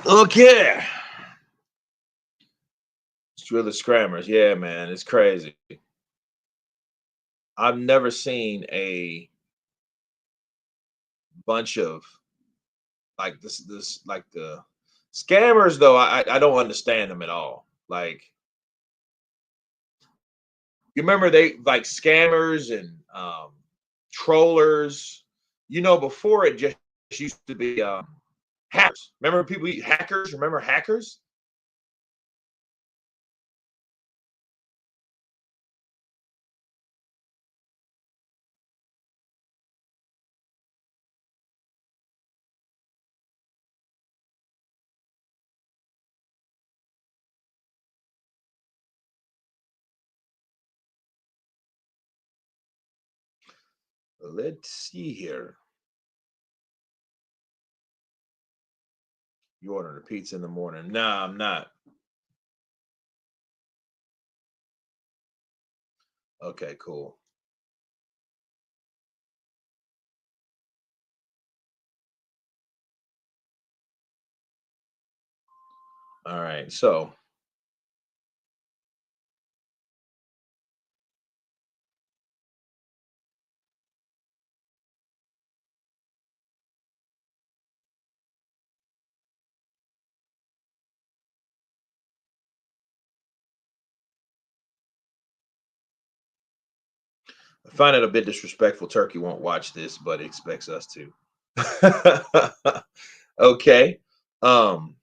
[SPEAKER 1] Okay. It's really scrammers. Yeah, man. It's crazy. I've never seen a bunch of like this like the scammers though. I don't understand them at all. Like you remember they like scammers and trollers. Before it just used to be hackers. Remember people hackers? Remember hackers? Let's see here. You ordering a pizza in the morning? Nah, I'm not. Okay, cool. All right. So I find it a bit disrespectful. Turkey won't watch this, but it expects us to. Okay. Um,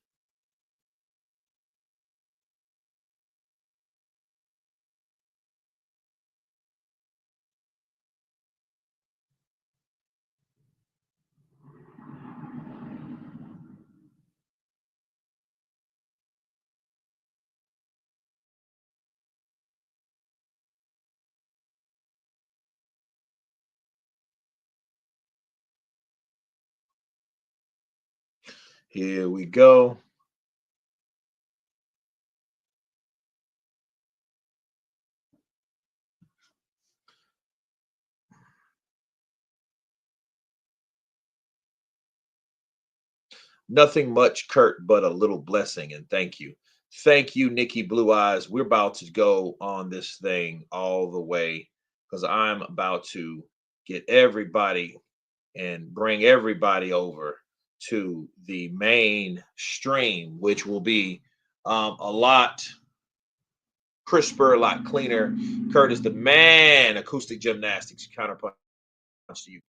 [SPEAKER 1] Here we go. Nothing much, Kurt, but a little blessing, and thank you. Thank you, Nikki Blue Eyes. We're about to go on this thing all the way because I'm about to get everybody and bring everybody over to the main stream, which will be a lot crisper, a lot cleaner. Kurt is the man. Acoustic gymnastics counterpunch to you.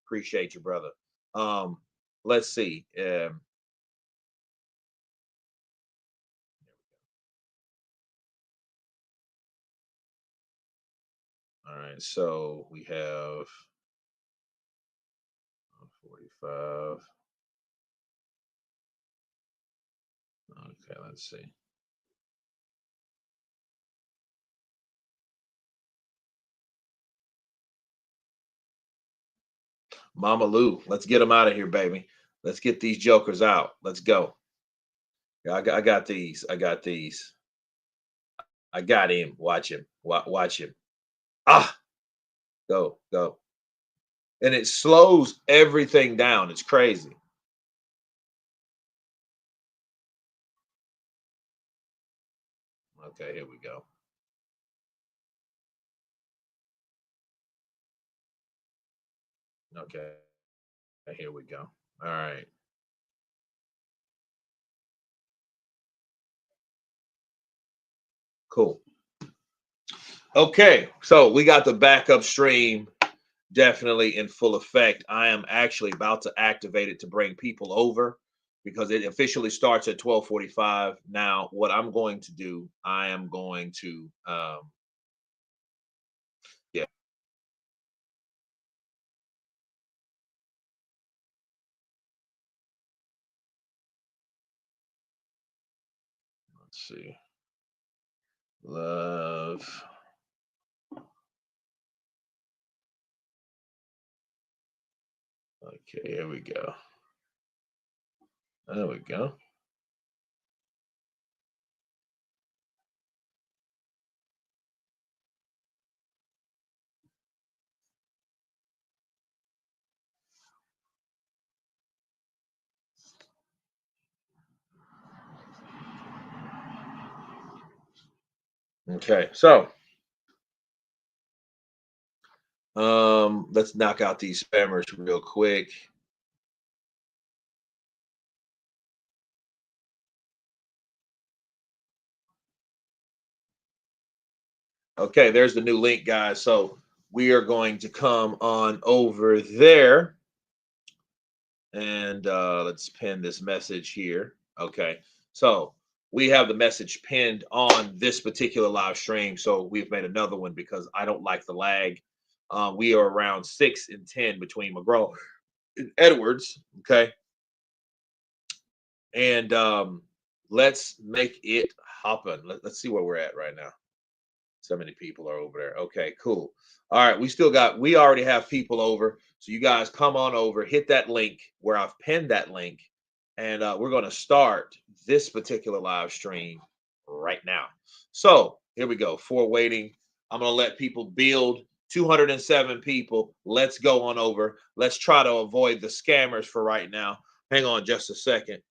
[SPEAKER 1] Appreciate you, brother. Um, let's see. All right, so we have 45. Okay, let's see. Mama Lou, let's get them out of here, baby. Let's get these jokers out. Let's go. Yeah, I got these. I got these. I got him. Watch him. Watch him. Ah, go, go. And it slows everything down. It's crazy. Okay, here we go. Okay, here we go. All right, cool. Okay, so we got the backup stream definitely in full effect. I am actually about to activate it to bring people over because it officially starts at 12:45. Now, what I'm going to do, I am going to yeah, let's see. Love. Okay, here we go. There we go. Okay, so Let's knock out these spammers real quick. Okay, there's the new link, guys. So we are going to come on over there and let's pin this message here. Okay, so we have the message pinned on this particular live stream. So we've made another one because I don't like the lag. We are around 6 and 10 between McGraw and Edwards. Okay, and let's make it happen. Let's see where we're at right now. So many people are over there. Okay, cool. All right, we already have people over. So you guys come on over, hit that link where I've pinned that link, and we're going to start this particular live stream right now. So here we go. For waiting, I'm going to let people build. 207 people. Let's go on over. Let's try to avoid the scammers for right now. Hang on just a second.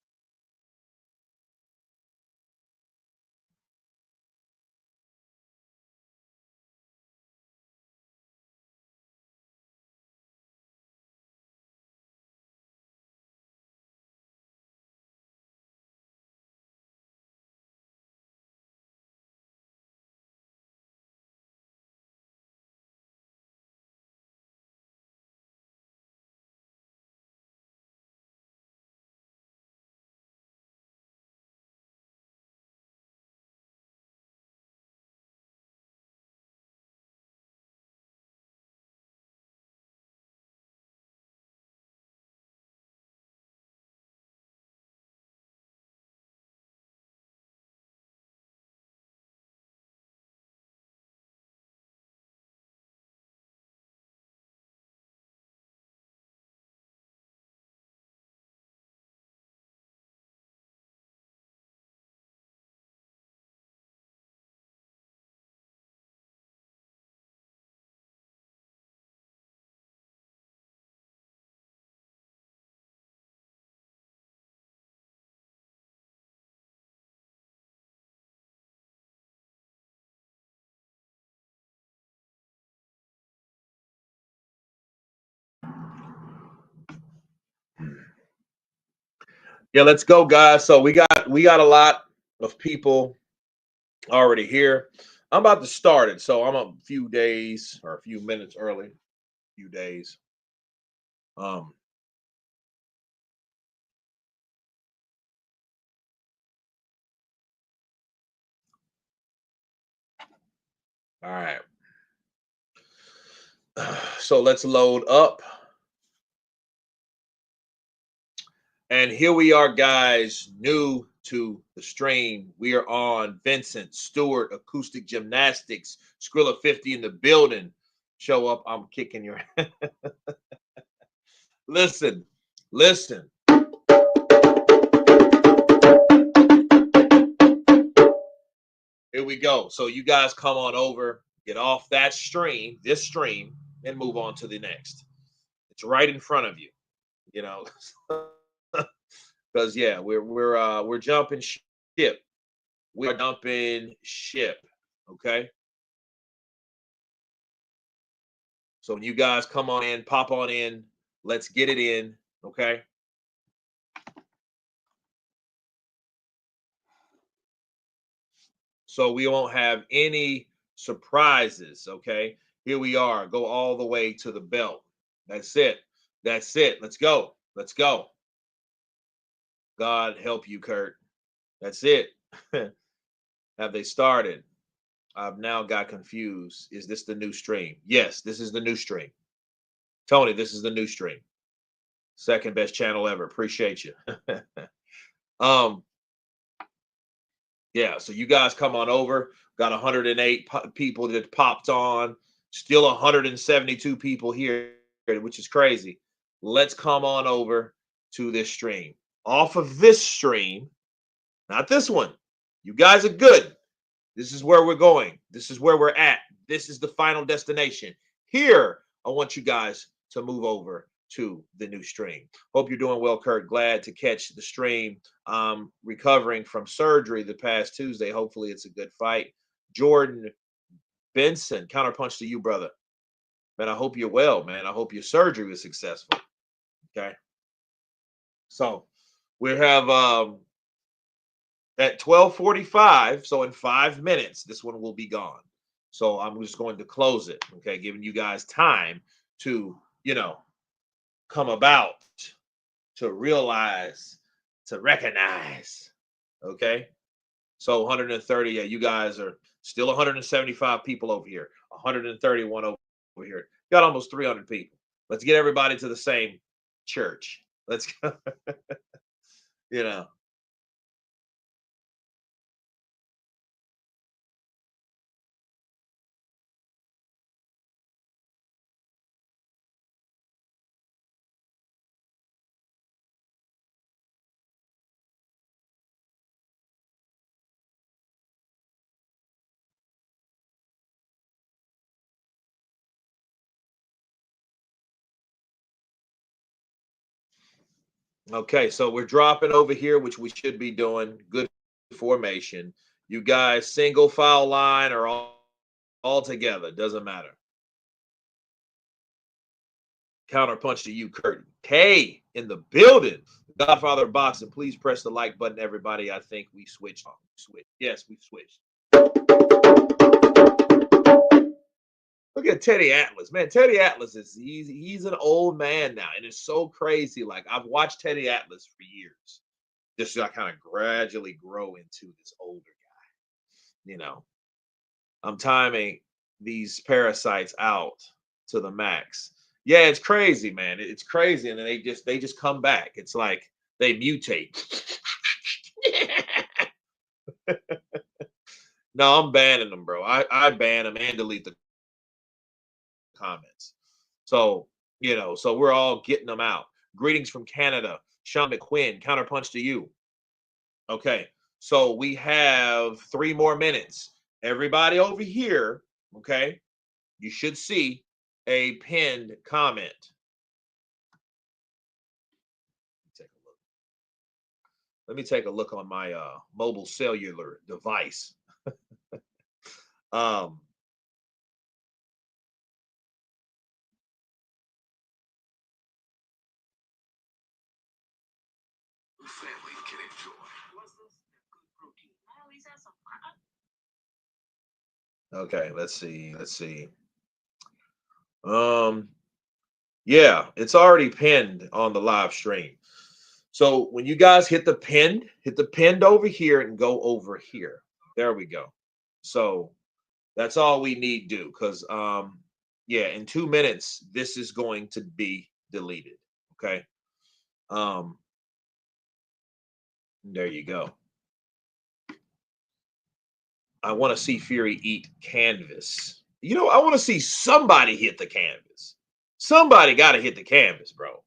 [SPEAKER 1] Yeah, let's go, guys. So we got a lot of people already here. I'm about to start it, so I'm a few days or a few minutes early. Few days. Um, all right. So let's load up. And here we are, guys, new to the stream. We are on Vincent Stewart, Acoustic Gymnastics, Skrilla 50 in the building. Show up, I'm kicking your listen, listen. Here we go. So you guys come on over, get off that stream, this stream, and move on to the next. It's right in front of you, you know. Because yeah, we're jumping ship. We are dumping ship. Okay. So when you guys come on in, pop on in, let's get it in. Okay. So we won't have any surprises. Okay. Here we are. Go all the way to the belt. That's it. That's it. Let's go. Let's go. God help you, Kurt. That's it. Have they started? I've now got confused. Is this the new stream? Yes, this is the new stream. Tony, this is the new stream. Second best channel ever. Appreciate you. um, yeah, so you guys come on over. Got 108 people that popped on. Still 172 people here, which is crazy. Let's come on over to this stream. Off of this stream, not this one. You guys are good. This is where we're going. This is where we're at. This is the final destination. Here, I want you guys to move over to the new stream. Hope you're doing well, Kurt. Glad to catch the stream. Recovering from surgery the past Tuesday. Hopefully, it's a good fight. Jordan Benson, counterpunch to you, brother. Man, I hope you're well, man. I hope your surgery was successful. Okay. So we have at 12:45, so in 5 minutes, this one will be gone. So I'm just going to close it, okay, giving you guys time to, come about, to realize, to recognize. Okay. So 130, yeah, you guys are still 175 people over here, 131 over here. Got almost 300 people. Let's get everybody to the same church. Let's go, you know. Okay, so we're dropping over here, which we should be doing. Good formation. You guys, single file line or all together. Doesn't matter. Counterpunch to you, Curtin. K in the building. Godfather Boxing. Please press the like button, everybody. I think we switched. Switch. Yes, we switched. Look at Teddy Atlas, man. Teddy Atlas is he's an old man now, and it's so crazy. Like I've watched Teddy Atlas for years, just to kind of gradually grow into this older guy. I'm timing these parasites out to the max. Yeah, it's crazy, man. It's crazy, and then they just come back. It's like they mutate. No, I'm banning them, bro. I ban them and delete the comments. So, so we're all getting them out. Greetings from Canada. Sean McQuinn, counterpunch to you. Okay. So we have 3 more minutes. Everybody over here, okay, you should see a pinned comment. Take a look. Let me take a look on my mobile cellular device. um, family can enjoy. Okay, let's see. Let's see. Um, yeah, it's already pinned on the live stream. So when you guys hit the pinned over here and go over here. There we go. So that's all we need to do because yeah, in 2 minutes, this is going to be deleted. Okay. Um, there you go. I want to see Fury eat canvas. I want to see somebody hit the canvas. Somebody got to hit the canvas, bro.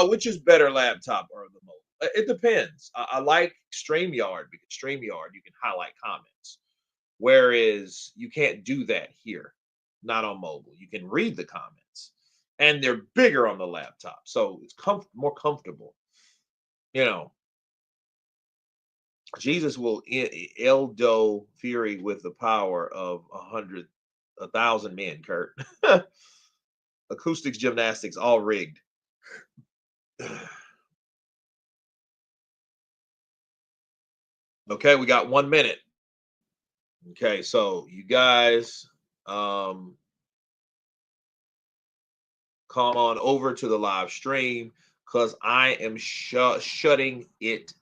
[SPEAKER 1] Which is better, laptop or the mobile? It depends. I like StreamYard because StreamYard you can highlight comments, whereas you can't do that here, not on mobile. You can read the comments, and they're bigger on the laptop, so it's more comfortable. You know, Jesus will Eldo Fury with the power of 1,000 men. Kurt, acoustics, gymnastics, all rigged. Okay, we got 1 minute. Okay, so you guys come on over to the live stream because I am shutting it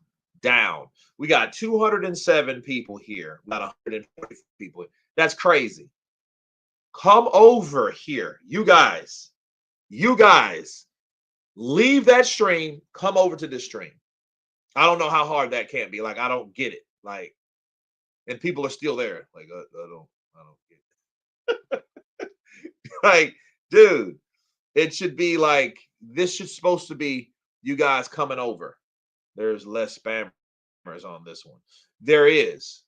[SPEAKER 1] down. We got 207 people here. We got 140 people. That's crazy. Come over here. You guys, leave that stream. Come over to this stream. I don't know how hard that can be. Like, I don't get it. Like, and people are still there. Like, I don't get it. Like, dude, it should be like this should supposed to be you guys coming over. There's less spammers on this one. There is,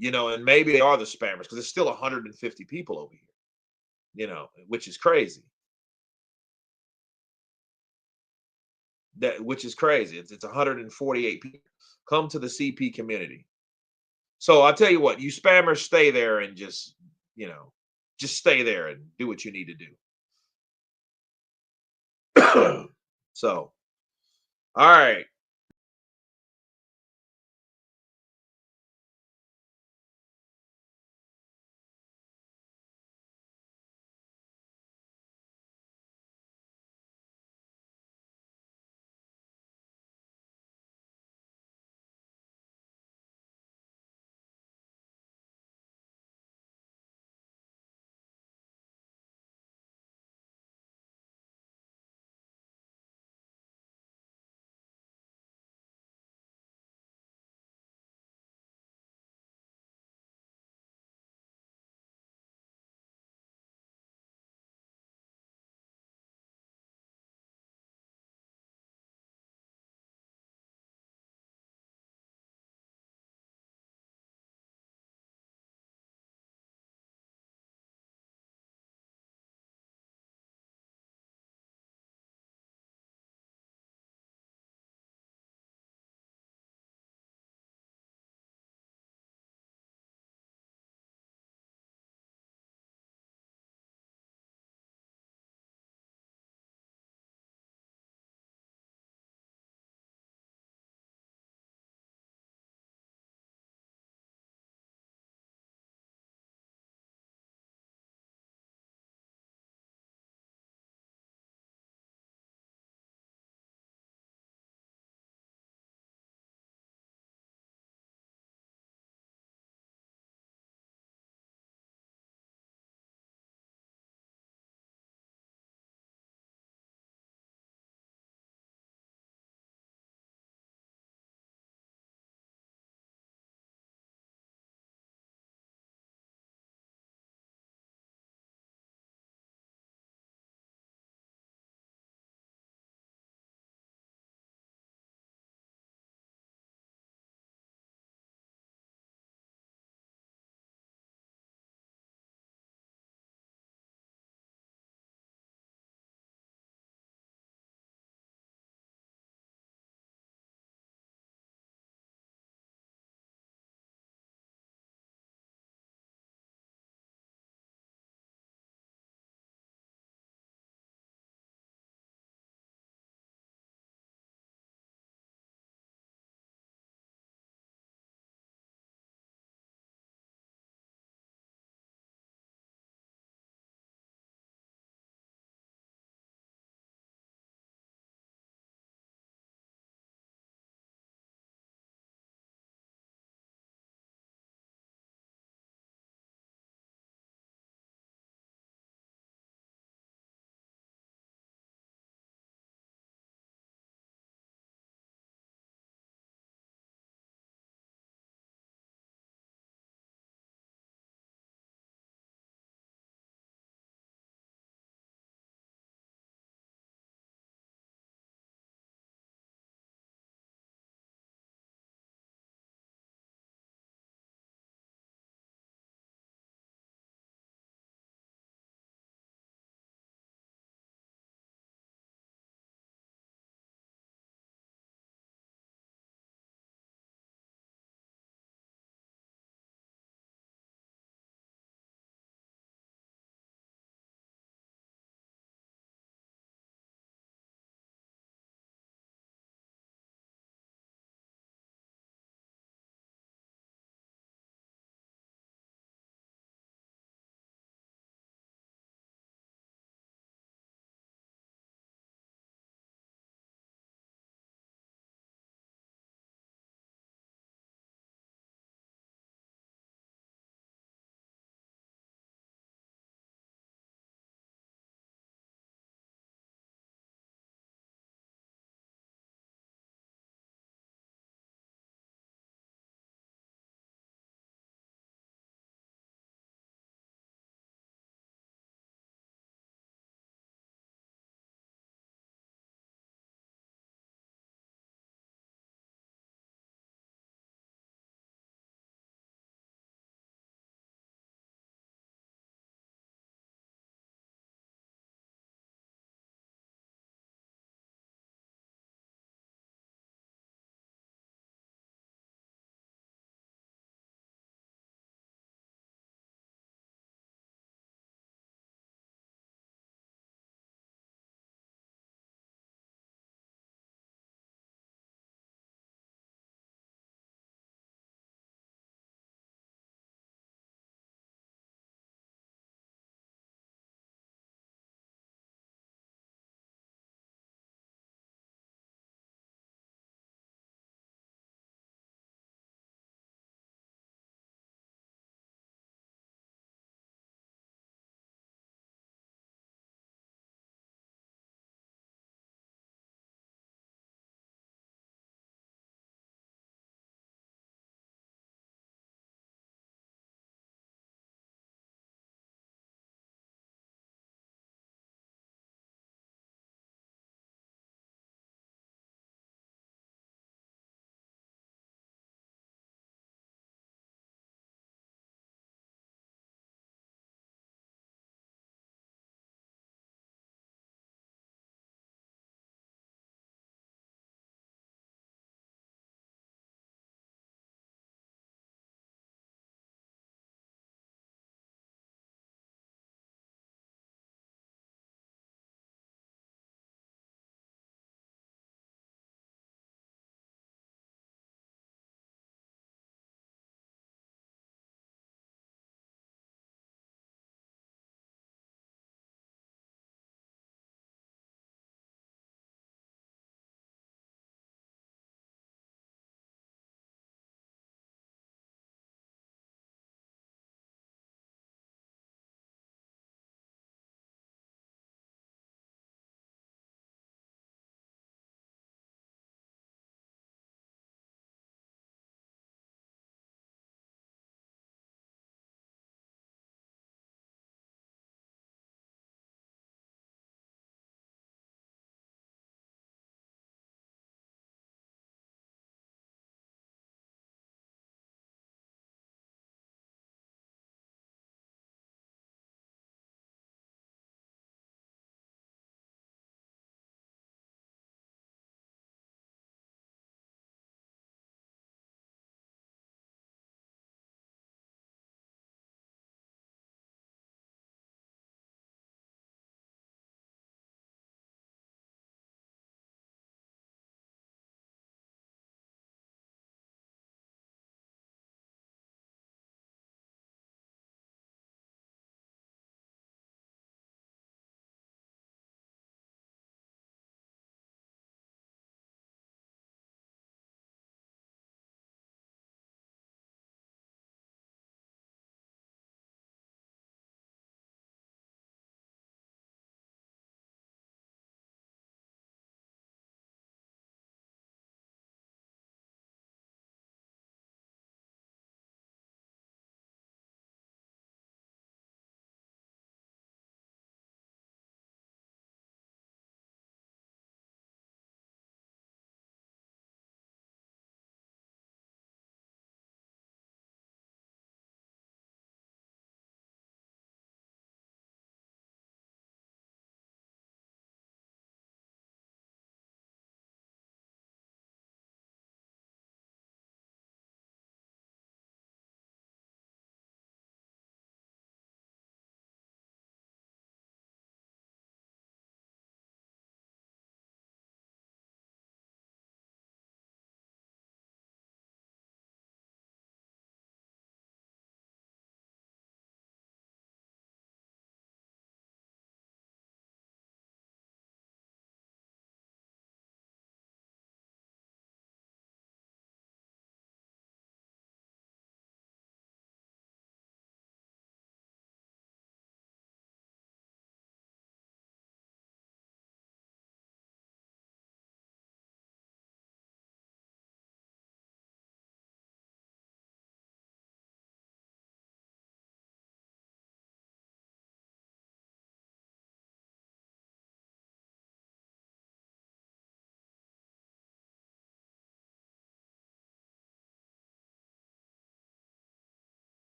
[SPEAKER 1] and maybe they are the spammers because there's still 150 people over here, which is crazy. Which is crazy. It's 148 people. Come to the CP community. So I'll tell you what, you spammers stay there and just, just stay there and do what you need to do. So, all right.